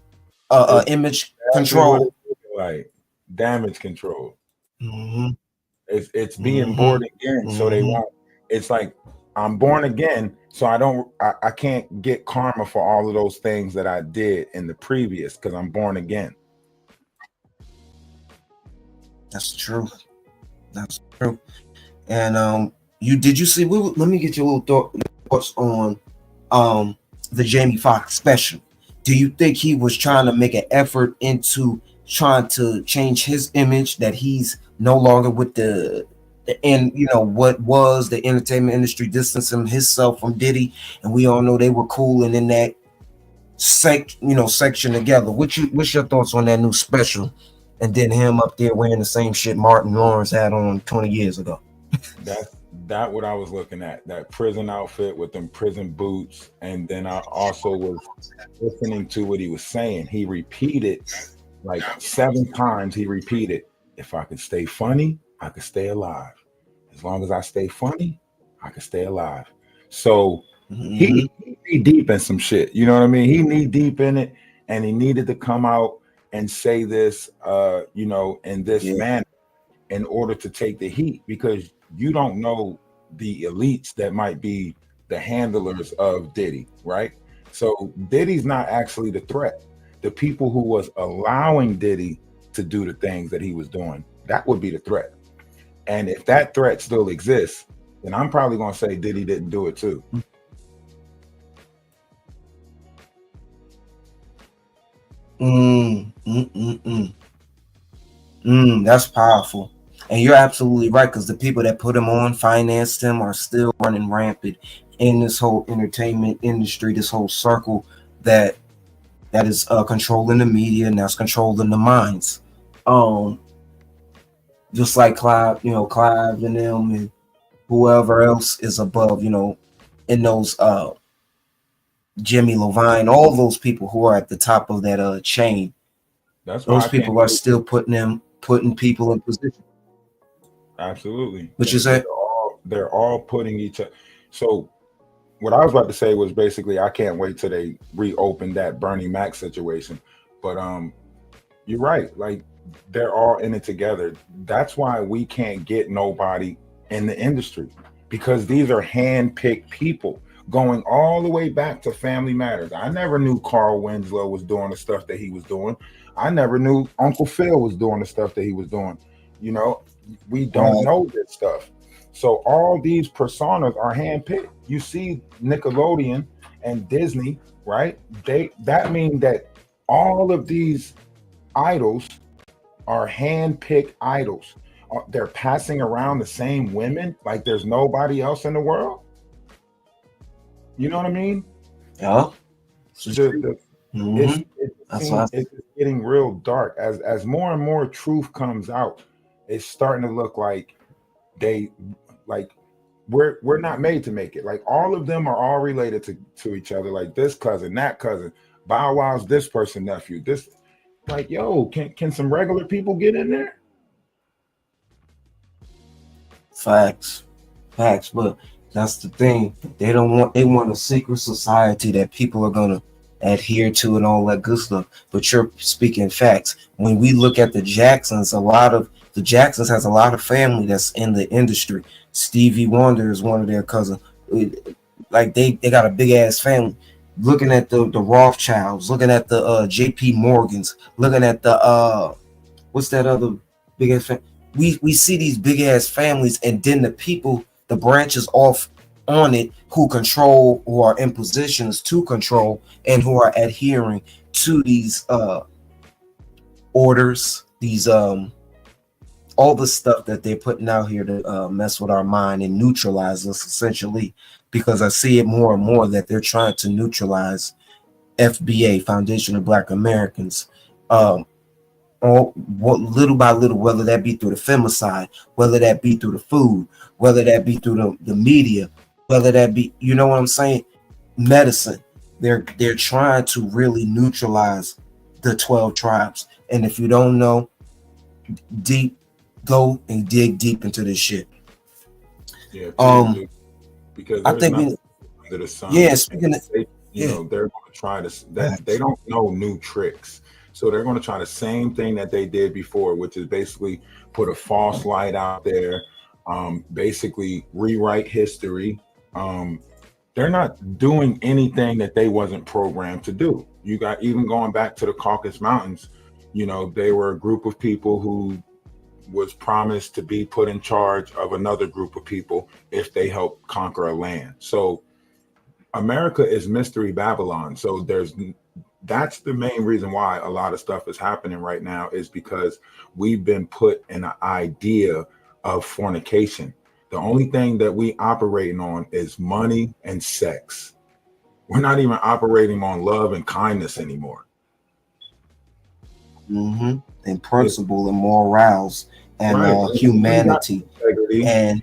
image control, like damage control. It's being born again, so they won't. It's like I'm born again, so I can't get karma for all of those things that I did in the previous, because I'm born again. That's true. That's true. And did you see? Let me get your little thoughts on the Jamie Foxx special. Do you think he was trying to make an effort into trying to change his image, that he's no longer with what was the entertainment industry, distancing himself from Diddy, and we all know they were cool and in that section together? What's your thoughts on that new special? And then him up there wearing the same shit Martin Lawrence had on 20 years ago. That what I was looking at, that prison outfit with them prison boots. And then I also was listening to what he was saying. He repeated like 7 times. He repeated, if I could stay funny, I could stay alive. As long as I stay funny, I could stay alive. So he deep in some shit. You know what I mean? He knee deep in it, and he needed to come out and say this, in this manner in order to take the heat, because you don't know the elites that might be the handlers of Diddy, right? So Diddy's not actually the threat. The people who was allowing Diddy to do the things that he was doing. That would be the threat. And if that threat still exists, then I'm probably going to say Diddy didn't do it too. That's powerful. And you're absolutely right, because the people that put him on, financed him, are still running rampant in this whole entertainment industry, this whole circle that is controlling the media and that's controlling the minds. Just like Clive and them and whoever else is above, in those Jimmy Levine, all those people who are at the top of that chain. That's why those people are still putting people in position. Absolutely. Which is that they're all putting each other. So what I was about to say was basically, I can't wait till they reopen that Bernie Mac situation. But you're right. Like, they're all in it together. That's why we can't get nobody in the industry, because these are hand-picked people going all the way back to Family Matters. I never knew Carl Winslow was doing the stuff that he was doing. I never knew Uncle Phil was doing the stuff that he was doing. We don't know this stuff. So all these personas are handpicked. You see Nickelodeon and Disney, right? That means that all of these idols are handpicked idols. They're passing around the same women like there's nobody else in the world. You know what I mean? Yeah. It's getting real dark as more and more truth comes out. It's starting to look like we're not made to make it. Like, all of them are all related to each other. Like, this cousin, that cousin, Bow Wow's this person nephew. This, like, yo, can some regular people get in there? Facts, but that's the thing. They want a secret society that people are gonna adhere to and all that good stuff. But you're speaking facts. When we look at the Jacksons, the Jacksons has a lot of family that's in the industry. Stevie Wonder is one of their cousins. Like, they got a big ass family. Looking at the Rothschilds, looking at the JP Morgans, looking at the what's that other big ass family? We see these big ass families, and then the people, the branches off on it, who are in positions to control and who are adhering to these orders, these all the stuff that they're putting out here to mess with our mind and neutralize us, essentially. Because I see it more and more that they're trying to neutralize FBA, Foundation of Black Americans, little by little, whether that be through the femicide, whether that be through the food, whether that be through the media, whether that be, you know what I'm saying, medicine. They're trying to really neutralize the 12 tribes. And if you don't know, go and dig deep into this shit. Yeah, because I think under the sun. Yeah, speaking of, they're going to try to. They don't know new tricks, so they're going to try the same thing that they did before, which is basically put a false light out there, basically rewrite history. They're not doing anything that they wasn't programmed to do. You got, even going back to the Caucasus Mountains, they were a group of people who was promised to be put in charge of another group of people if they help conquer a land. So America is Mystery Babylon. So that's the main reason why a lot of stuff is happening right now, is because we've been put in an idea of fornication. The only thing that we operating on is money and sex. We're not even operating on love and kindness anymore. And principle and morals and humanity. And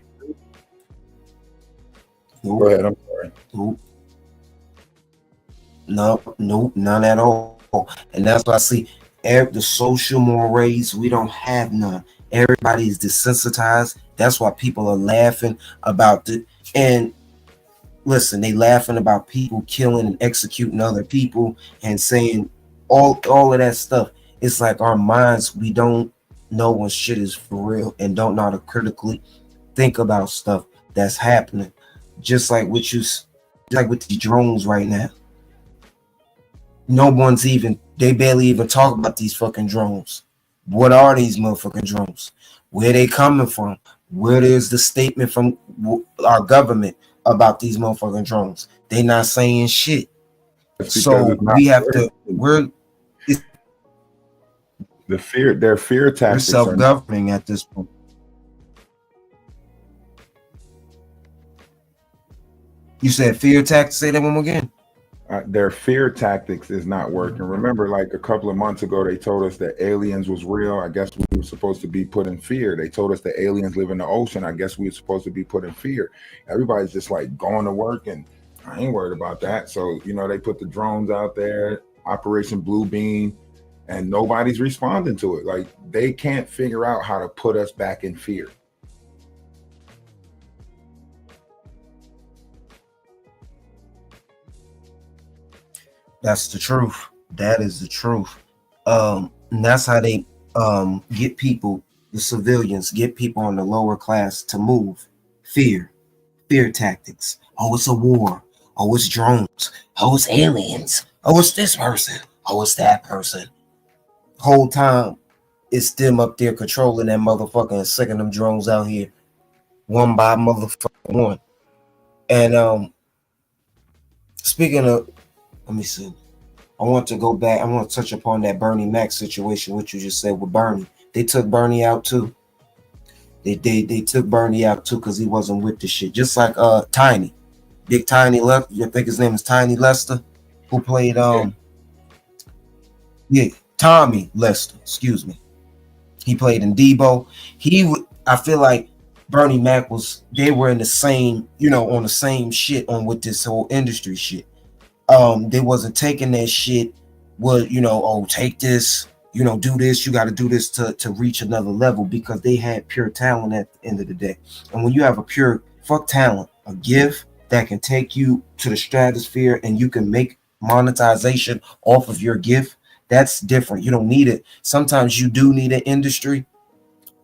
go ahead, I'm sorry. Nope, none at all. And that's why I see the social mores, we don't have none. Everybody is desensitized. That's why people are laughing about it. And listen, they laughing about people killing and executing other people and saying all of that stuff. It's like our minds, we don't know when shit is for real and don't know how to critically think about stuff that's happening. Just like with the drones right now. They barely even talk about these fucking drones. What are these motherfucking drones? Where they coming from? Where is the statement from our government about these motherfucking drones? They not saying shit. So we have to. Their fear tactics we're self-governing at this point. You said fear tactics. Say that one more again. Their fear tactics is not working. Remember, like a couple of months ago, they told us that aliens was real. I guess we were supposed to be put in fear. They told us that aliens live in the ocean. I guess we were supposed to be put in fear. Everybody's just like going to work, and I ain't worried about that. So, you know, they put the drones out there, Operation Blue Beam, and nobody's responding to it. Like, they can't figure out how to put us back in fear. That's the truth. That is the truth. And that's how they get people, the civilians, get people in the lower class to move. Fear tactics. Oh, it's a war. Oh, it's drones. Oh, it's aliens. Oh, it's this person. Oh, it's that person. Whole time it's them up there controlling that motherfucker and sicking them drones out here one by motherfucking one. And speaking of, let me see. I want to go back. I want to touch upon that Bernie Mac situation, what you just said with Bernie. They took Bernie out too. They took Bernie out too because he wasn't with the shit. Just like Tiny, Big Tiny left. I think his name is Tiny Lester, who played Tommy Lester. Excuse me. He played in Debo. I feel like Bernie Mac they were in the same, on the same shit on with this whole industry shit. They wasn't taking that shit. Take this, do this. You got to do this to reach another level, because they had pure talent at the end of the day. And when you have a pure talent, a gift that can take you to the stratosphere and you can make monetization off of your gift, that's different. You don't need it. Sometimes you do need an industry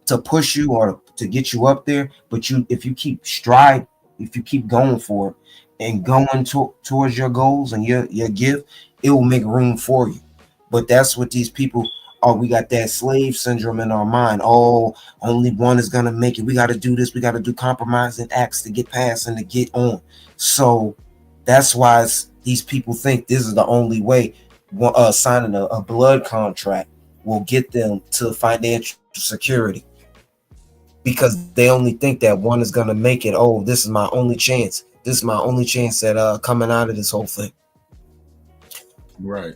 to push you or to get you up there. But if you keep going for it and going towards your goals and your gift, it will make room for you. But that's what these people are. We got that slave syndrome in our mind. Oh, only one is gonna make it. We got to do this. We got to do compromising acts to get past and to get on. So that's why these people think this is the only way. Signing a blood contract will get them to financial security, because they only think that one is gonna make it. Oh, this is my only chance. This is my only chance at coming out of this whole thing. Right.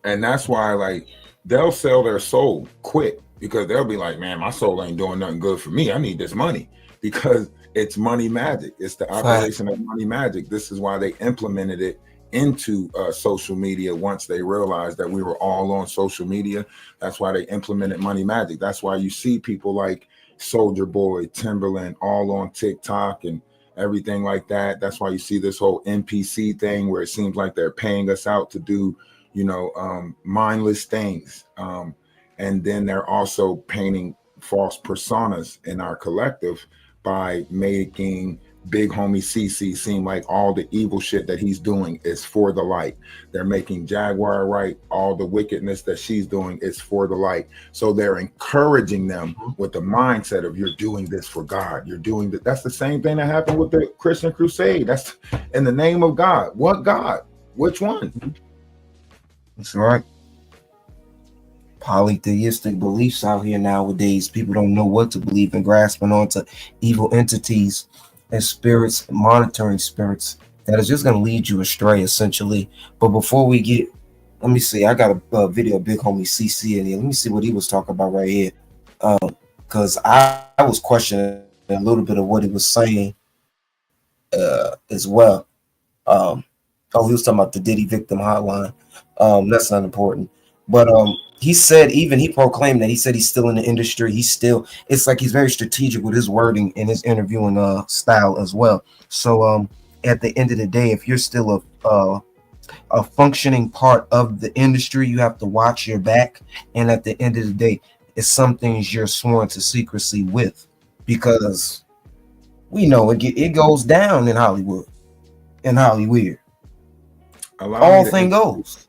And that's why, like, they'll sell their soul quick, because they'll be like, man, my soul ain't doing nothing good for me. I need this money, because it's money magic. It's the operation of money magic. This is why they implemented it into social media. Once they realized that we were all on social media, that's why they implemented money magic. That's why you see people like Soulja Boy, Timberland, all on TikTok and everything like that. That's why you see this whole NPC thing, where it seems like they're paying us out to do, mindless things. And then they're also painting false personas in our collective by making Big Homie CC seem like all the evil shit that he's doing is for the light. They're making Jaguar Wright, all the wickedness that she's doing is for the light. So they're encouraging them with the mindset of, you're doing this for God. You're doing that. That's the same thing that happened with the Christian Crusade. That's in the name of God. What God? Which one? That's right. Polytheistic beliefs out here nowadays. People don't know what to believe and grasping onto evil entities and spirits, monitoring spirits, that is just going to lead you astray, essentially. But before we get, let me see, I got a video of Big Homie CC in here. Let me see what he was talking about right here, because I was questioning a little bit of what he was saying as well. He was talking about the Diddy victim hotline. That's not important, but he said, even he proclaimed that, he said he's still in the industry. It's like he's very strategic with his wording and his interviewing style as well. So at the end of the day, if you're still a functioning part of the industry, you have to watch your back. And at the end of the day, it's some things you're sworn to secrecy with, because we know it goes down in Hollywood. In Hollywood, all thing goes.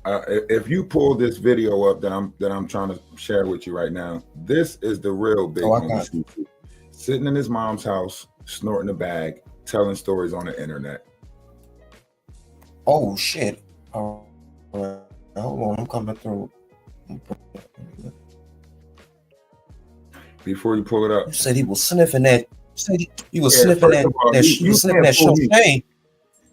If you pull this video up that I'm trying to share with you right now, this is the real big homie CC. Sitting in his mom's house, snorting a bag, telling stories on the internet. Oh shit! Hold on, I'm coming through. Before you pull it up, You said he was sniffing that. He was sniffing that. You sniffing that champagne.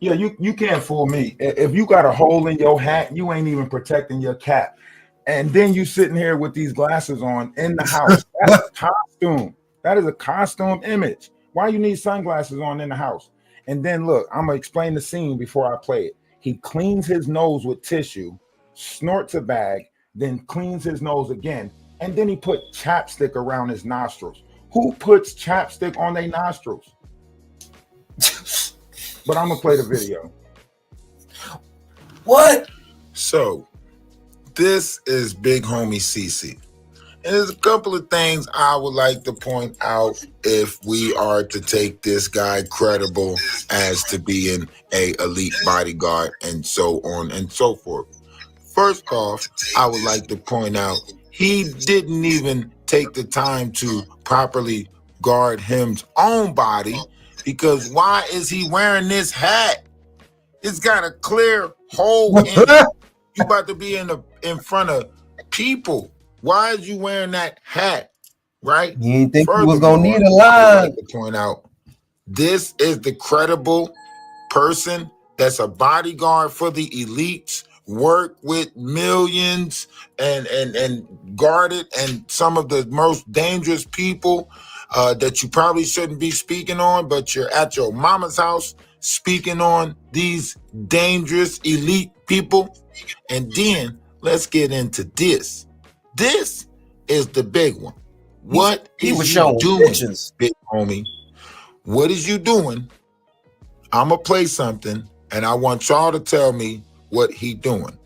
Yeah, you can't fool me. If you got a hole in your hat, you ain't even protecting your cap. And then you sitting here with these glasses on in the house. That's a costume. That is a costume image. Why you need sunglasses on in the house? And then look, I'm gonna explain the scene before I play it. He cleans his nose with tissue, snorts a bag, then cleans his nose again, and then he put chapstick around his nostrils. Who puts chapstick on their nostrils? But I'm gonna play the video. What? So, this is Big Homie CC. And there's a couple of things I would like to point out if we are to take this guy credible as to being a elite bodyguard and so on and so forth. First off, I would like to point out he didn't even take the time to properly guard his own body, because why is he wearing this hat? It's got a clear hole in it. You about to be in front of people. Why is you wearing that hat? Right? You didn't think you was gonna need a line. I would like to point out, this is the credible person that's a bodyguard for the elites, work with millions and guarded and some of the most dangerous people that you probably shouldn't be speaking on, but you're at your mama's house speaking on these dangerous elite people. And then let's get into this. This is the big one. What is you doing, big homie? What is you doing? I'm going to play something, and I want y'all to tell me what he doing.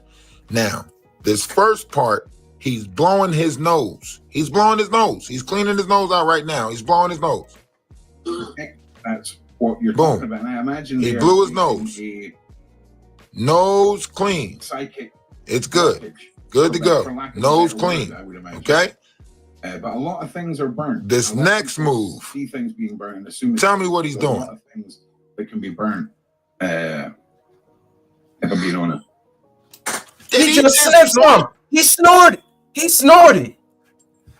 Now, this first part, he's blowing his nose. He's blowing his nose. He's cleaning his nose out right now. He's blowing his nose. That's what you're talking about. Now, imagine he blew his nose. Nose clean. Psychic. It's good. Good to go. Nose clean. Okay? But a lot of things are burnt. This next move. See things being burned. Tell me what he's doing. A lot of things that can be burned. If I'm being honest. He just sniffed some. He snorted. He snorted.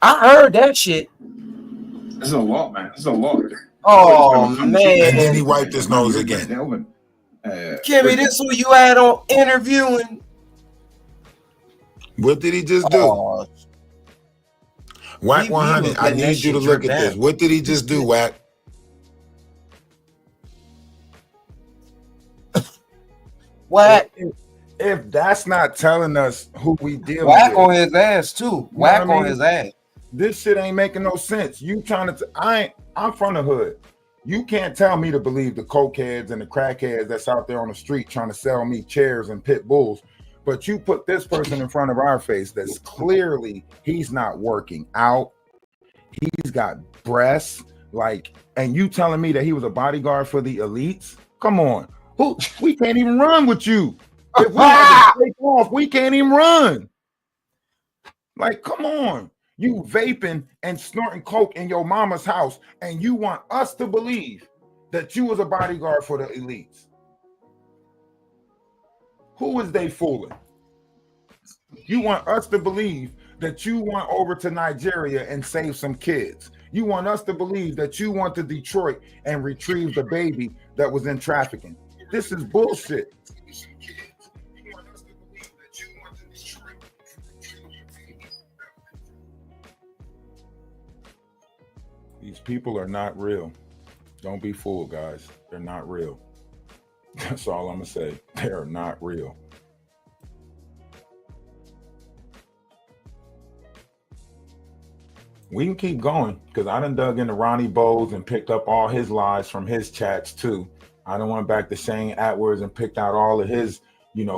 I heard that shit. This is a lot, man. This is a lot. Oh, man. And then he wiped his nose again. Kimmy, this who you had on interviewing? What did he just do? Wack 100, I need you to look at this. What did he just do, Wack? Wack. If that's not telling us who we deal Wack with. on his ass too. Wack on his ass. This shit ain't making no sense. You trying to I'm from the hood. You can't tell me to believe the cokeheads and the crackheads that's out there on the street trying to sell me chairs and pit bulls. But you put this person in front of our face that's clearly he's not working out. He's got breasts, and you telling me that he was a bodyguard for the elites? Come on. We can't even run with you. If we have to take off, we can't even run. Come on. You vaping and snorting coke in your mama's house, and you want us to believe that you was a bodyguard for the elites. Who is they fooling? You want us to believe that you went over to Nigeria and saved some kids. You want us to believe that you went to Detroit and retrieved the baby that was in trafficking. This is bullshit. These people are not real. Don't be fooled, guys. They're not real. That's all I'm gonna say. They are not real. We can keep going because I done dug into Ronnie Bowles and picked up all his lies from his chats too. I done went back to Shane Atwood and picked out all of his,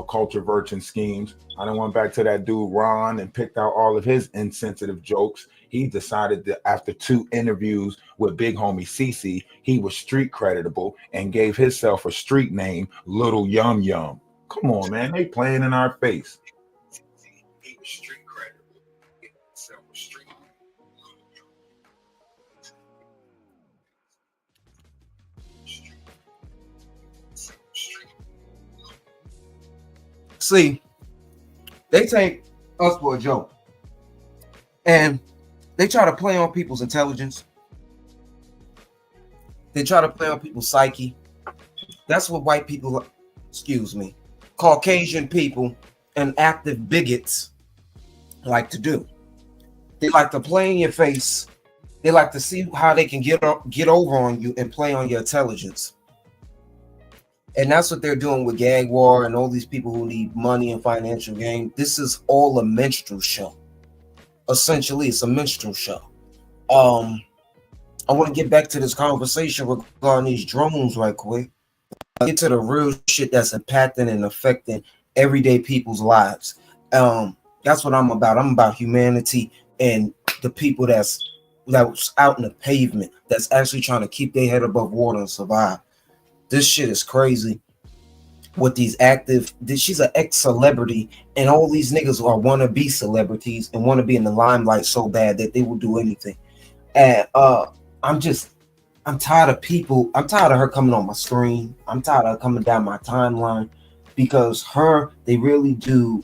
culture virgin schemes. I done went back to that dude Ron and picked out all of his insensitive jokes. He decided that after 2 interviews with Big Homie CC, he was street creditable and gave himself a street name, Little Yum Yum. Come on, man. They playing in our face. See, they take us for a joke, and they try to play on people's intelligence. They try to play on people's psyche. That's what white people, Caucasian people and active bigots like to do. They like to play in your face. They like to see how they can get over on you and play on your intelligence. And that's what they're doing with Jaguar and all these people who need money and financial gain. This is all a minstrel show. Essentially, it's a minstrel show. I want to get back to this conversation regarding these drones right quick. Get to the real shit that's impacting and affecting everyday people's lives. That's what I'm about. I'm about humanity and the people that's out in the pavement that's actually trying to keep their head above water and survive. This shit is crazy. With these she's an ex-celebrity, and all these niggas are wanna-be celebrities and want to be in the limelight so bad that they will do anything. And I'm tired of people. I'm tired of her coming on my screen. I'm tired of her coming down my timeline because they really do.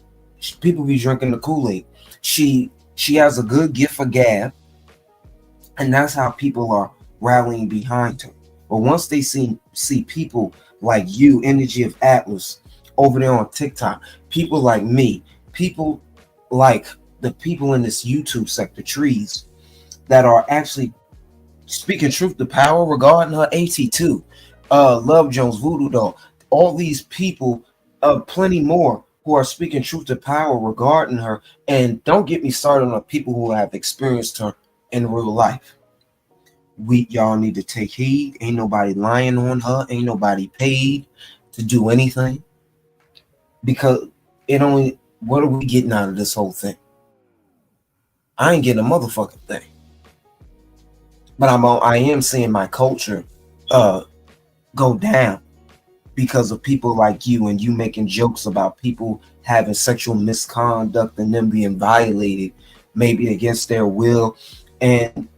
People be drinking the Kool-Aid. She has a good gift for gab, and that's how people are rallying behind her. But once they see people like you, Energy of Atlas, over there on TikTok, people like me, people like the people in this YouTube sector, Trees, that are actually speaking truth to power regarding her AT2, Love Jones, Voodoo Doll, all these people, plenty more who are speaking truth to power regarding her. And don't get me started on the people who have experienced her in real life. Y'all need to take heed. Ain't nobody lying on her. Ain't nobody paid to do anything. Because what are we getting out of this whole thing? I ain't getting a motherfucking thing. But I am seeing my culture go down because of people like you and you making jokes about people having sexual misconduct and them being violated, maybe against their will and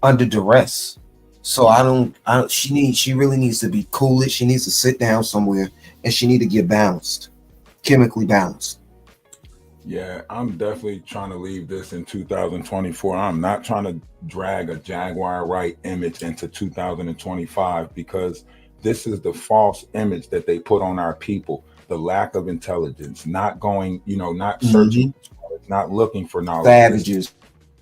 under duress. So she really needs to be cooled. She needs to sit down somewhere and she need to get balanced, chemically balanced. Yeah, I'm definitely trying to leave this in 2024. I'm not trying to drag a Jaguar Wright image into 2025 because this is the false image that they put on our people. The lack of intelligence, not going, not searching, not looking for knowledge. Savages.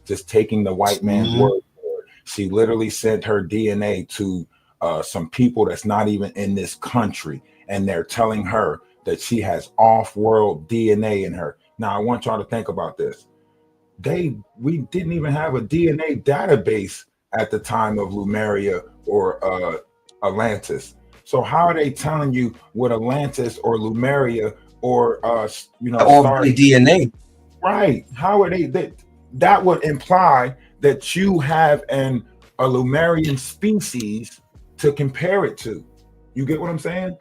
Just taking the white man's word for it. She literally sent her DNA to some people that's not even in this country, and they're telling her that she has off-world DNA in her. Now, I want y'all to think about this. We didn't even have a DNA database at the time of Lemuria or Atlantis. So how are they telling you what Atlantis or Lemuria or DNA? Right? How are they? That would imply that you have a Lemurian species to compare it to. You get what I'm saying?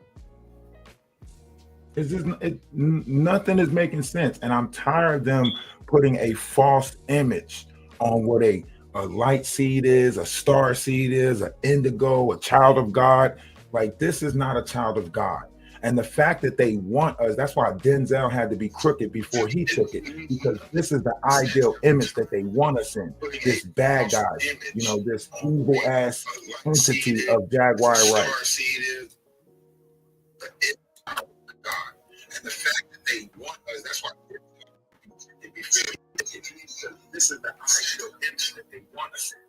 Nothing is making sense, and I'm tired of them putting a false image on what a light seed is, a star seed is, an indigo, a child of God. Like, this is not a child of God. And the fact that they want us, that's why Denzel had to be crooked before he took it, because this is the ideal image that they want us in. This bad guy, this evil ass entity of Jaguar Wright. And the fact that they want us, that's why this is the ideal image that they want us in.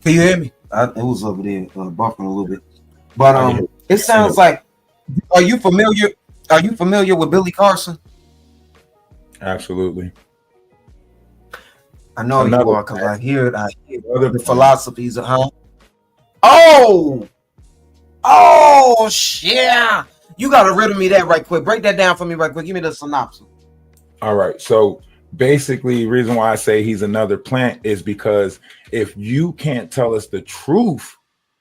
Can you hear me? It was over there buffering a little bit, but it sounds like. Are you familiar? Are you familiar with Billy Carson? Absolutely. I know you are, because I hear the philosophies of Oh, yeah. You got to riddle me that right quick. Break that down for me right quick. Give me the synopsis. All right. So basically, the reason why I say he's another plant is because if you can't tell us the truth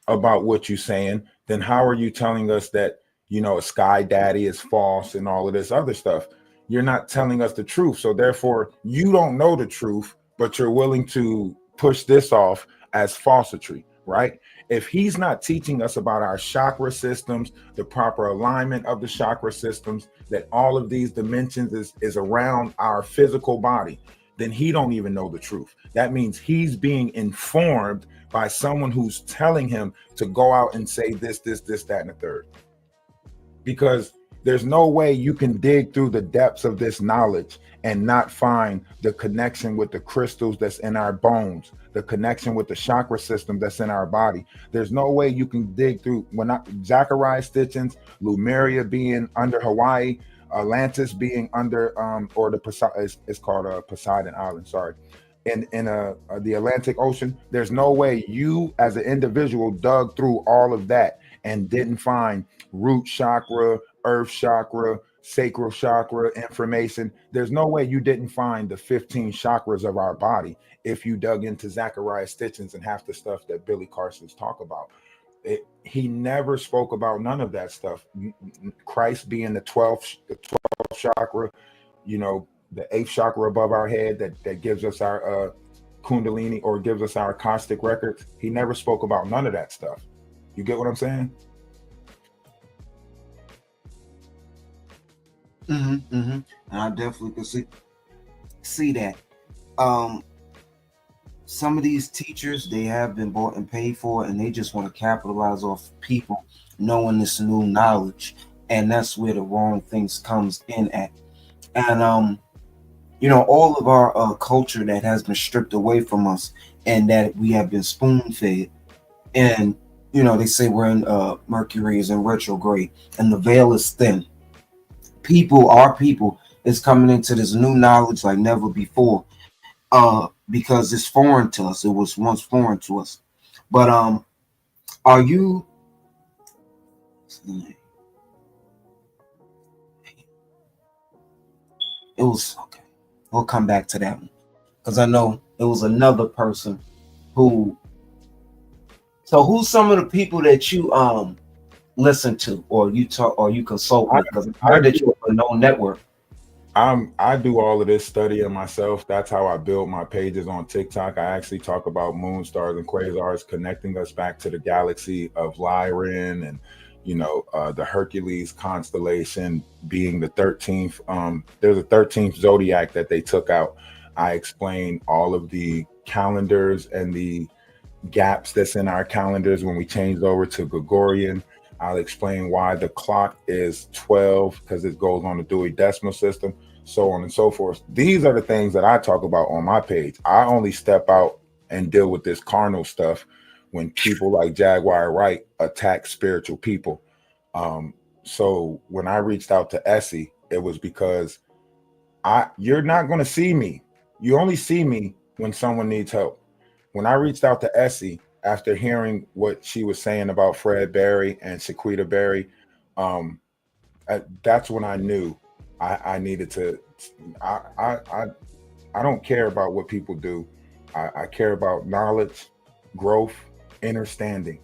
about what you're saying, then how are you telling us that, a sky daddy is false and all of this other stuff? You're not telling us the truth. So therefore, you don't know the truth, but you're willing to push this off as falsity, right? If he's not teaching us about our chakra systems, the proper alignment of the chakra systems, that all of these dimensions is around our physical body, then he don't even know the truth. That means he's being informed by someone who's telling him to go out and say this, that, and the third. Because there's no way you can dig through the depths of this knowledge and not find the connection with the crystals that's in our bones, the connection with the chakra system that's in our body. There's no way you can dig through Jaguar stitchings, Lemuria being under Hawaii, Atlantis being under or it's called Poseidon Island, sorry. In the Atlantic Ocean, there's no way you as an individual dug through all of that and didn't find root chakra, earth chakra, sacral chakra information. There's no way you didn't find the 15 chakras of our body if you dug into Jaguar stitchings and half the stuff that Billy Carson's talk about. He never spoke about none of that stuff. Christ being the 12th chakra, the 8th chakra above our head that gives us our kundalini or gives us our Akashic records. He never spoke about none of that stuff. You get what I'm saying? And I definitely can see that. Some of these teachers, they have been bought and paid for, and they just want to capitalize off people knowing this new knowledge, and that's where the wrong things comes in at. And all of our culture that has been stripped away from us, and that we have been spoon-fed, and they say we're in Mercury is in retrograde, and the veil is thin. Our people is coming into this new knowledge like never before, because it's foreign to us. It was once foreign to us. But are you? It was okay. We'll come back to that one because I know it was another person who. So who's some of the people that you listen to or you talk or you consult with? Because I heard that you're a known network. I do all of this studying myself. That's how I build my pages on TikTok. I actually talk about moon stars and quasars, connecting us back to the galaxy of Lyran and the Hercules constellation being the 13th. There's a 13th zodiac that they took out. I explain all of the calendars and the gaps that's in our calendars when we changed over to Gregorian. I'll explain why the clock is 12 because it goes on the Dewey Decimal System, so on and so forth. These are the things that I talk about on my page. I only step out and deal with this carnal stuff when people like Jaguar Wright attack spiritual people. So when I reached out to Essie, it was because you're not going to see me. You only see me when someone needs help. When I reached out to Essie, after hearing what she was saying about Fred Berry and Shaquita Berry, that's when I knew I needed to. I don't care about what people do. I care about knowledge, growth, understanding.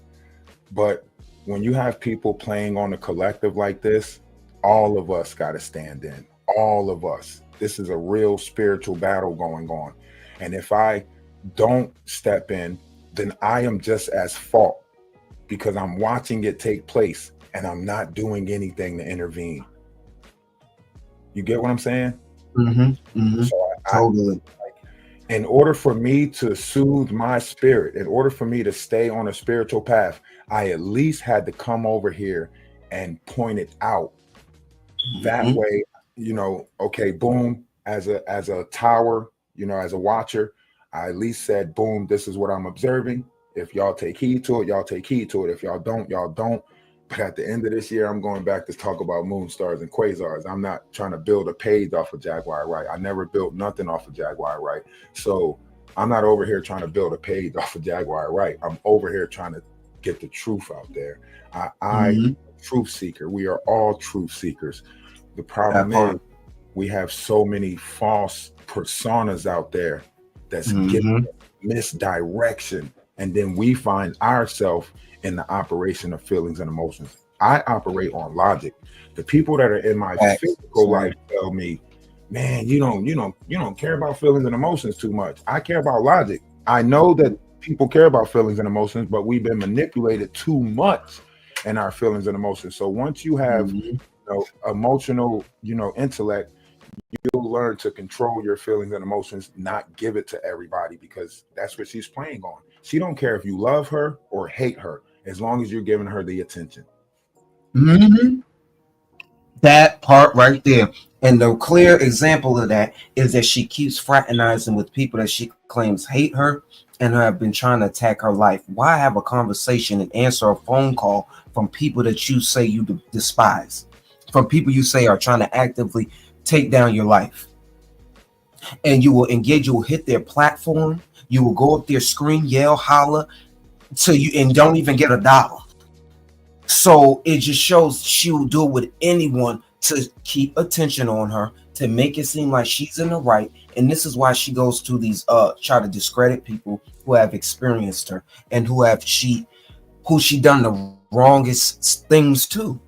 But when you have people playing on the collective like this, all of us got to stand in. All of us. This is a real spiritual battle going on. And if I don't step in, then I am just as fault because I'm watching it take place and I'm not doing anything to intervene. You get what I'm saying? So Totally. In order for me to soothe my spirit, in order for me to stay on a spiritual path, I at least had to come over here and point it out. That way, okay, boom, as a tower, as a watcher, I at least said, boom, this is what I'm observing. If y'all take heed to it, y'all take heed to it. If y'all don't, y'all don't. But at the end of this year, I'm going back to talk about moon stars and quasars. I'm not trying to build a page off of Jaguar Wright. I never built nothing off of Jaguar Wright. So I'm not over here trying to build a page off of Jaguar Wright. I'm over here trying to get the truth out there. I'm a truth seeker. We are all truth seekers. The problem is we have so many false personas out there that's giving misdirection, and then we find ourselves in the operation of feelings and emotions. I operate on logic. The people that are in my physical life tell me, man, you don't care about feelings and emotions too much. I care about logic. I know that people care about feelings and emotions, but we've been manipulated too much in our feelings and emotions. So once you have emotional, intellect, you'll learn to control your feelings and emotions, not give it to everybody, because that's what she's playing on. She don't care if you love her or hate her, as long as you're giving her the attention. That part right there. And the clear example of that is that she keeps fraternizing with people that she claims hate her and who have been trying to attack her life. Why have a conversation and answer a phone call from people that you say you despise, from people you say are trying to actively take down your life? And you will engage, you will hit their platform, you will go up their screen, yell, holler to you, and don't even get $1. So it just shows she will do it with anyone to keep attention on her, to make it seem like she's in the right. And this is why she goes to these try to discredit people who have experienced her and who she done the wrongest things to.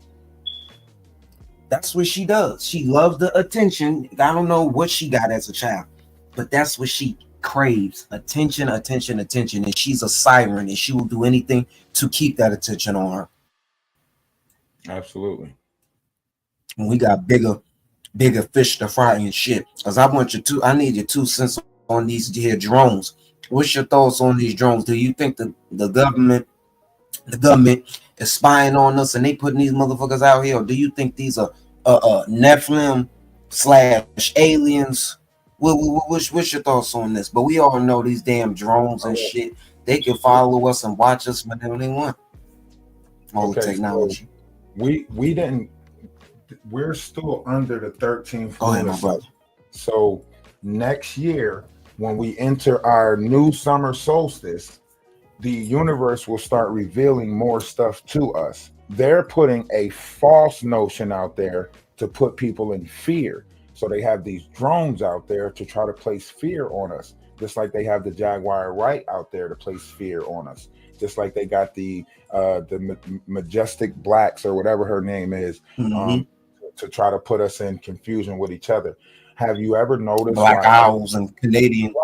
That's what she does. She loves the attention. I don't know what she got as a child, but that's what she craves. Attention, attention, attention. And she's a siren, and she will do anything to keep that attention on her. Absolutely. And we got bigger fish to fry and shit. Because I need your 2 cents on these here drones. What's your thoughts on these drones? Do you think the government is spying on us and they putting these motherfuckers out here? Or do you think these are Nephilim / aliens? What's your thoughts on this? But we all know these damn drones and shit. They can follow us and watch us whenever they want. All the technology. So we're still under the 13th. Go ahead, my brother. So next year, when we enter our new summer solstice, the universe will start revealing more stuff to us. They're putting a false notion out there to put people in fear. So they have these drones out there to try to place fear on us, just like they have the Jaguar Wright out there to place fear on us. Just like they got the majestic blacks or whatever her name is, to try to put us in confusion with each other. Have you ever noticed Black Owls and Canadian?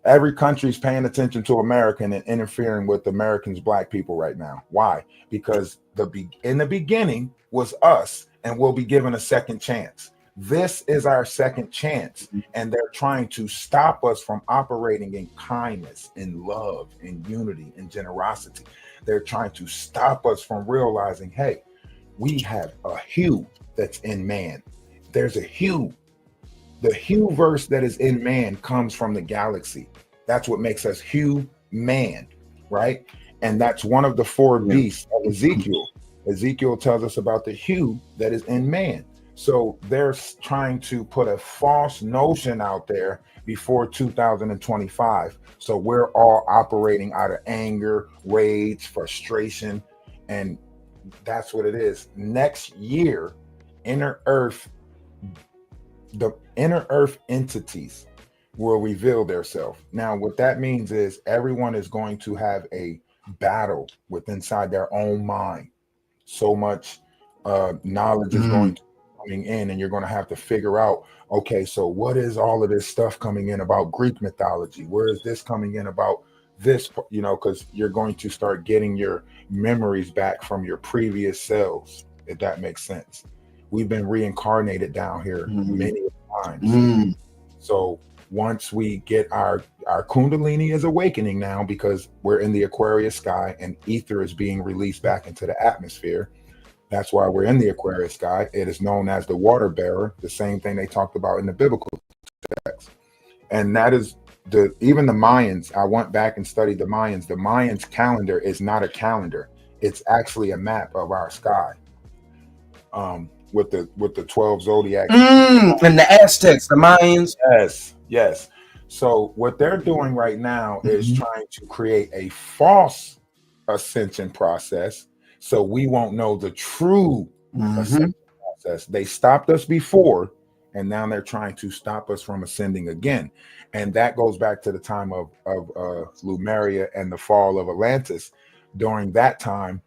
Every country's paying attention to America and interfering with Americans' black people right now. Why? Because in the beginning was us, and we'll be given a second chance. This is our second chance, and they're trying to stop us from operating in kindness, in love, in unity, in generosity. They're trying to stop us from realizing, hey, we have a hue that's in man. There's a hue. The hue verse that is in man comes from the galaxy. That's what makes us hue man, right? And that's one of the 4 beasts of Ezekiel. Ezekiel tells us about the hue that is in man. So they're trying to put a false notion out there before 2025. So we're all operating out of anger, rage, frustration, and that's what it is. Next year, the inner earth entities will reveal themselves. Now, what that means is everyone is going to have a battle inside their own mind. So much knowledge is going to coming in, and you're going to have to figure out, okay, so what is all of this stuff coming in about Greek mythology? Where is this coming in about this? Because you're going to start getting your memories back from your previous selves, if that makes sense. We've been reincarnated down here many times. So once we get our Kundalini is awakening now, because we're in the Aquarius sky and ether is being released back into the atmosphere. That's why we're in the Aquarius sky. It is known as the water bearer, the same thing they talked about in the biblical text. And that is even the Mayans. I went back and studied the Mayans. The Mayans calendar is not a calendar. It's actually a map of our sky. With the 12 zodiacs. And the Aztecs, the Mayans. Yes. So what they're doing right now is trying to create a false ascension process, so we won't know the true ascension process. They stopped us before and now they're trying to stop us from ascending again. And that goes back to the time of Lemuria and the fall of Atlantis. During that time,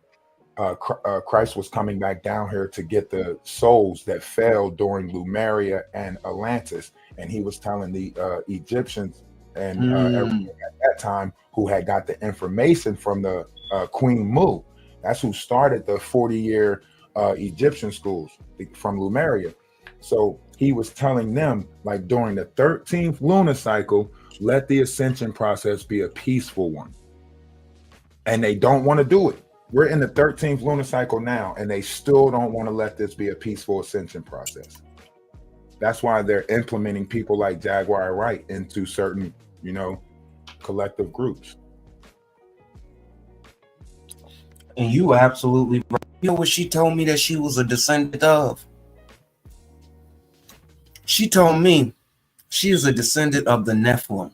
Christ was coming back down here to get the souls that fell during Lemuria and Atlantis, and he was telling the Egyptians and everyone at that time who had got the information from the Queen Mu. That's who started the 40-year Egyptian schools from Lemuria. So he was telling them, like, during the 13th lunar cycle, let the ascension process be a peaceful one. And they don't want to do it. We're in the 13th lunar cycle now, and they still don't want to let this be a peaceful ascension process. That's why they're implementing people like Jaguar Wright into certain, collective groups. And you absolutely right. You know what she told me that she was a descendant of? She told me she is a descendant of the Nephilim,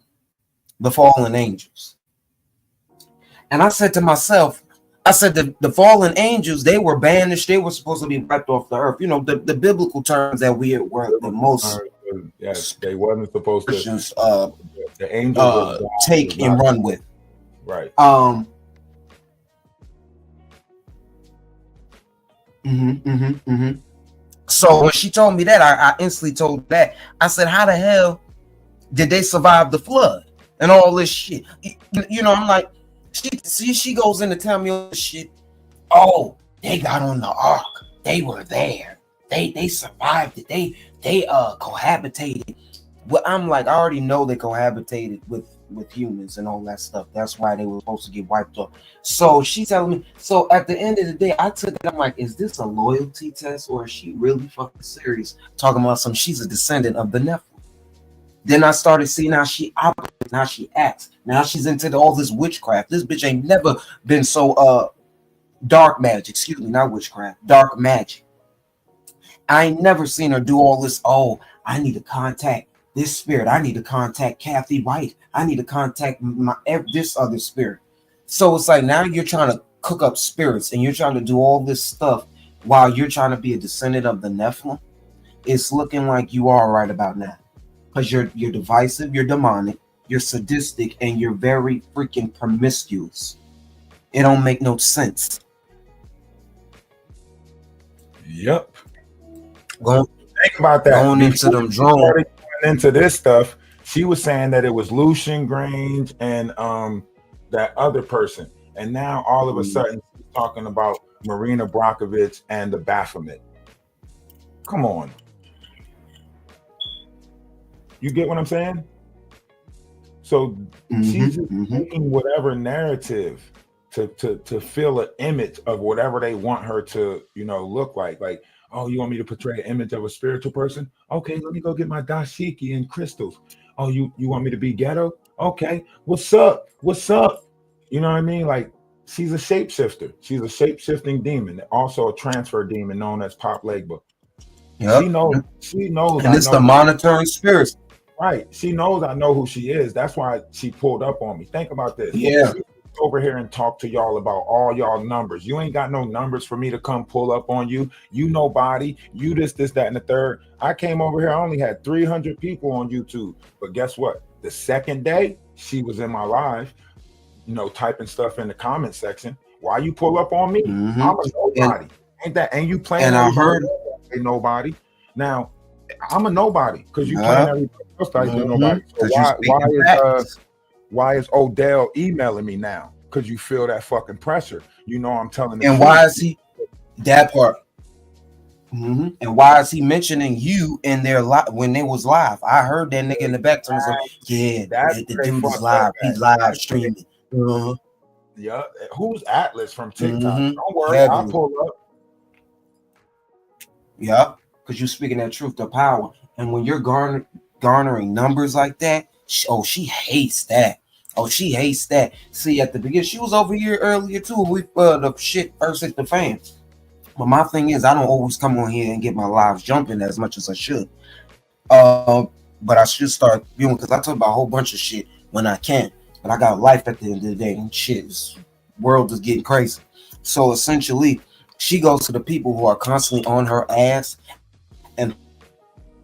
the fallen angels. And I said to myself, the fallen angels, they were banished. They were supposed to be wiped off the earth. The biblical terms that we were the most. Yes, they wasn't supposed to. The angels take and run with. Right. So when she told me that, I instantly told that. I said, how the hell did they survive the flood and all this shit? I'm like, she goes in to tell me all this shit. Oh, they got on the ark. They were there. They survived it. They cohabitated. Well, I'm like, I already know they cohabitated with humans and all that stuff. That's why they were supposed to get wiped off. So she's telling me. So at the end of the day, I took it. I'm like, is this a loyalty test, or is she really fucking serious? Talking about she's a descendant of the Nephilim. Then I started seeing how she operates, how she acts. Now she's into all this witchcraft. This bitch ain't never been so dark magic. Excuse me, not witchcraft. Dark magic. I ain't never seen her do all this. Oh, I need to contact this spirit. I need to contact Kathy White. I need to contact this other spirit. So it's like now you're trying to cook up spirits and you're trying to do all this stuff while you're trying to be a descendant of the Nephilim. It's looking like you are right about now. Because you're divisive, you're demonic, you're sadistic, and you're very freaking promiscuous. It don't make no sense. Yep. Think about that. Going into them drones. Into this stuff, she was saying that it was Lucian Grange and that other person. And now all of a sudden she's talking about Marina Brockovich and the Baphomet. Come on. You get what I'm saying? So she's just taking whatever narrative to fill an image of whatever they want her to, look like. Like, oh, you want me to portray an image of a spiritual person? Okay, let me go get my dashiki and crystals. Oh, you want me to be ghetto? Okay, what's up? What's up? You know what I mean? Like, she's a shapeshifter. She's a shape-shifting demon, also a transfer demon known as Pop Legba. Yep. She knows. And it's the monitoring spirits. Right. She knows I know who she is. That's why she pulled up on me. Think about this. Yeah. Over here and talk to y'all about all y'all numbers. You ain't got no numbers for me to come pull up on you. You nobody. You this, that, and the third. I came over here. I only had 300 people on YouTube. But guess what? The second day, she was in my live, typing stuff in the comment section. Why you pull up on me? I'm a nobody. Ain't you playing? And I heard a nobody. Now, I'm a nobody because you playing everybody else like you're nobody. So why is Odell emailing me now? Because you feel that fucking pressure. I'm telling him. And why is he that part? And why is he mentioning you in their when they was live? I heard that nigga in the back terms the dude is live. He's live streaming. Yeah. Who's Atlas from TikTok? Don't worry, I'll pull up. Yeah, because you're speaking that truth to power. And when you're garnering numbers like that, she hates that. Oh, she hates that. See, at the beginning, she was over here earlier too. We the shit first hit the fan. But my thing is, I don't always come on here and get my lives jumping as much as I should. But I should start viewing because I talk about a whole bunch of shit when I can. But I got life at the end of the day, and shit, this world is getting crazy. So essentially, she goes to the people who are constantly on her ass and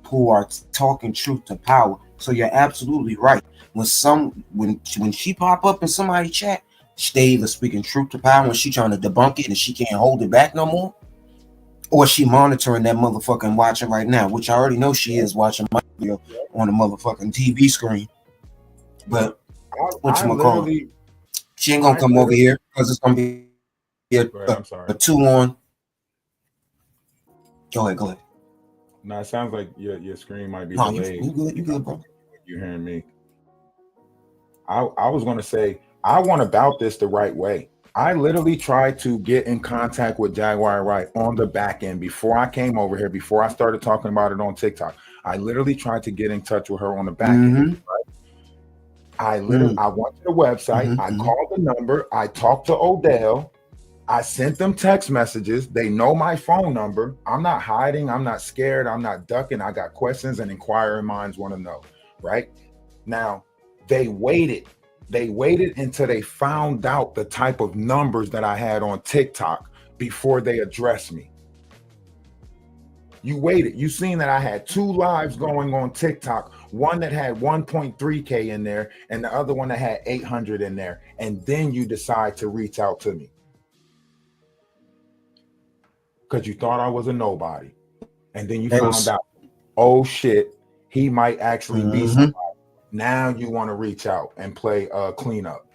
who are talking truth to power. So you're absolutely right. When she pop up in somebody's chat, they either speaking truth to power when she trying to debunk it and she can't hold it back no more, or she monitoring that motherfucking watching right now, which I already know she is watching my video on the motherfucking TV screen. But she ain't gonna come over here because it's gonna be a 2-on. Go ahead. No, it sounds like your screen might be delayed. You good, bro. You hearing me? I was gonna say I went about this the right way. I literally tried to get in contact with Jaguar Wright on the back end before I came over here, before I started talking about it on TikTok. I literally tried to get in touch with her on the back end. Right? I went to the website, I called the number, I talked to Odell, I sent them text messages. They know my phone number. I'm not hiding, I'm not scared, I'm not ducking. I got questions and inquiring minds want to know, right? Now, they waited until they found out the type of numbers that I had on TikTok before they addressed me. You waited. You seen that I had 2 lives going on TikTok, one that had 1.3K in there and the other one that had 800 in there. And then you decide to reach out to me because you thought I was a nobody. And then you found out, oh shit, he might actually be somebody. Now you want to reach out and play cleanup.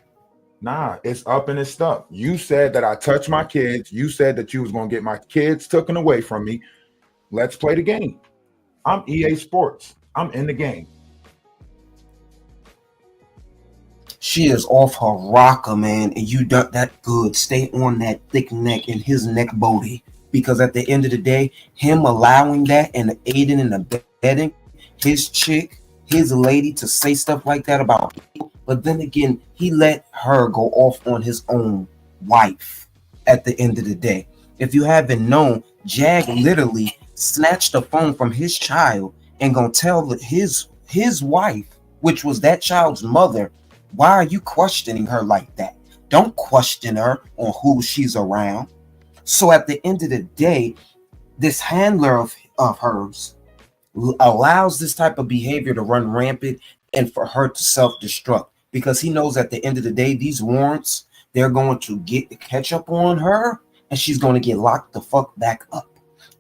Nah, it's up and it's stuck. You said that I touched my kids. You said that you was going to get my kids taken away from me. Let's play the game. I'm EA Sports. I'm in the game. She is off her rocker, man, and you done that good. Stay on that thick neck and his neck booty, because at the end of the day, him allowing that and aiding and abetting his chick, his lady, to say stuff like that about people, but then again, he let her go off on his own wife at the end of the day. If you haven't known, Jag literally snatched the phone from his child and gonna tell his wife, which was that child's mother, why are you questioning her like that? Don't question her on who she's around. So at the end of the day, this handler of hers allows this type of behavior to run rampant and for her to self-destruct, because he knows at the end of the day, these warrants, they're going to catch up on her and she's going to get locked the fuck back up.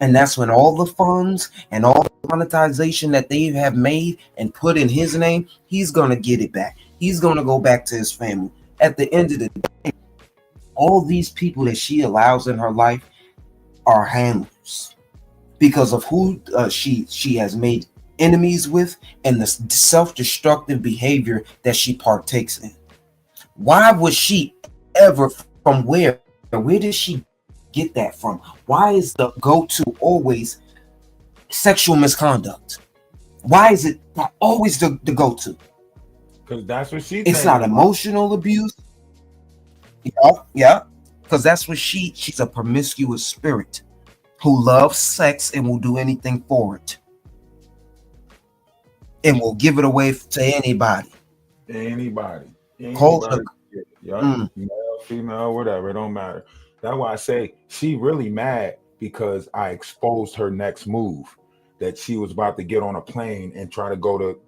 And that's when all the funds and all the monetization that they have made and put in his name, he's going to get it back. He's going to go back to his family. At the end of the day, all these people that she allows in her life are handlers because of who she has made enemies with and the self-destructive behavior that she partakes in. Why was she ever, from where did she get that from? Why is the go-to always sexual misconduct? Why is it always the go-to? Because that's what she. It's not emotional abuse. Yeah. Because that's what she's a promiscuous spirit who loves sex and will do anything for it, and will give it away to anybody. Anybody. Male, Female, whatever. It don't matter. That's why I say she really mad because I exposed her next move, that she was about to get on a plane and try to go to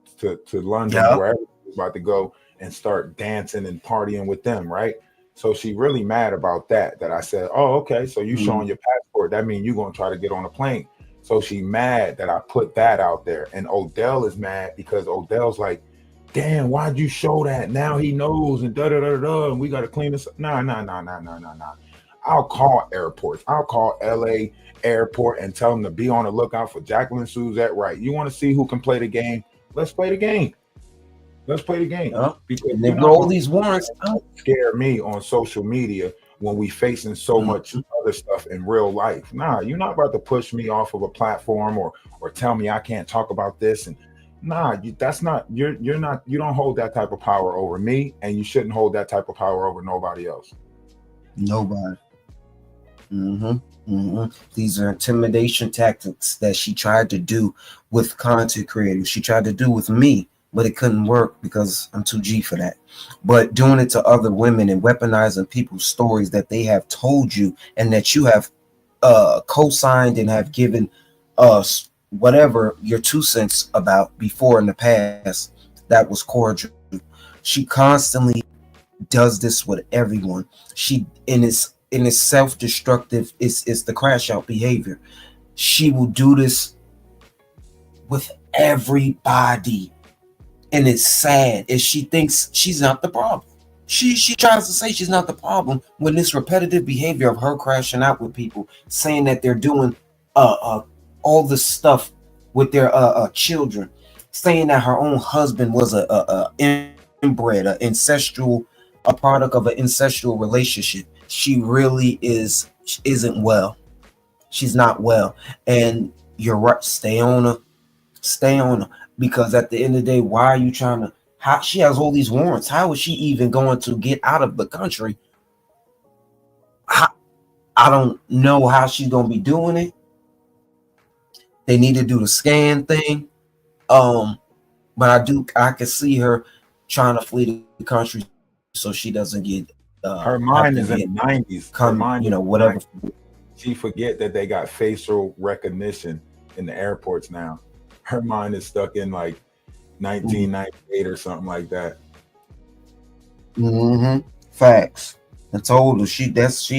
London, wherever she was about to go, and start dancing and partying with them, right? So she really mad about that I said, oh, okay, so you showing your passport, that means you're going to try to get on a plane. So she mad that I put that out there. And Odell is mad because Odell's like, damn, why'd you show that? Now he knows and and we got to clean this up. Nah. I'll call airports. I'll call LA airport and tell them to be on the lookout for Jacqueline Suzette Wright. You want to see who can play the game? Let's play the game. Because they roll these warrants out. Scare me on social media when we facing so much other stuff in real life. Nah, you're not about to push me off of a platform or tell me I can't talk about this. And nah, that's not, you don't hold that type of power over me, and you shouldn't hold that type of power over nobody else. Nobody. These are intimidation tactics that she tried to do with content creators. She tried to do with me, but it couldn't work because I'm too G for that. But doing it to other women and weaponizing people's stories that they have told you and that you have co-signed and have given us whatever your 2 cents about before in the past, that was cordial. She constantly does this with everyone. She in its self-destructive, it's the crash out behavior. She will do this with everybody, and it's sad. Is she thinks she's not the problem. She tries to say she's not the problem when this repetitive behavior of her crashing out with people, saying that they're doing all this stuff with their children, saying that her own husband was a inbred, a product of an incestual relationship. She really isn't well. She's not well, and you're right. Stay on her, because at the end of the day, why are you trying to? How she has all these warrants? How is she even going to get out of the country? I don't know how she's gonna be doing it. They need to do the scan thing. But I can see her trying to flee the country so she doesn't get her mind is in the 90s. Her mind, whatever. She forget that they got facial recognition in the airports now. Her mind is stuck in like 1998 or something like that. Facts. I told her she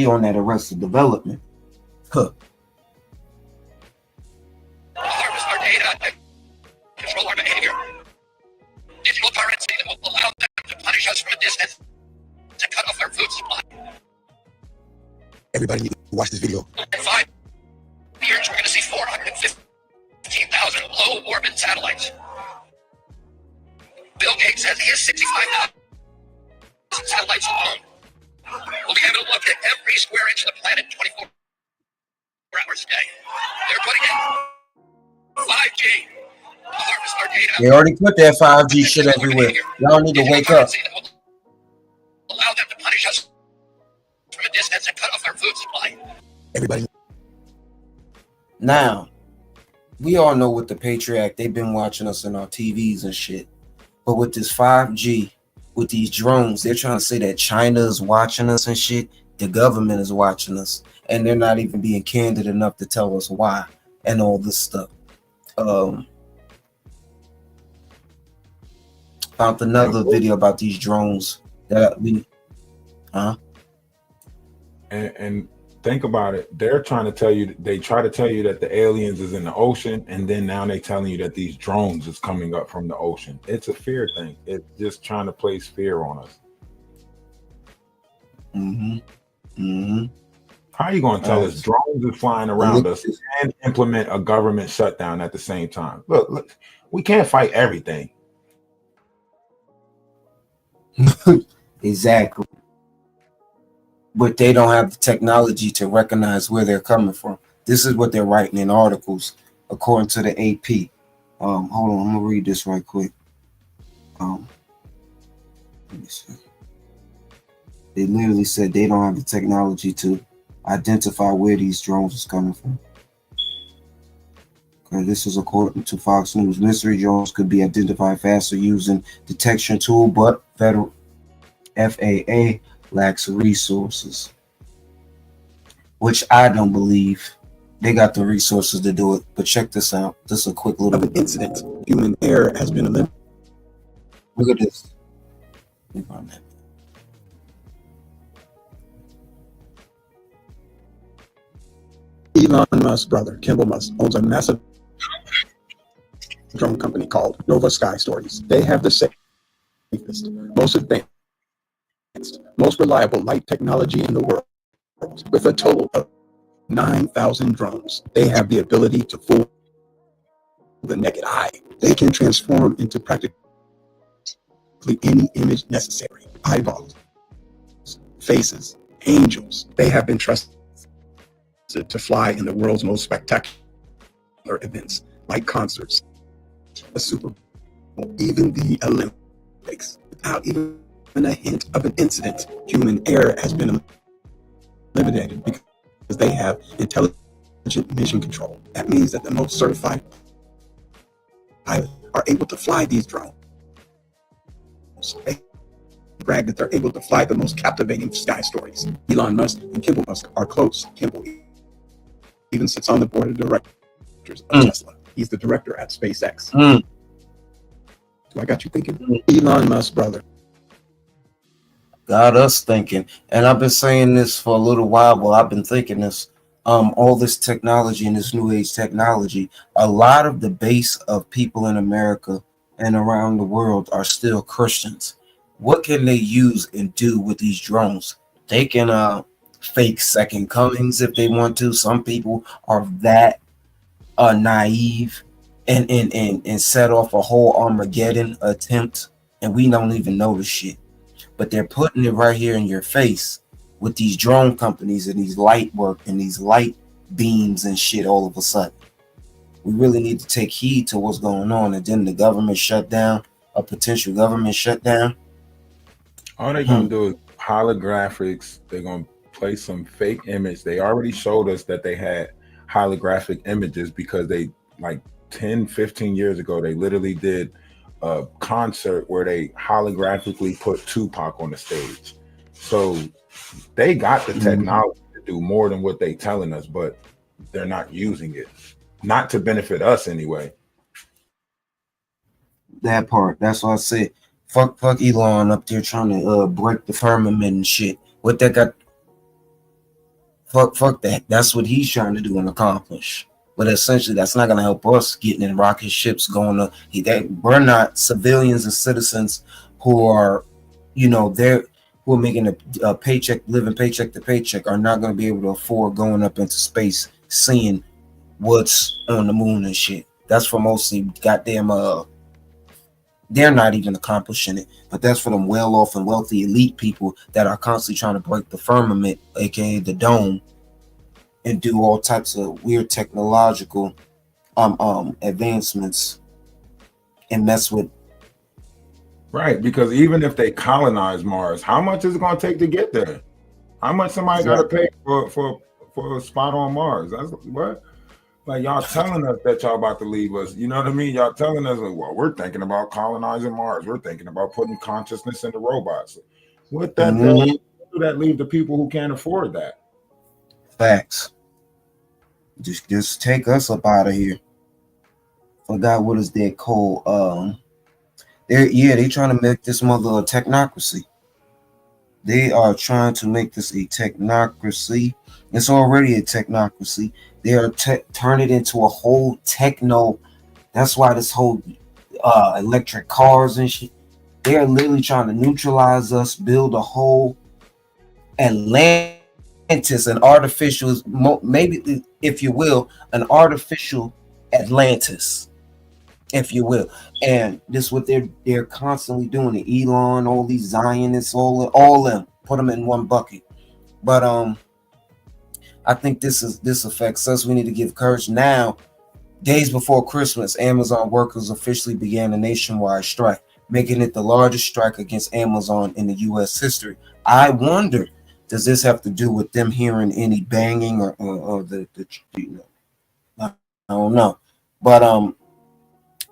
on that Arrested Development. Huh. Harvest our data and control our behavior. Digital currency that will allow them to punish us from a distance to cut off our food supply. Everybody need to watch this video. In 5 years, we're going to see 415,000 low orbit satellites. Bill Gates says he has 65,000 satellites alone. We'll be able to look at every square inch of the planet 24 hours a day. They're putting in 5G to harvest our data. They already put that 5G shit everywhere. Y'all need to wake up. Allow them to punish us from a distance and cut off our food supply. Everybody. Now, we all know with the Patriot Act, they've been watching us on our TVs and shit. But with this 5G, with these drones, they're trying to say that China is watching us and shit. The government is watching us. And they're not even being candid enough to tell us why and all this stuff. Found another video about these drones that we and think about it. They try to tell you that the aliens is in the ocean, and then now they're telling you that these drones is coming up from the ocean. It's a fear thing. It's just trying to place fear on us. How are you going to tell us drones are flying around us and implement a government shutdown at the same time? Look, we can't fight everything. Exactly. But they don't have the technology to recognize where they're coming from. This is what they're writing in articles, according to the AP. Hold on, I'm gonna read this right quick. Let me see. They literally said they don't have the technology to identify where these drones is coming from. Okay, this is according to Fox News. Mystery drones could be identified faster using detection tool, but federal FAA lacks resources, which I don't believe they got the resources to do it. But check this out. This is a quick little of an incident. Human error has been eliminated. Look at this. Elon Musk's brother, Kimball Musk, owns a massive drone company called Nova Sky Stories. They have the safest, most advanced, most reliable light technology in the world. With a total of 9,000 drones, they have the ability to fool the naked eye. They can transform into practically any image necessary. Eyeballs, faces, angels. They have been trusted to fly in the world's most spectacular events, like concerts, a Super Bowl, even the Olympics, without even a hint of an incident. Human error has been eliminated because they have intelligent mission control. That means that the most certified pilots are able to fly these drones. They brag that they're able to fly the most captivating sky stories. Elon Musk and Kimball Musk are close. Kimball even sits on the board of directors of Tesla. He's the director at SpaceX. Mm. So I got you thinking. Elon Musk, brother. Got us thinking. And I've been saying this for a little while. Well, I've been thinking this. All this technology and this new age technology, a lot of the base of people in America and around the world are still Christians. What can they use and do with these drones? They can fake second comings if they want to. Some people are that naive and set off a whole Armageddon attempt, and we don't even know the shit. But they're putting it right here in your face with these drone companies and these light work and these light beams and shit all of a sudden. We really need to take heed to what's going on. And then the government shutdown, a potential government shutdown. All they're going to do is holographics. They're going to play some fake image. They already showed us that they had holographic images because they, like 10, 15 years ago, they literally did a concert where they holographically put Tupac on the stage. So they got the technology to do more than what they telling us, but they're not using it. Not to benefit us anyway. That part. That's why I said fuck Elon up there trying to break the firmament and shit. What that got? Fuck that. That's what he's trying to do and accomplish. But essentially, that's not going to help us getting in rocket ships going to. We're not civilians and citizens who are, who are making a paycheck, living paycheck to paycheck, are not going to be able to afford going up into space, seeing what's on the moon and shit. That's for mostly goddamn. They're not even accomplishing it, but that's for them well-off and wealthy elite people that are constantly trying to break the firmament, aka the dome, and do all types of weird technological advancements and mess with. Right, because even if they colonize Mars, how much is it going to take to get there? How much somebody got to pay for a spot on Mars? That's what. Like, y'all telling us that y'all about to leave us. You know what I mean? Y'all telling us, like, well, we're thinking about colonizing Mars. We're thinking about putting consciousness into robots. What that do that leave the people who can't afford that? Facts. Just take us up out of here. Forgot what is that called? They trying to make this mother a technocracy. They are trying to make this a technocracy. It's already a technocracy. They are turn it into a whole techno. That's why this whole electric cars and shit. They are literally trying to neutralize us, build a whole Atlantis, an artificial, maybe if you will, an artificial Atlantis, if you will. And this is what they're constantly doing. The Elon, all these Zionists, all of them, put them in one bucket. But I think this affects us. We need to give courage now. Days before Christmas, Amazon workers officially began a nationwide strike, making it the largest strike against Amazon in the U.S. history. I wonder, does this have to do with them hearing any banging or the I don't know. But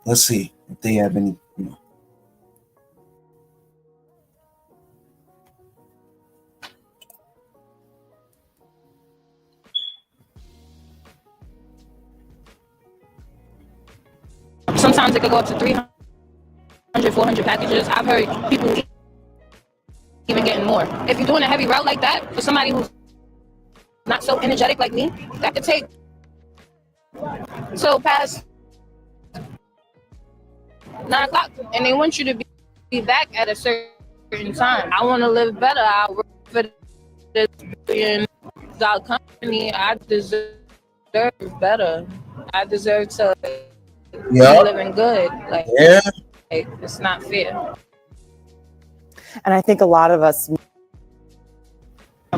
let's see if they have any. Sometimes it could go up to 300, 400 packages. I've heard people even getting more. If you're doing a heavy route like that, for somebody who's not so energetic like me, that could take so past 9 o'clock, and they want you to be back at a certain time. I want to live better. I work for this billion-dollar company. I deserve better. I deserve to be living good. Like, it's not fair. And I think a lot of us.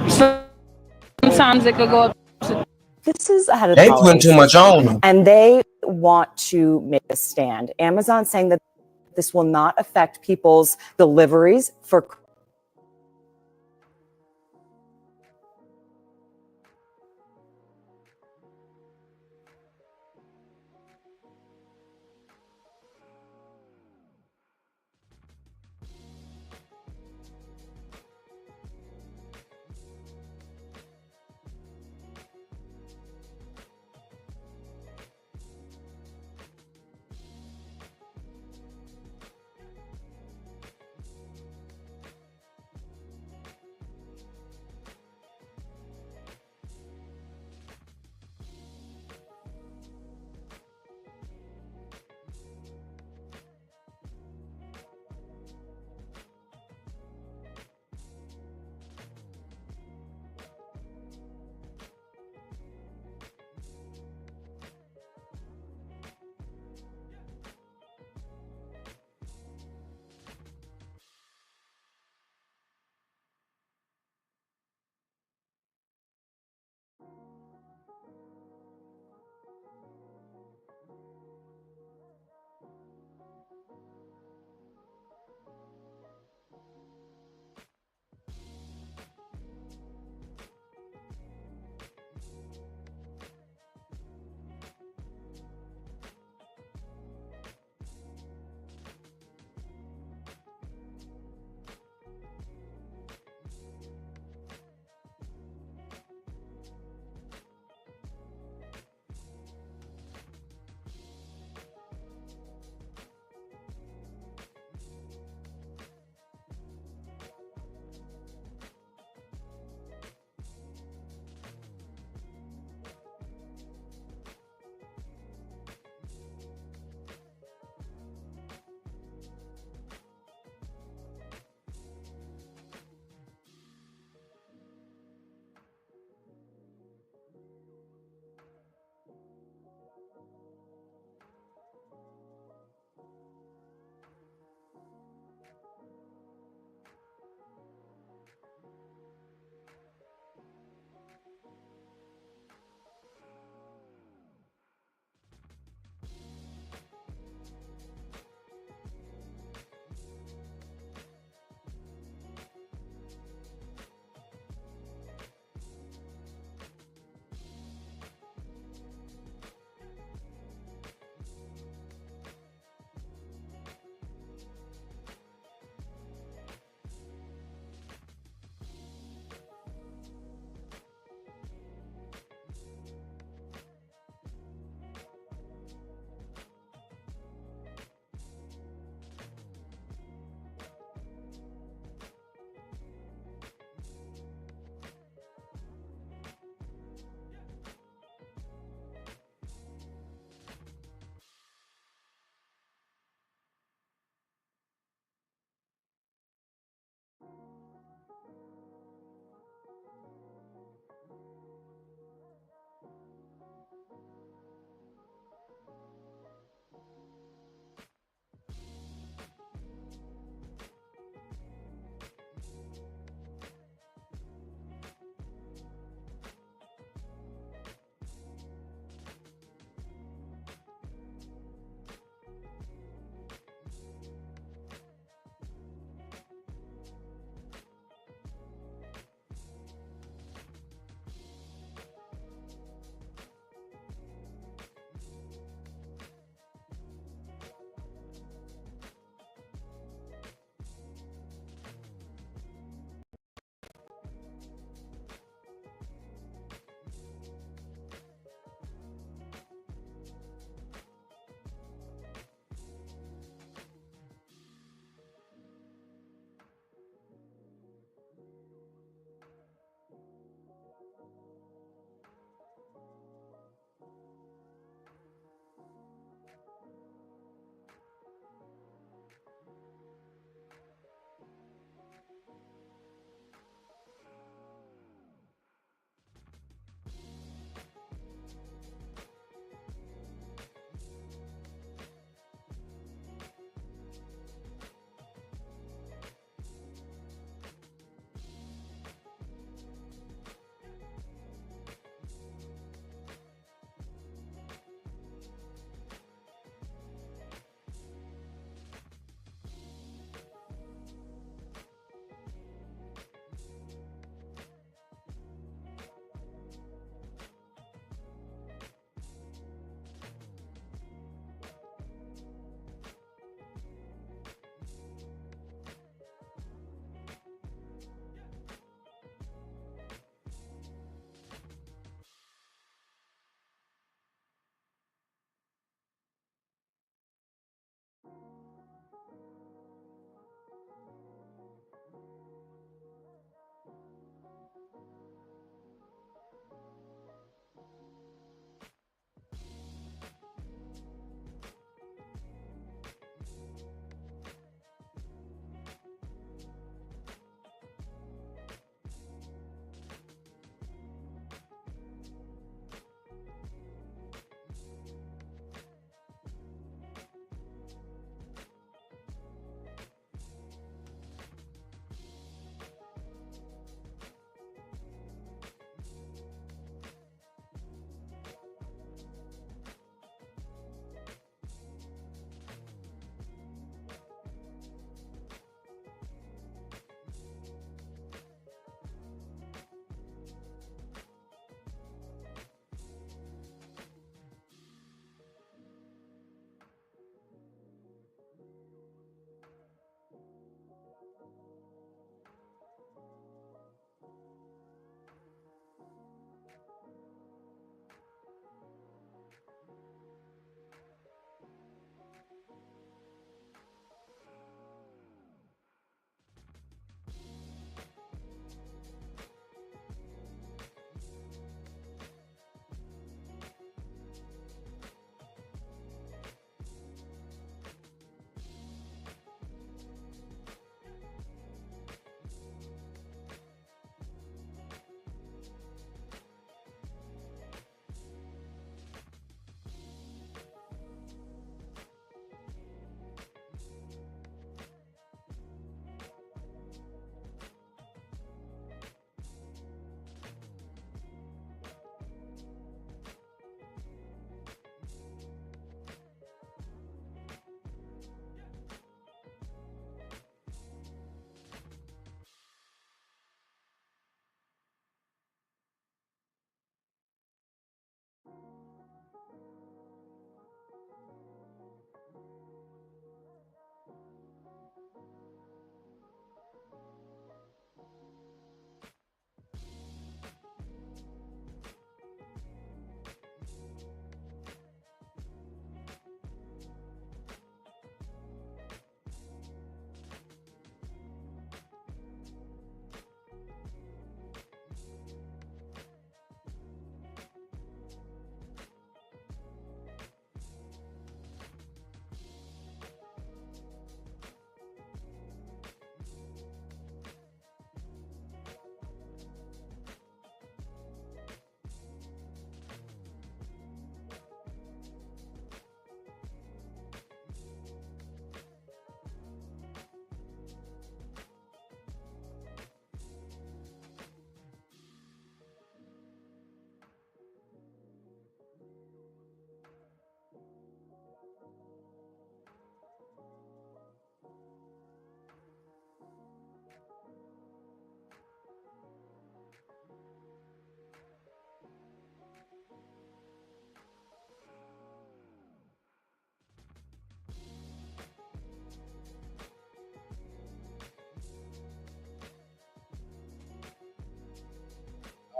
Sometimes it could go up to. This is ahead of they putting too much on them. And they want to make a stand. Amazon saying that this will not affect people's deliveries for.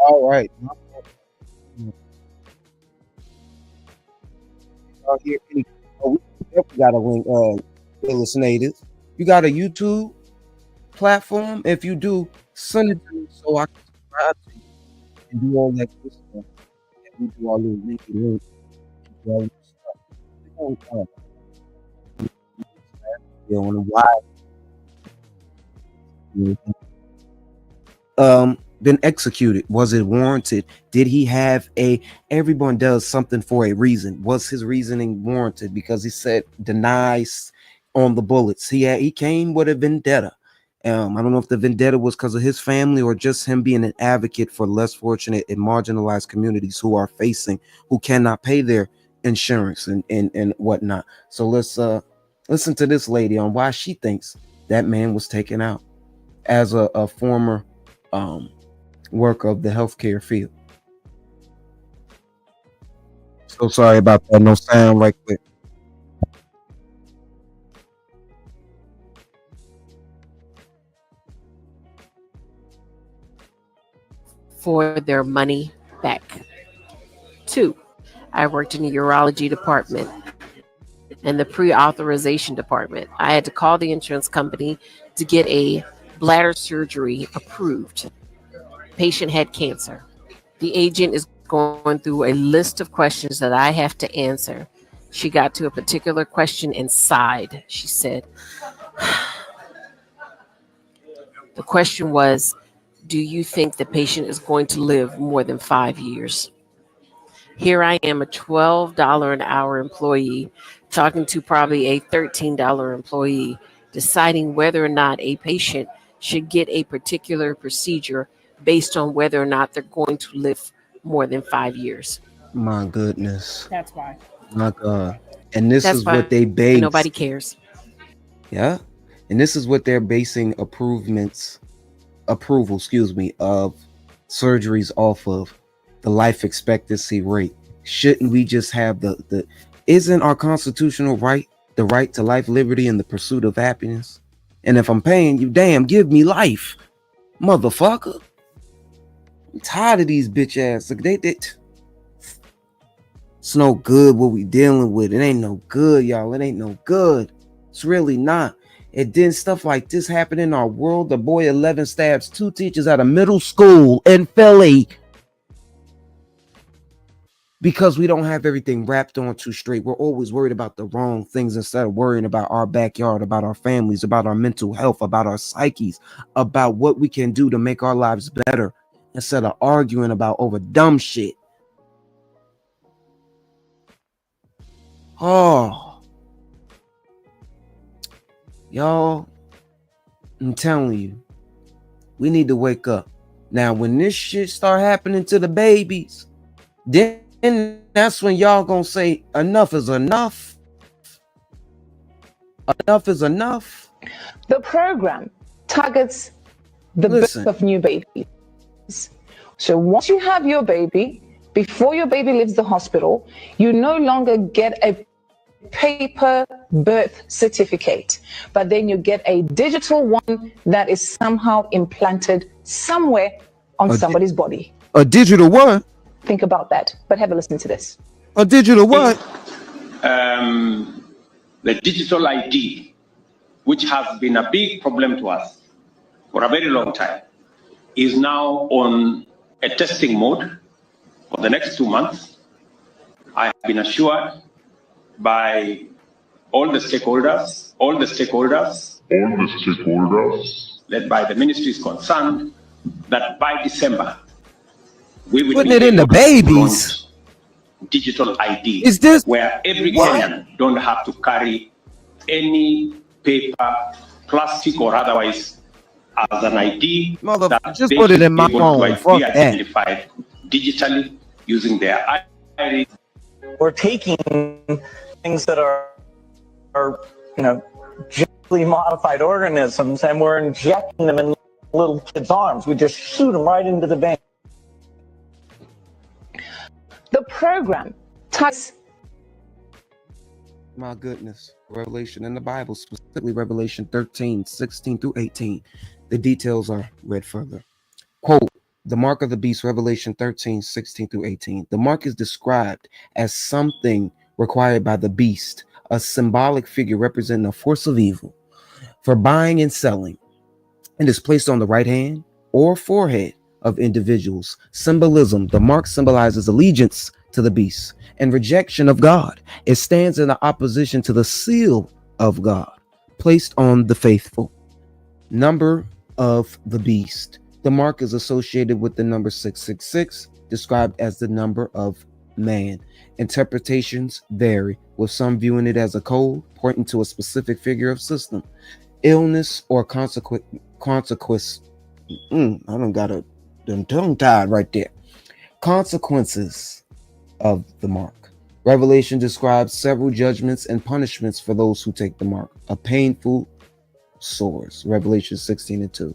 All right. Here, we definitely got a link, Willis Native. You got a YouTube platform? If you do, send it to me so I can subscribe to you and do all that good stuff. And we do our little linky link. And all that stuff. We don't, on why been executed? Was it warranted? Did he have everyone does something for a reason? Was his reasoning warranted? Because he said denies on the bullets. He came with a vendetta. I don't know if the vendetta was because of his family or just him being an advocate for less fortunate and marginalized communities who cannot pay their insurance and whatnot. So let's listen to this lady on why she thinks that man was taken out as a former worker of the healthcare field. So sorry about that. No sound right quick. For their money back. 2, I worked in the urology department and the pre-authorization department. I had to call the insurance company to get a bladder surgery approved. Patient had cancer. The agent is going through a list of questions that I have to answer. She got to a particular question and sighed. She said, the question was, do you think the patient is going to live more than 5 years? Here I am, a $12 an hour employee, talking to probably a $13 employee, deciding whether or not a patient should get a particular procedure based on whether or not they're going to live more than 5 years. My goodness. That's why. My God. And this That's is why what they base. nobody cares. Yeah. And this is what they're basing approval, of surgeries off of: the life expectancy rate. Shouldn't we just have isn't our constitutional right the right to life, liberty, and the pursuit of happiness? And if I'm paying you, damn, give me life, motherfucker. I'm tired of these bitch ass. It's no good what we dealing with. It ain't no good, y'all. It ain't no good. It's really not. And then stuff like this happen in our world. The boy 11 stabs 2 teachers at a middle school in Philly because we don't have everything wrapped on too straight. We're always worried about the wrong things instead of worrying about our backyard, about our families, about our mental health, about our psyches, about what we can do to make our lives better instead of arguing about over dumb shit. Oh. Y'all, I'm telling you, we need to wake up. Now, when this shit start happening to the babies, then that's when y'all gonna say enough is enough. Enough is enough. The program targets the birth of new babies. So once you have your baby, before your baby leaves the hospital, you no longer get a paper birth certificate, but then you get a digital one that is somehow implanted somewhere on somebody's body. A digital what? Think about that, but have a listen to this. A digital what? The digital ID, which has been a big problem to us for a very long time, is now on a testing mode for the next 2 months. I have been assured by all the stakeholders, led by the ministries concerned, that by December, we will putting be it in the babies. Digital ID, is this where every Kenyan don't have to carry any paper, plastic or otherwise, as an ID. That just they put it should in my be able phone. to Fuck be that. identified digitally using their ID. We're taking things that are genetically modified organisms, and we're injecting them in little kids' arms. We just shoot them right into the vein. The program targets. My goodness. Revelation in the Bible, specifically Revelation 13, 16 through 18. The details are read further. Quote, The mark of the beast, Revelation 13:16-18. The mark is described as something required by the beast, a symbolic figure representing a force of evil for buying and selling. It is placed on the right hand or forehead of individuals. Symbolism. The mark symbolizes allegiance to the beast and rejection of God. It stands in opposition to the seal of God placed on the faithful. Number of the beast. The mark is associated with the number 666, described as the number of man. Interpretations vary, with some viewing it as a code pointing to a specific figure of system, illness, or consequence. I don't got them tongue tied right there. Consequences of the mark. Revelation describes several judgments and punishments for those who take the mark. A painful sores. Revelation 16:2.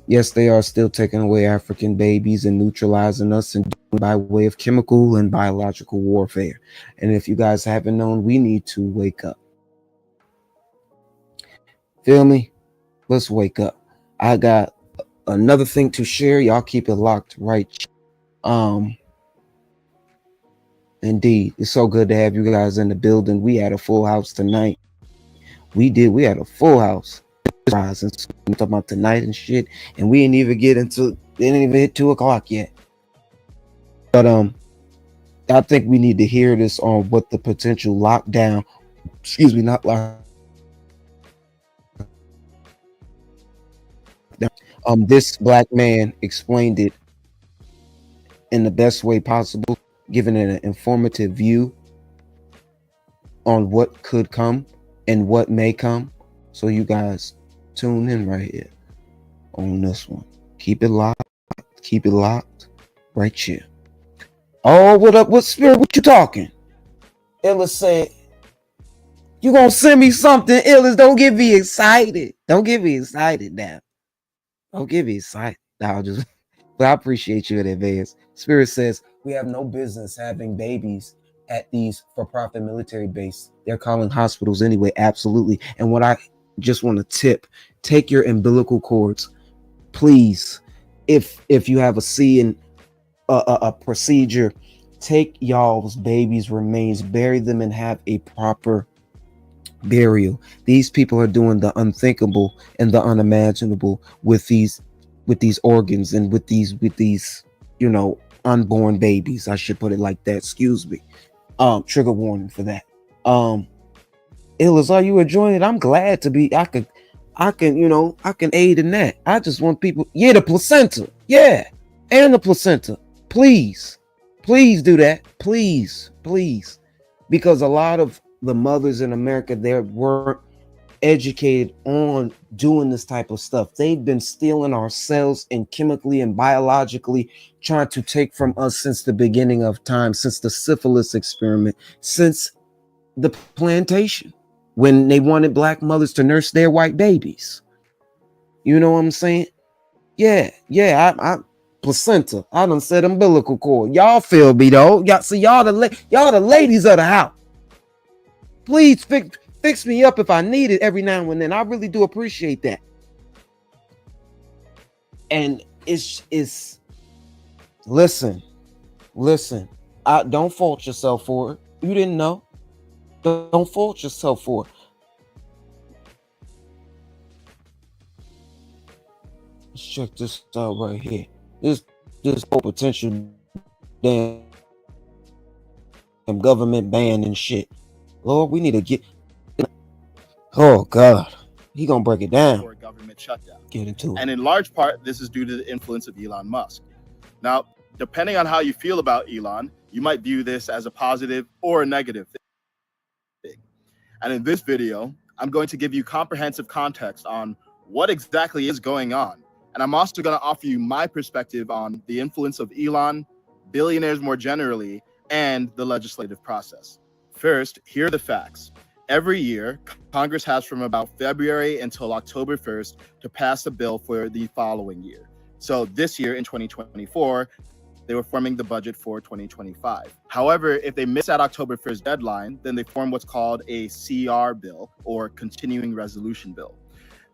Yes, they are still taking away African babies and neutralizing us and by way of chemical and biological warfare. And if you guys haven't known, we need to wake up. Feel me? Let's wake up. I got another thing to share. Y'all keep it locked, right? Indeed, it's so good to have you guys in the building. We had a full house tonight. We had a full house. Talking about tonight and shit, and we didn't even hit 2:00 yet. But I think we need to hear this on what the potential lockdown, not lockdown. This black man explained it in the best way possible, giving an informative view on what could come and what may come. So you guys tune in right here on this one. Keep it locked right here. Oh, what up? What spirit? What you talking? Illa said, you gonna send me something, Illis? Don't get me excited. Don't get me excited now. Don't get me excited. But I appreciate you in advance. Spirit says, we have no business having babies at these for-profit military base. They're calling hospitals anyway. Absolutely. And what I just want to tip, take your umbilical cords, please. If you have a C in a procedure, take y'all's babies' remains, bury them, and have a proper burial. These people are doing the unthinkable and the unimaginable with these organs and with these unborn babies. I should put it like that. Excuse me. Trigger warning for that. Illis, are you enjoying it? I'm glad to be. I can aid in that. I just want people. Yeah, the placenta. Yeah, and the placenta. Please do that. Please, because a lot of the mothers in America, they weren't educated on doing this type of stuff. They've been stealing our cells and chemically and biologically trying to take from us since the beginning of time, since the syphilis experiment, since the plantation, when they wanted black mothers to nurse their white babies. You know what I'm saying? Yeah. I placenta. I done said umbilical cord. Y'all feel me though? Y'all the ladies of the house. Please fix me up if I need it every now and then. I really do appreciate that. And it's listen. I don't fault yourself for it. You didn't know. Don't fault yourself for it. Let's check this out right here. This whole potential damn government ban and shit. Lord, we need to get. Oh God, he gonna break it down. For a government shutdown. Get into it. And in large part, this is due to the influence of Elon Musk. Now, depending on how you feel about Elon, you might view this as a positive or a negative thing. And in this video, I'm going to give you comprehensive context on what exactly is going on. And I'm also going to offer you my perspective on the influence of Elon, billionaires more generally, and the legislative process. First, here are the facts. Every year, Congress has from about February until October 1st to pass a bill for the following year. So this year in 2024, they were forming the budget for 2025. However, if they miss that October 1st deadline, then they form what's called a CR bill, or continuing resolution bill.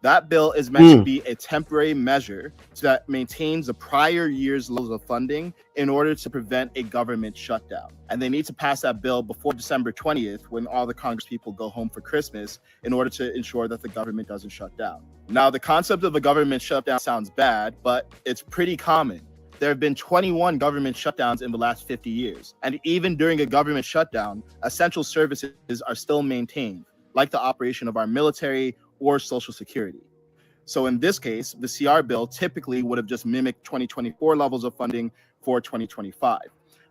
That bill is meant to be a temporary measure that maintains the prior year's levels of funding in order to prevent a government shutdown. And they need to pass that bill before December 20th, when all the Congress people go home for Christmas, in order to ensure that the government doesn't shut down. Now, the concept of a government shutdown sounds bad, but it's pretty common. There have been 21 government shutdowns in the last 50 years. And even during a government shutdown, essential services are still maintained, like the operation of our military or Social Security. So in this case, the CR bill typically would have just mimicked 2024 levels of funding for 2025.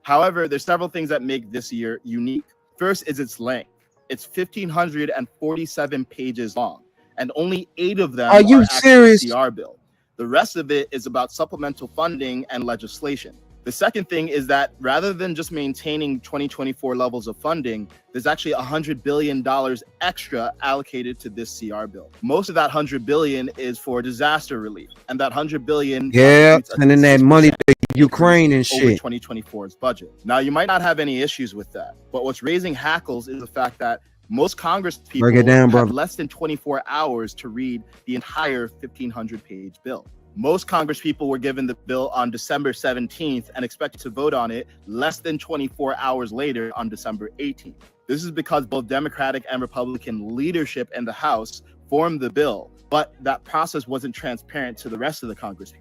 However, there's several things that make this year unique. First is its length. It's 1,547 pages long, and only 8 of them Are you actually serious? CR bill. The rest of it is about supplemental funding and legislation. The second thing is that rather than just maintaining 2024 levels of funding, there's actually $100 billion extra allocated to this CR bill. Most of that $100 billion is for disaster relief, and that $100 billion Yeah, sending that money to Ukraine and over shit. 2024's budget. Now, you might not have any issues with that, but what's raising hackles is the fact that most Congress people Break it down, had brother. less than 24 hours to read the entire 1,500-page bill. Most Congress people were given the bill on December 17th and expected to vote on it less than 24 hours later on December 18th. This is because both Democratic and Republican leadership in the House formed the bill, but that process wasn't transparent to the rest of the Congress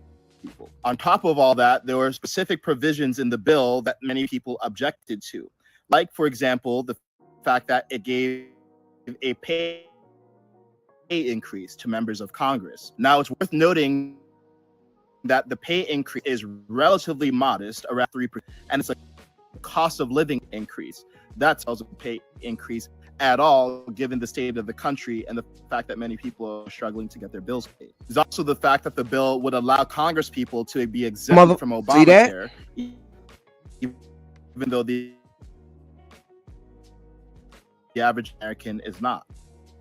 people. On top of all that, there were specific provisions in the bill that many people objected to, like, for example, the fact that it gave a pay increase to members of Congress. Now, it's worth noting that the pay increase is relatively modest, around 3%, and it's a cost of living increase. That's also a pay increase at all, given the state of the country and the fact that many people are struggling to get their bills paid. There's also the fact that the bill would allow Congress people to be exempt from Obamacare, even though the average American is not.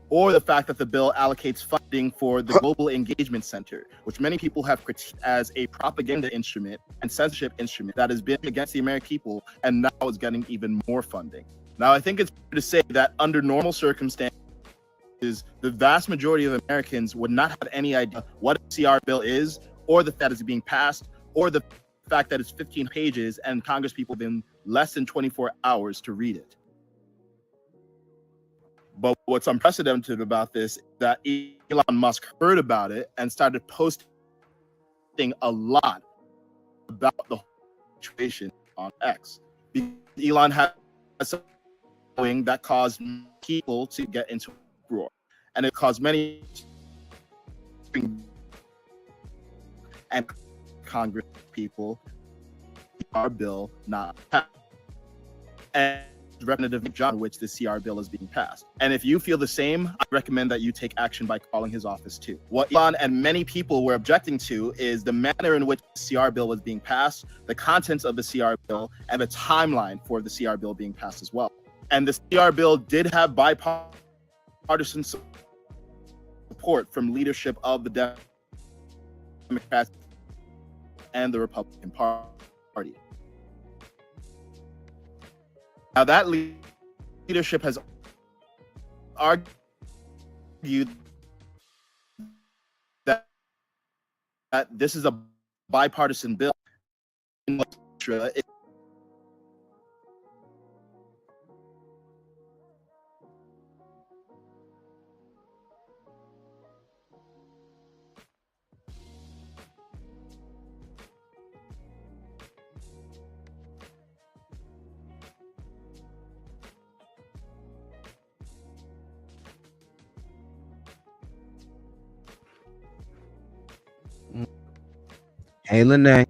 Or the fact that the bill allocates funding for the Global Engagement Center, which many people have critiqued as a propaganda instrument and censorship instrument that has been against the American people, and now is getting even more funding. Now, I think it's fair to say that under normal circumstances, the vast majority of Americans would not have any idea what a CR bill is, or the fact that it's being passed, or the fact that it's 15 pages and Congress people have been less than 24 hours to read it. But what's unprecedented about this is that Elon Musk heard about it and started posting a lot about the situation on X. Elon had something that caused people to get into uproar, and it caused many and Congress people our bill not passed. And Representative John, which the CR bill is being passed. And if you feel the same, I recommend that you take action by calling his office too. What Elon and many people were objecting to is the manner in which the CR bill was being passed, the contents of the CR bill, and the timeline for the CR bill being passed as well. And the CR bill did have bipartisan support from leadership of the Democrats and the Republican Party. Now, that leadership has argued that this is a bipartisan bill. Hey, Lene.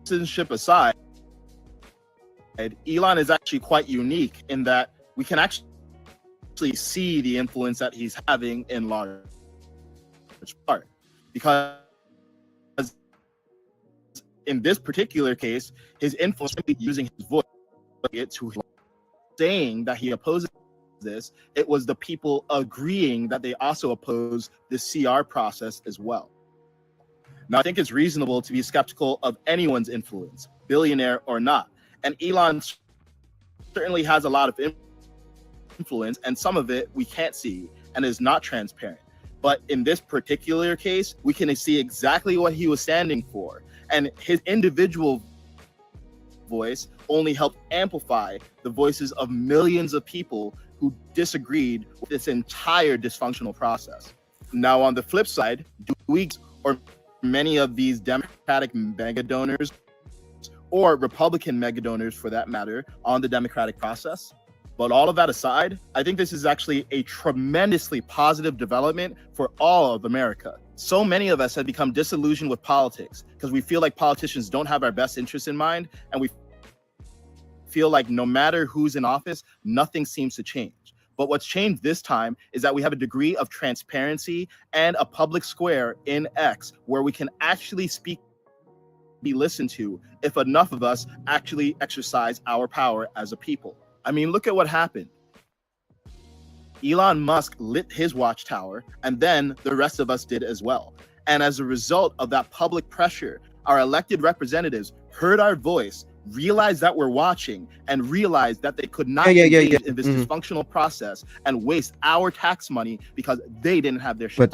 Citizenship aside, Elon is actually quite unique in that we can actually see the influence that he's having in large part, because in this particular case, his influence is using his voice to saying that he opposes this, it was the people agreeing that they also oppose the CR process as well. Now, I think it's reasonable to be skeptical of anyone's influence, billionaire or not. And Elon certainly has a lot of influence, and some of it we can't see and is not transparent. But in this particular case, we can see exactly what he was standing for. And his individual voice only helped amplify the voices of millions of people who disagreed with this entire dysfunctional process. Now, on the flip side, do we or many of these Democratic mega donors or Republican mega donors for that matter on the democratic process? But all of that aside, I think this is actually a tremendously positive development for all of America. So many of us have become disillusioned with politics because we feel like politicians don't have our best interests in mind, and we feel like no matter who's in office, nothing seems to change. But what's changed this time is that we have a degree of transparency and a public square in X where we can actually speak, be listened to, if enough of us actually exercise our power as a people. I mean, look at what happened. Elon Musk lit his watchtower, and then the rest of us did as well. And as a result of that public pressure, our elected representatives heard our voice, realized that we're watching, and realized that they could not engage in this dysfunctional process and waste our tax money because they didn't have their shit.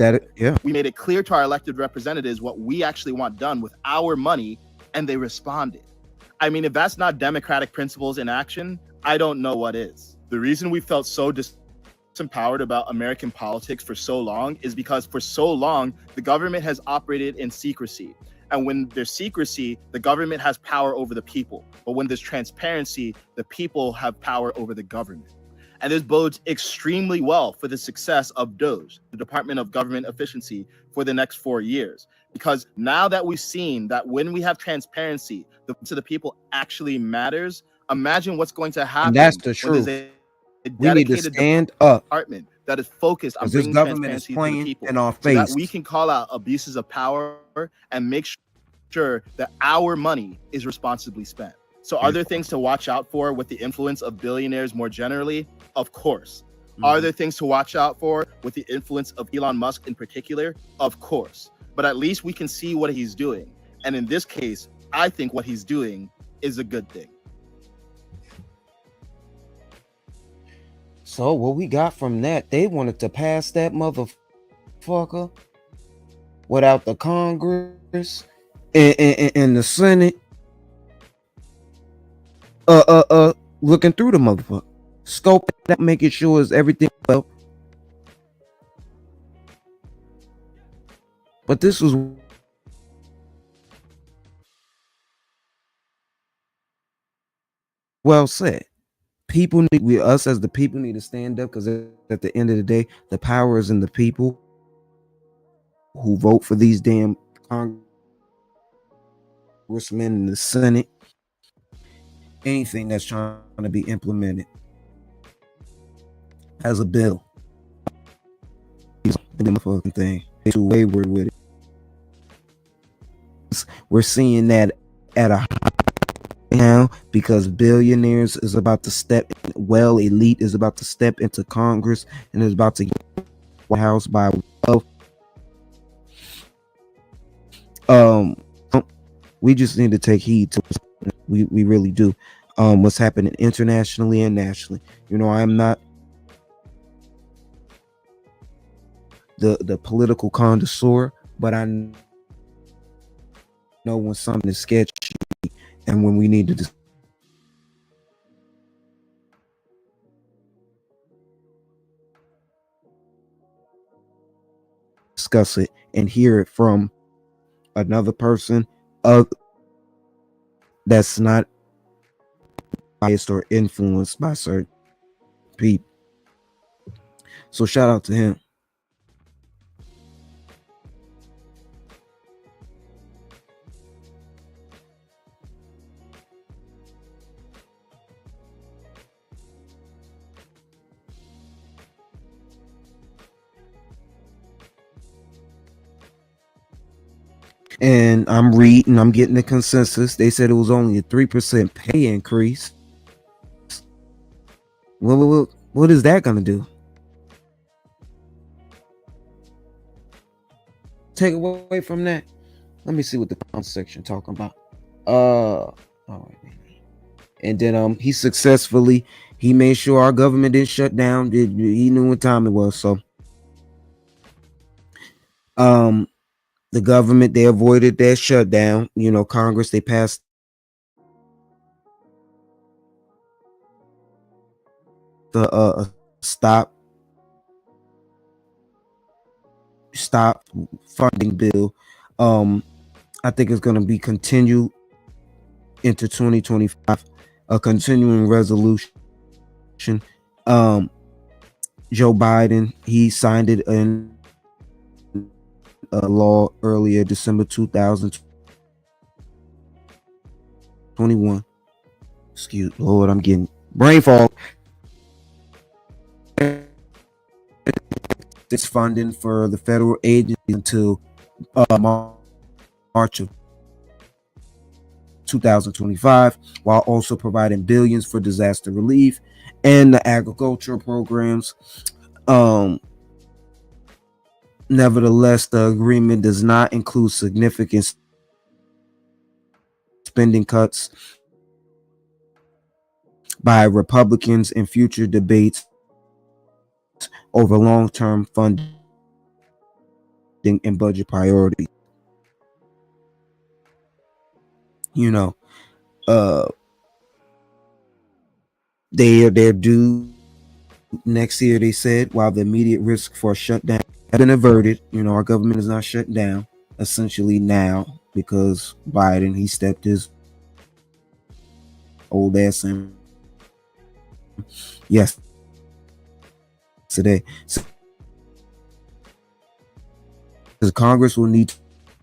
We made it clear to our elected representatives what we actually want done with our money, and they responded. I mean, if that's not democratic principles in action, I don't know what is. The reason we felt so disempowered about American politics for so long is because for so long, the government has operated in secrecy. And when there's secrecy, the government has power over the people. But when there's transparency, the people have power over the government. And this bodes extremely well for the success of DOGE, the Department of Government Efficiency, for the next 4 years. Because now that we've seen that when we have transparency, the voice of the people actually matters, imagine what's going to happen. And that's the truth. We need to stand up department that is focused on because this bringing government is transparency playing to the people, in our so face. that we can call out abuses of power and make sure that our money is responsibly spent. So are there things to watch out for with the influence of billionaires more generally? Of course. Are there things to watch out for with the influence of Elon Musk in particular? Of course. But at least we can see what he's doing. And in this case, I think what he's doing is a good thing. So what we got from that, they wanted to pass that motherfucker without the Congress and the Senate looking through the motherfucker, scoping that, making sure is everything well. But this was well said. People need, us as the people need to stand up, because at the end of the day, the power is in the people who vote for these damn congressmen in the Senate. Anything that's trying to be implemented as a bill, the motherfucking thing, they're too wayward with it. We're seeing that at a high now because billionaires is about to step in, well, elite is about to step into Congress and is about to get White House by wealth. We just need to take heed to we really do. What's happening internationally and nationally. You know, I'm not the political connoisseur, but I know when something is sketchy and when we need to discuss it and hear it from another person that's not biased or influenced by certain people. So shout out to him. And I'm reading, I'm getting the consensus. They said it was only a 3% pay increase. Well, What is that gonna do? Take away from that. Let me see what the comment section talking about. All right. And then he made sure our government didn't shut down. He knew what time it was. So the government, they avoided that shutdown. Congress, they passed the stop funding bill. I think it's going to be continued into 2025, a continuing resolution. Joe Biden, he signed it in a law earlier, December 2021. Excuse Lord, I'm getting brain fog. This funding for the federal agency until March of 2025, while also providing billions for disaster relief and the agricultural programs. Nevertheless, the agreement does not include significant spending cuts by Republicans in future debates over long-term funding and budget priorities. They're due next year, they said, while the immediate risk for a shutdown has been averted. Our government is not shut down essentially now because Biden, he stepped his old ass in yesterday. So the Congress will need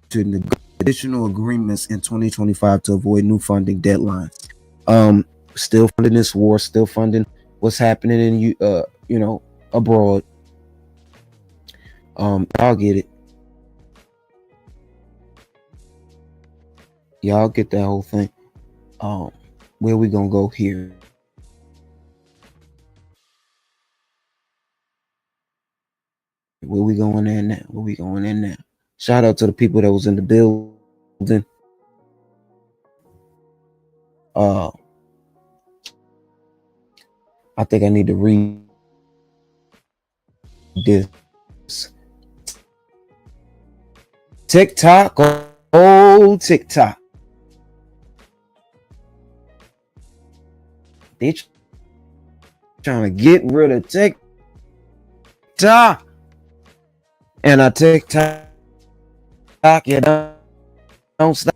to negotiate additional agreements in 2025 to avoid new funding deadlines. Still funding this war, still funding what's happening in abroad. Y'all get it. Y'all get that whole thing. Where we gonna go here? Where we going in now? Where we going in now? Shout out to the people that was in the building. I think I need to read this. TikTok, oh TikTok. They trying to get rid of TikTok. And a TikTok, you don't stop.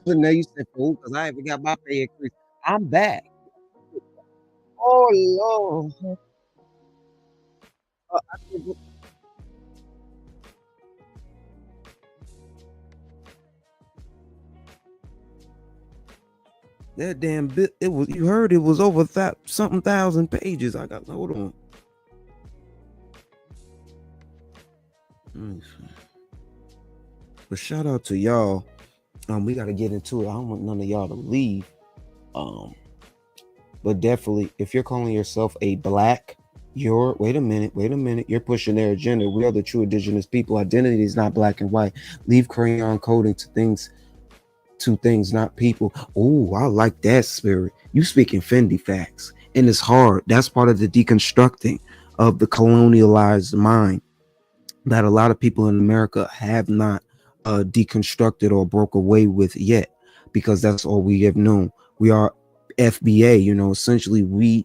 But now you said fool because I ain't got my pay increase. I'm back. Oh Lord. I think That damn bit, it was, you heard it was over something thousand pages. I got, hold on. But shout out to y'all. We got to get into it. I don't want none of y'all to leave. But definitely, if you're calling yourself a black, wait a minute, you're pushing their agenda. We are the true indigenous people. Identity is not black and white. Leave crayon coding to things, not people. Oh, I like that spirit. You speaking Fendi facts. And it's hard. That's part of the deconstructing of the colonialized mind that a lot of people in America have not deconstructed or broke away with yet, because that's all we have known. We are FBA, essentially we're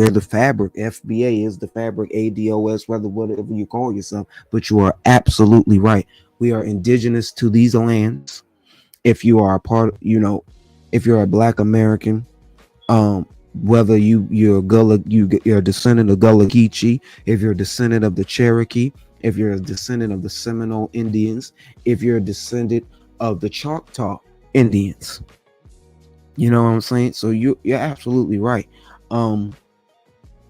the fabric. FBA is the fabric, ADOS, whatever you call yourself. But you are absolutely right. We are indigenous to these lands. If you are a part, if you're a Black American, whether you're a descendant of Gullah Geechee, if you're a descendant of the Cherokee, if you're a descendant of the Seminole Indians, if you're a descendant of the Choctaw Indians, you know what I'm saying? So you're absolutely right. In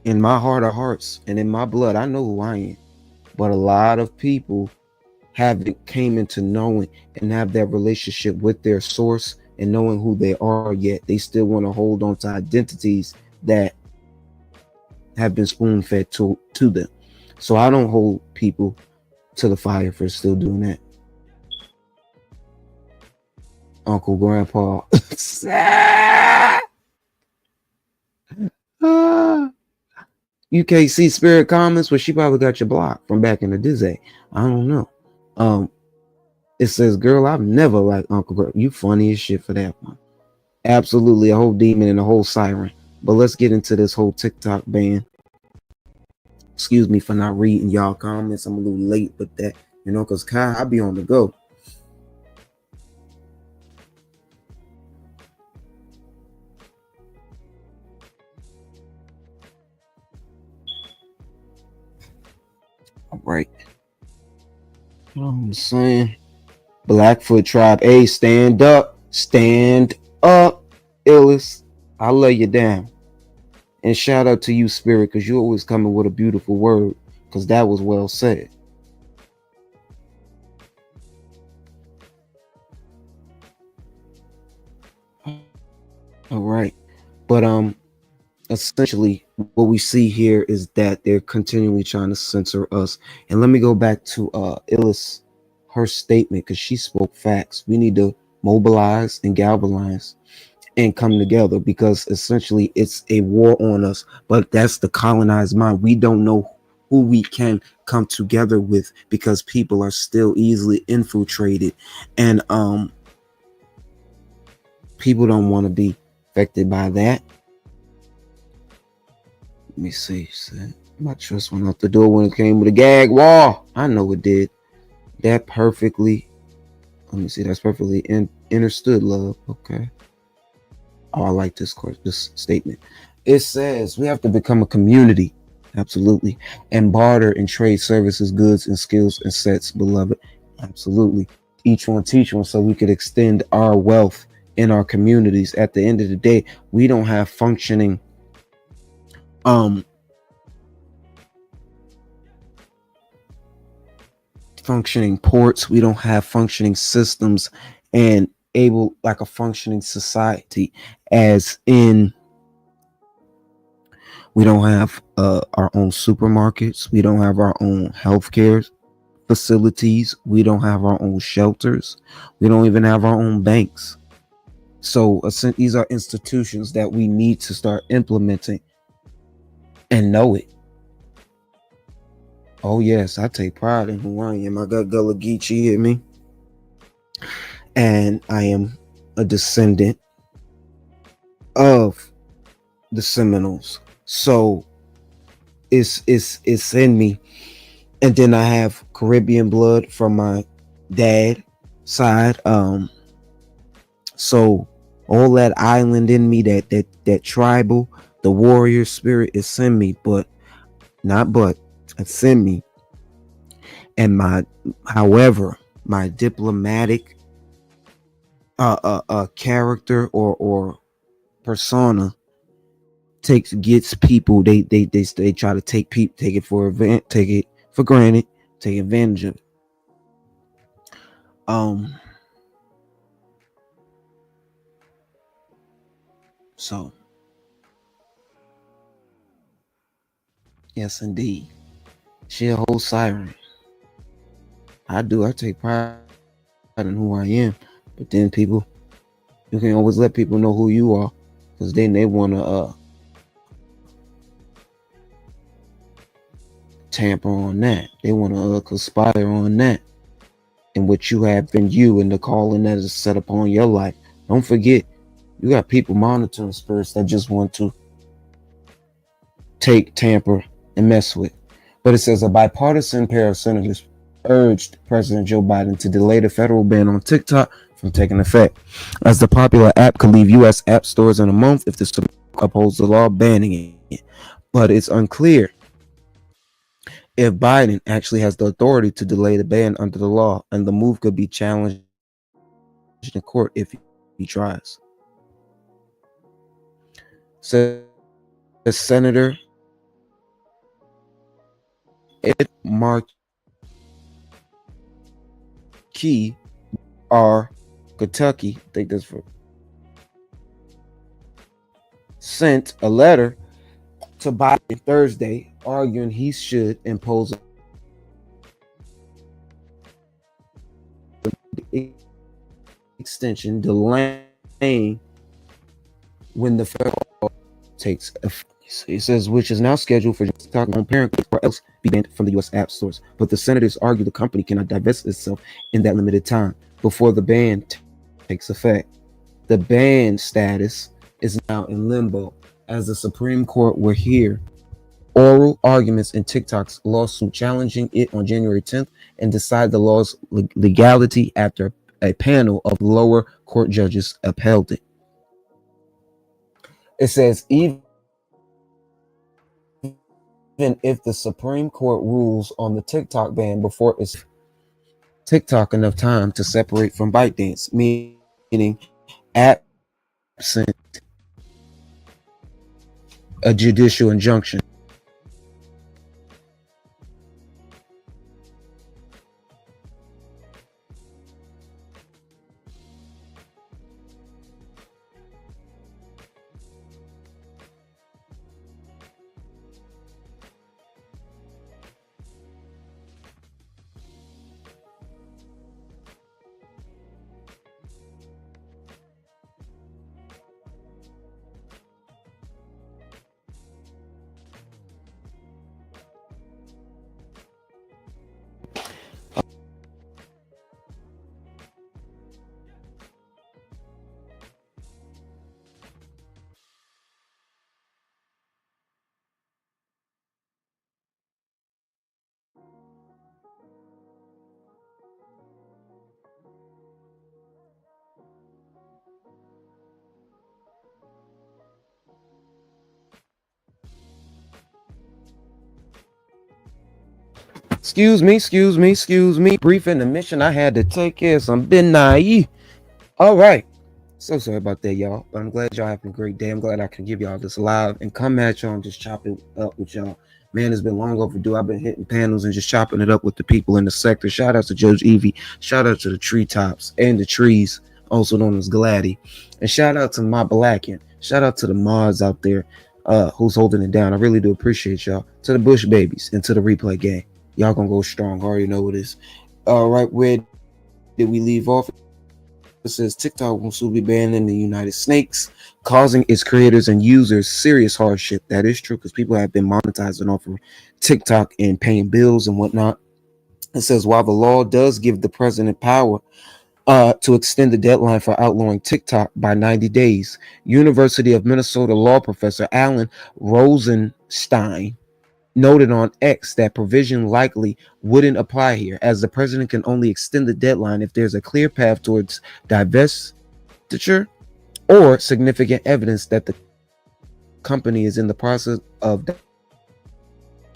my heart of hearts and in my blood, I know who I am. But a lot of people haven't came into knowing and have that relationship with their source and knowing who they are yet. They still want to hold on to identities that have been spoon-fed to them. So I don't hold people to the fire for still doing that. Uncle, Grandpa. You can't see spirit comments, but she probably got your block from back in the day. I don't know. It says, girl, I've never liked Uncle Greg. You funny as shit for that one. Absolutely a whole demon and a whole siren. But let's get into this whole TikTok ban. Excuse me for not reading y'all comments. I'm a little late with that, because Kai, I be on the go. All right. You know what I'm saying? Blackfoot tribe, hey, stand up, Illis. I'll lay you down. And shout out to you, Spirit, because you always coming with a beautiful word, because that was well said. All right. But essentially what we see here is that they're continually trying to censor us. And let me go back to Illis, her statement, because she spoke facts. We need to mobilize and galvanize and come together, because essentially it's a war on us. But that's the colonized mind. We don't know who we can come together with, because people are still easily infiltrated, and people don't want to be affected by that. Let me see. My trust went out the door when it came with a Jaguar. I know it did. That perfectly. Let me see. That's perfectly understood, love. Okay. Oh, I like this statement. It says we have to become a community. Absolutely. And barter and trade services, goods, and skills and sets, beloved. Absolutely. Each one teach one, so we could extend our wealth in our communities. At the end of the day, we don't have functioning ports. We don't have functioning systems and like a functioning society, as in we don't have our own supermarkets. We don't have our own healthcare facilities. We don't have our own shelters. We don't even have our own banks. So these are institutions that we need to start implementing and know it. Oh yes, I take pride in who I am. I got Gullah Geechee in me, and I am a descendant of the Seminoles. So it's in me. And then I have Caribbean blood from my dad side. So all that island in me, that tribal, the warrior spirit is in me, it's in me. And however, my diplomatic character or persona gets people. They try to take it for granted, take advantage of it. So yes, indeed, she a whole siren. I take pride in who I am, but then you can always let people know who you are, because then they want to tamper on that. They want to conspire on that, and what you have been you and the calling that is set upon your life. Don't forget, you got people monitoring spirits that just want to tamper, and mess with. But it says a bipartisan pair of senators urged President Joe Biden to delay the federal ban on TikTok from taking effect, as the popular app could leave U.S. app stores in a month if the Supreme Court upholds the law banning it. But it's unclear if Biden actually has the authority to delay the ban under the law, and the move could be challenged in court if he tries. So the Senator Ed Markey Kentucky, I think that's for, sent a letter to Biden Thursday arguing he should impose an extension delaying when the federal law takes effect. It says, which is now scheduled for TikTok on parent or else be banned from the U.S. app stores. But the senators argue the company cannot divest itself in that limited time before the ban takes effect. The ban status is now in limbo as the Supreme Court will hear oral arguments in TikTok's lawsuit challenging it on January 10th and decide the law's legality after a panel of lower court judges upheld it. It says, even if the Supreme Court rules on the TikTok ban before it's TikTok enough time to separate from ByteDance, meaning absent a judicial injunction. Excuse me. Brief intermission. I had to take care of some naive. All right. So sorry about that, y'all. But I'm glad y'all having a great day. I'm glad I can give y'all this live and come at y'all and just chop it up with y'all. Man, it's been long overdue. I've been hitting panels and just chopping it up with the people in the sector. Shout out to Judge Evie. Shout out to the treetops and the trees, also known as Gladdy. And shout out to my Blackin. Shout out to the mods out there who's holding it down. I really do appreciate y'all. To the Bush babies and to the replay gang. Y'all gonna go strong. I already know what it is. All right, where did we leave off? It says TikTok will soon be banned in the United States, causing its creators and users serious hardship. That is true, because people have been monetizing off of TikTok and paying bills and whatnot. It says, while the law does give the president power to extend the deadline for outlawing TikTok by 90 days, University of Minnesota law professor Alan Rosenstein noted on X that provision likely wouldn't apply here, as the president can only extend the deadline if there's a clear path towards divestiture or significant evidence that the company is in the process of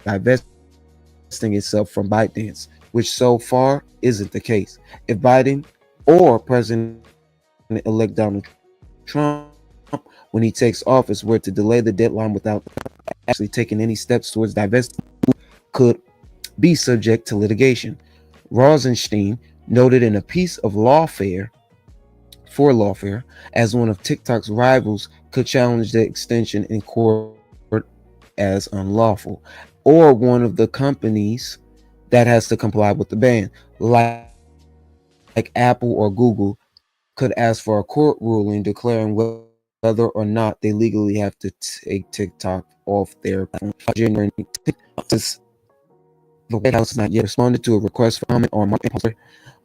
divesting itself from ByteDance, which so far isn't the case. If Biden or President-elect Donald Trump when he takes office were to delay the deadline without actually taking any steps towards divesting, could be subject to litigation. Rosenstein noted in a piece of Lawfare as one of TikTok's rivals could challenge the extension in court as unlawful, or one of the companies that has to comply with the ban, like Apple or Google, could ask for a court ruling declaring whether or not they legally have to take TikTok off their platform. January, the White House has not yet responded to a request for comment on Mark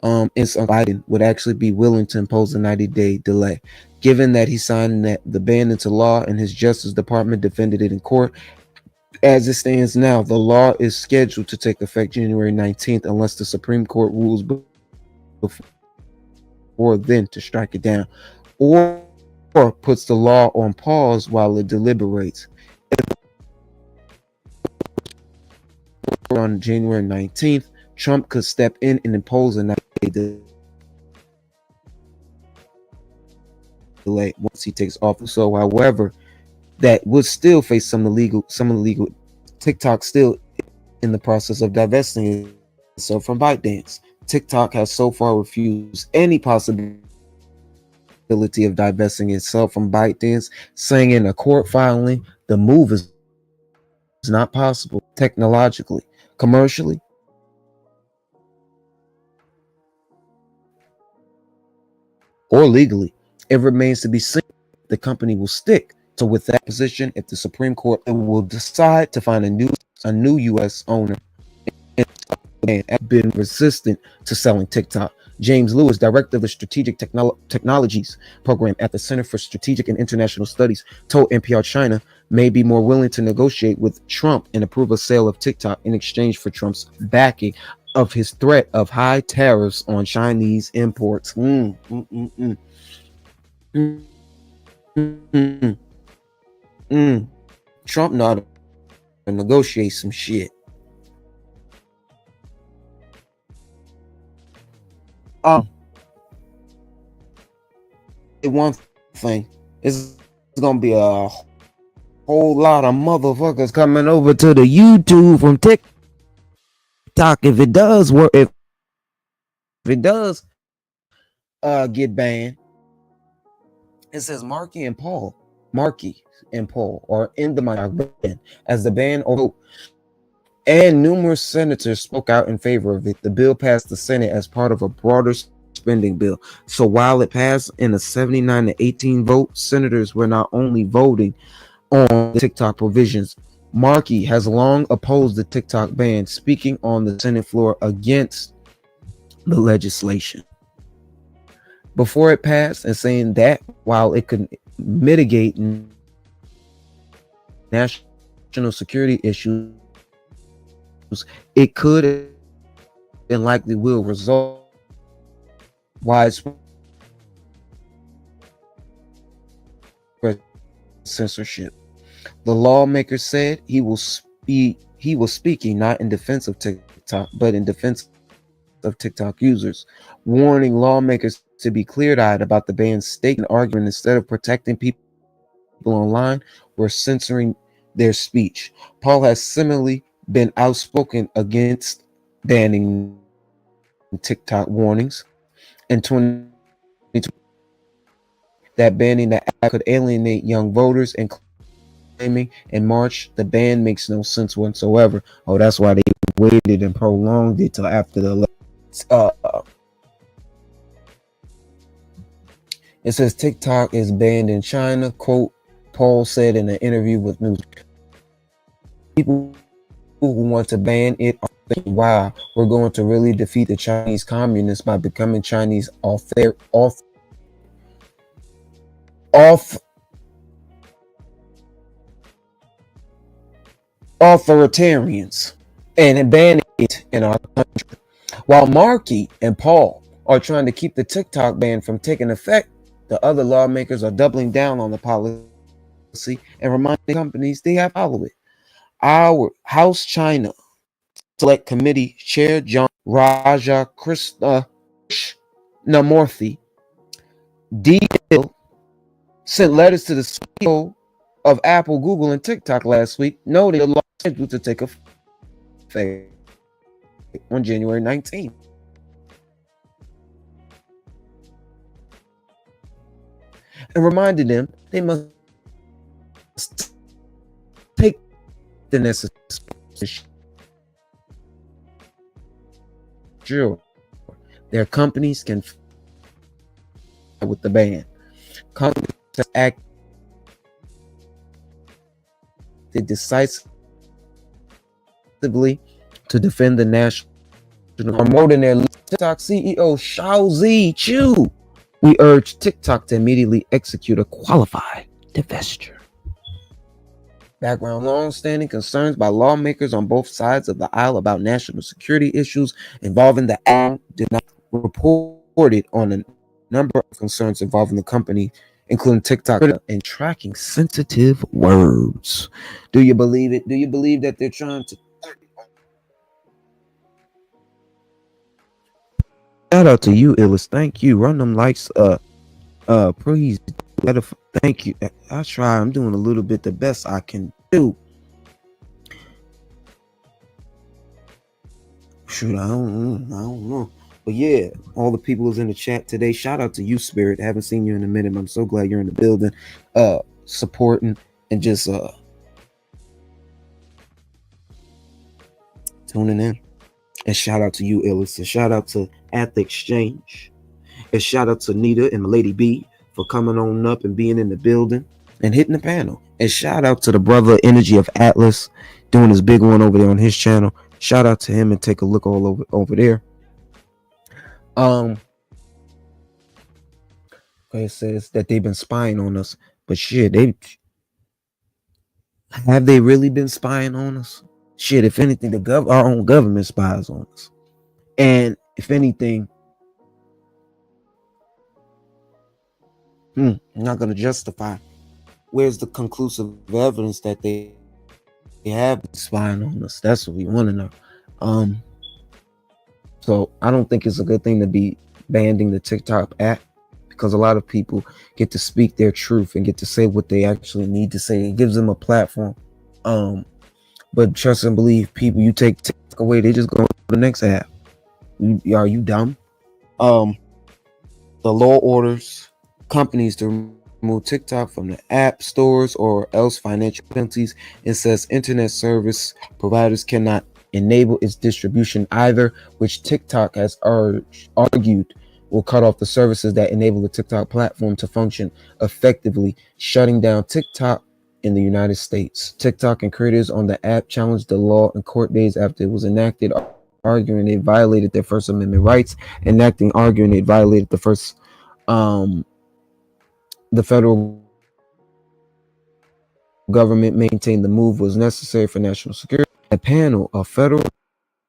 Biden would actually be willing to impose a 90-day delay. Given that he signed the ban into law and his Justice Department defended it in court, as it stands now, the law is scheduled to take effect January 19th unless the Supreme Court rules before then to strike it down, or puts the law on pause while it deliberates. On January 19th, Trump could step in and impose a 90-day delay once he takes office. So, however, that would still face some illegal. TikTok still in the process of divesting itself from ByteDance. TikTok has so far refused any possibility of divesting itself from ByteDance, saying in a court filing the move is not possible technologically, commercially, or legally. It remains to be seen if the company will stick to with that position if the Supreme Court will decide to find a new U.S. owner and have been resistant to selling TikTok. James Lewis, director of the Strategic Technologies program at the Center for Strategic and International Studies, told NPR China may be more willing to negotiate with Trump and approve a sale of TikTok in exchange for Trump's backing of his threat of high tariffs on Chinese imports. Trump know how to negotiate some shit. One thing is gonna be a whole lot of motherfuckers coming over to the YouTube from TikTok if it does work. If it does get banned. It says Markey and Paul are in the minority as the ban vote, and numerous senators spoke out in favor of it. The bill passed the Senate as part of a broader spending bill. So while it passed in a 79-18 vote, senators were not only voting on the TikTok provisions. Markey has long opposed the TikTok ban, speaking on the Senate floor against the legislation before it passed, and saying that while it could mitigate national security issues, it could and likely will result widespread censorship. The lawmaker said he was speaking not in defense of TikTok, but in defense of TikTok users, warning lawmakers to be clear-eyed about the ban's stake and argument instead of protecting people online or censoring their speech. Paul has similarly been outspoken against banning TikTok warnings in 2020 that banning the app could alienate young voters, and claiming in March the ban makes no sense whatsoever. Oh, that's why they waited and prolonged it till after the election. It says TikTok is banned in China. Quote, Paul said in an interview with News. People who want to ban it are thinking, wow, we're going to really defeat the Chinese communists by becoming Chinese authoritarians and banning it in our country. While Markey and Paul are trying to keep the TikTok ban from taking effect, the other lawmakers are doubling down on the policy and reminding companies they have to follow it. Our House China Select Committee Chair John Raja Krishnamurthy detailed sent letters to the CEO of Apple, Google, and TikTok last week, noting the law is scheduled to take effect on January 19th. And reminded them they must take the necessary steps to ensure their companies can with the ban. Congress has acted decisively to defend the national, promoting their TikTok CEO Xiaozi Chu. We urge TikTok to immediately execute a qualified divestiture. Background: long-standing concerns by lawmakers on both sides of the aisle about national security issues involving the app did not reported on a number of concerns involving the company, including TikTok and tracking sensitive words. Do you believe it? Do you believe that they're trying to? Shout out to you, Illis. Thank you. Run them likes. Please. Thank you. I try. I'm doing a little bit the best I can do. Shoot, I don't know. But yeah, all the people who's in the chat today, shout out to you, Spirit. Haven't seen you in a minute. I'm so glad you're in the building, supporting and just tuning in. And shout out to you, Illis. And shout out to At the Exchange. And shout out to Nita and Lady B for coming on up and being in the building and hitting the panel. And shout out to the brother Energy of Atlas doing his big one over there on his channel. Shout out to him and take a look all over there. It says that they've been spying on us, but shit, have they really been spying on us? Shit, if anything, our own government spies on us. And if anything, I'm not going to justify. Where's the conclusive evidence that they have been spying on us? That's what we want to know. So I don't think it's a good thing to be banning the TikTok app, because a lot of people get to speak their truth and get to say what they actually need to say. It gives them a platform. But trust and believe, people, you take TikTok away, they just go to the next app. Are you dumb? The law orders companies to remove TikTok from the app stores or else financial penalties. It says internet service providers cannot enable its distribution either, which TikTok has argued will cut off the services that enable the TikTok platform to function effectively, shutting down TikTok in the United States. TikTok and creators on the app challenged the law in court days after it was enacted, arguing it violated their First Amendment rights, arguing it violated the federal government maintained the move was necessary for national security. A panel of federal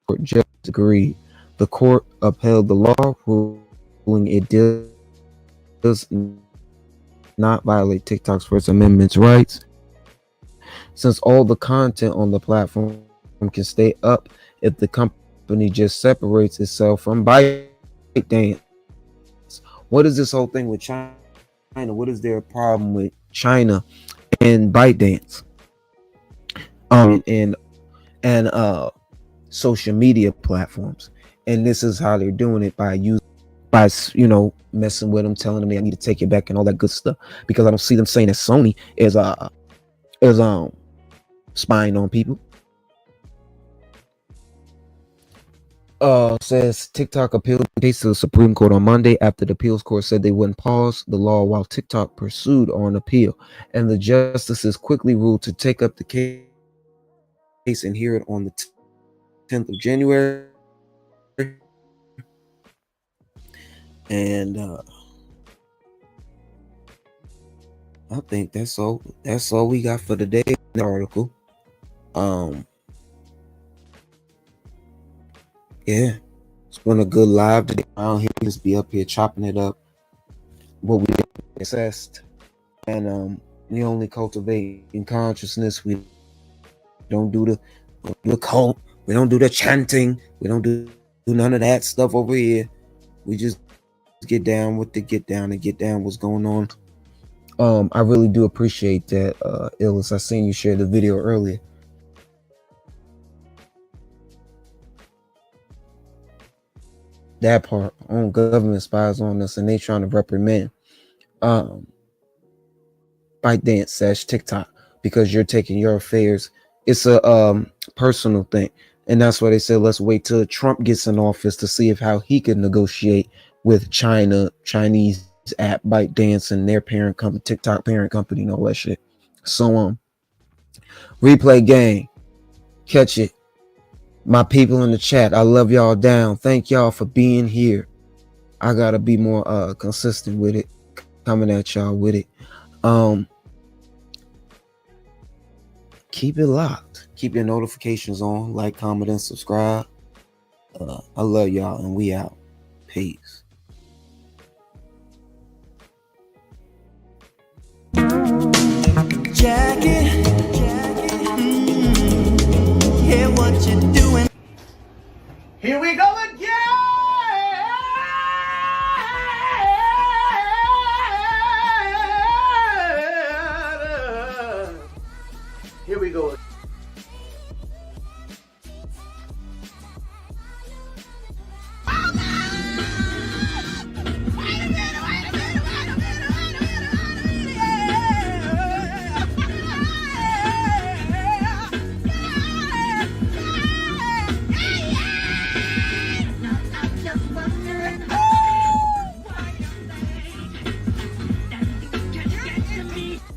court judges agreed. The court upheld the law, ruling it does not violate TikTok's First Amendment rights, since all the content on the platform can stay up if the company just separates itself from ByteDance. What is this whole thing with China? What is their problem with China and ByteDance? And social media platforms. And this is how they're doing it, by messing with them, telling them they need to take it back and all that good stuff, because I don't see them saying that Sony is spying on people. Says TikTok appealed the case to the Supreme Court on Monday after the appeals court said they wouldn't pause the law while TikTok pursued on appeal, and the justices quickly ruled to take up the case and hear it on the 10th of January. And I think that's all we got for today. The article. Yeah, it's been a good live today. Around here, just be up here chopping it up. What we assessed, and we only cultivate in consciousness. We don't do the cult. We don't do the chanting. We don't do none of that stuff over here. We just get down with the get down what's going on I really do appreciate that, Illis. I seen you share the video earlier. That part on government spies on us, and they trying to reprimand ByteDance / TikTok because you're taking your affairs. It's a personal thing, and that's why they said let's wait till Trump gets in office to see if how he can negotiate with Chinese app ByteDance and their parent company, TikTok parent company, and all that shit. So replay gang, catch it. My people in the chat, I love y'all down. Thank y'all for being here. I gotta be more consistent with it, coming at y'all with it. Keep it locked. Keep your notifications on. Like, comment, and subscribe. I love y'all, and we out. Peace. Jackie, hear what you're doing. Here we go again. Here we go.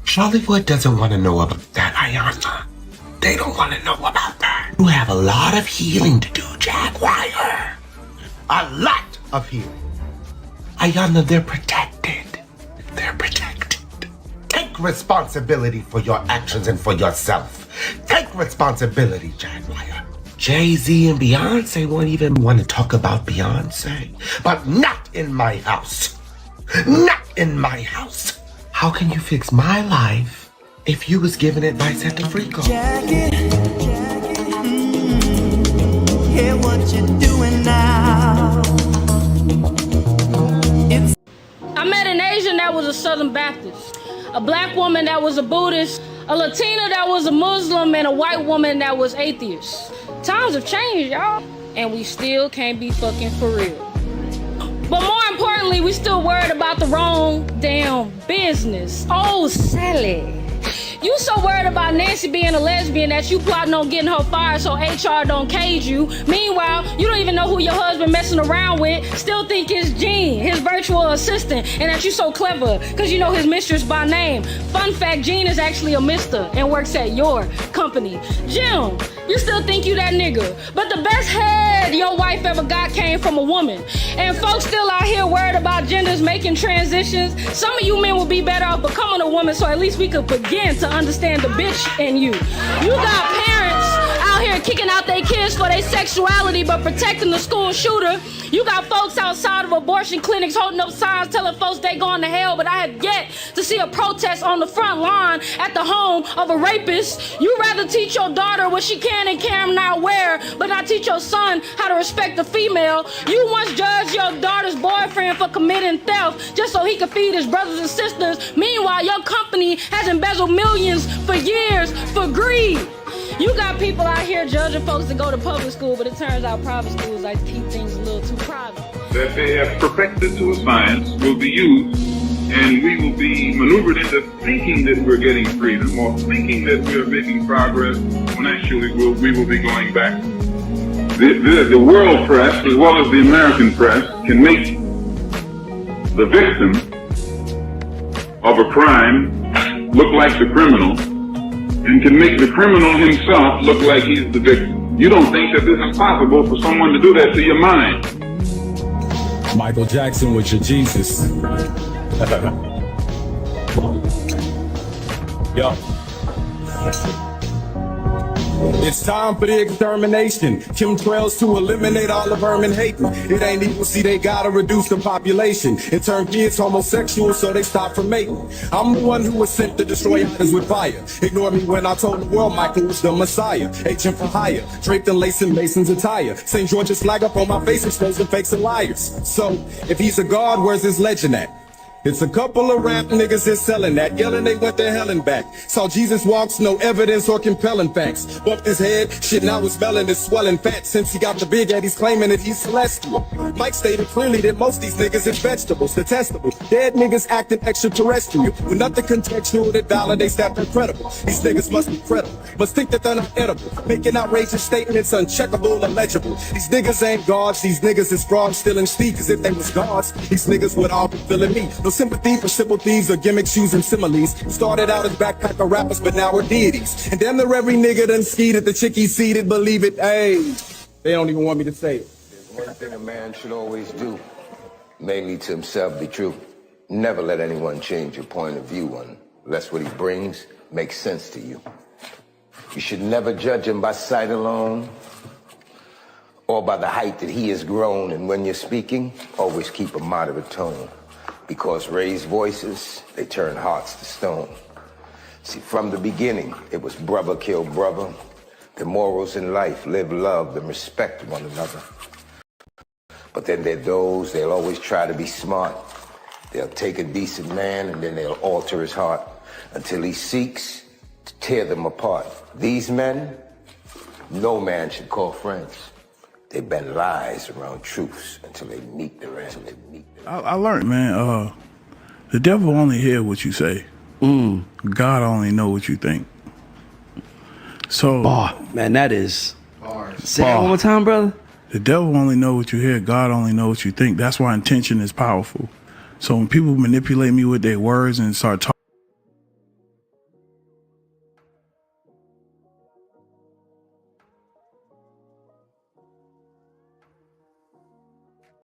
Hollywood doesn't want to know about that, Ayana. They don't want to know about that. You have a lot of healing to do, Jaguar. A lot of healing. Ayana, they're protected. They're protected. Take responsibility for your actions and for yourself. Take responsibility, Jaguar. Jay-Z and Beyonce won't even want to talk about Beyonce. But not in my house. Not in my house. How can you fix my life if you was giving advice at the Freako? Jackie, hear what you're doing now. I met an Asian that was a Southern Baptist, a black woman that was a Buddhist, a Latina that was a Muslim, and a white woman that was atheist. Times have changed, y'all, and we still can't be fucking for real. But more importantly, we still worried about the wrong damn business. Oh, Sally. You so worried about Nancy being a lesbian that you plotting on getting her fired so HR don't cage you. Meanwhile, you don't even know who your husband messing around with. Still think it's Gene, his virtual assistant, and that you so clever because you know his mistress by name. Fun fact, Gene is actually a mister and works at your company. Jim, you still think you that nigga. But the best head your wife ever got came from a woman. And folks still out here worried about genders making transitions. Some of you men would be better off becoming a woman so at least we could begin to understand the bitch in you. You got parents out here kicking out their kids for their sexuality but protecting the school shooter. You got folks outside of abortion clinics holding up signs telling folks they going to hell, but I have yet to see a protest on the front line at the home of a rapist. You rather teach your daughter what she can and cannot wear, but not teach your son how to respect a female. You once judged your daughter's boyfriend for committing theft just so he could feed his brothers and sisters. Meanwhile, your company has embezzled millions for years for greed. You got people out here judging folks that go to public school, but it turns out private schools like to keep things a little too private. That they have perfected to a science will be used, and we will be maneuvered into thinking that we're getting freedom or thinking that we're making progress when actually we will be going back. The world press, as well as the American press, can make the victim of a crime look like the criminal, and can make the criminal himself look like he's the victim. You don't think that this is possible for someone to do that to your mind. Michael Jackson with your Jesus. Yo. It's time for the extermination. Chemtrails to eliminate all the vermin hating. It ain't equal, see they gotta reduce the population and turn kids homosexual so they stop from mating. I'm the one who was sent to destroy others with fire. Ignore me when I told the world Michael was the Messiah. Agent for hire, draped in lace and Mason's attire. St. George's flag up on my face, exposing fakes and liars. So, if he's a god, where's his legend at? It's a couple of rap niggas that's selling that, yelling they went to hell and back. Saw Jesus walks, no evidence or compelling facts. Bumped his head, shit now his melon is swelling fat. Since he got the big head, he's claiming that he's celestial. Mike stated clearly that most these niggas is vegetables, detestable. Dead niggas acting extraterrestrial, with nothing contextual that validates that they're credible. These niggas must be credible, must think that they're not edible, making outrageous statements uncheckable, illegible. These niggas ain't gods, these niggas is frauds, stealing speakers. If they was gods, these niggas would all be feeling me. No sympathy for simple thieves or gimmicks using similes. Started out as backpacker rappers, but now we're deities. And damn near every nigga done skied at the chickie seated, believe it, hey. They don't even want me to say it. There's one thing a man should always do, mainly to himself be true. Never let anyone change your point of view unless what he brings makes sense to you. You should never judge him by sight alone or by the height that he has grown. And when you're speaking, always keep a moderate tone. Because raised voices, they turn hearts to stone. See, from the beginning, it was brother kill brother. The morals in life, live, love, and respect one another. But then there are those, they'll always try to be smart. They'll take a decent man and then they'll alter his heart until he seeks to tear them apart. These men, no man should call friends. They bend lies around truths until they meet their end. I learned, man, the devil only hear what you say. God only know what you think. So, man, that is. Say that one more time, brother. The devil only know what you hear. God only know what you think. That's why intention is powerful. So when people manipulate me with their words and start talking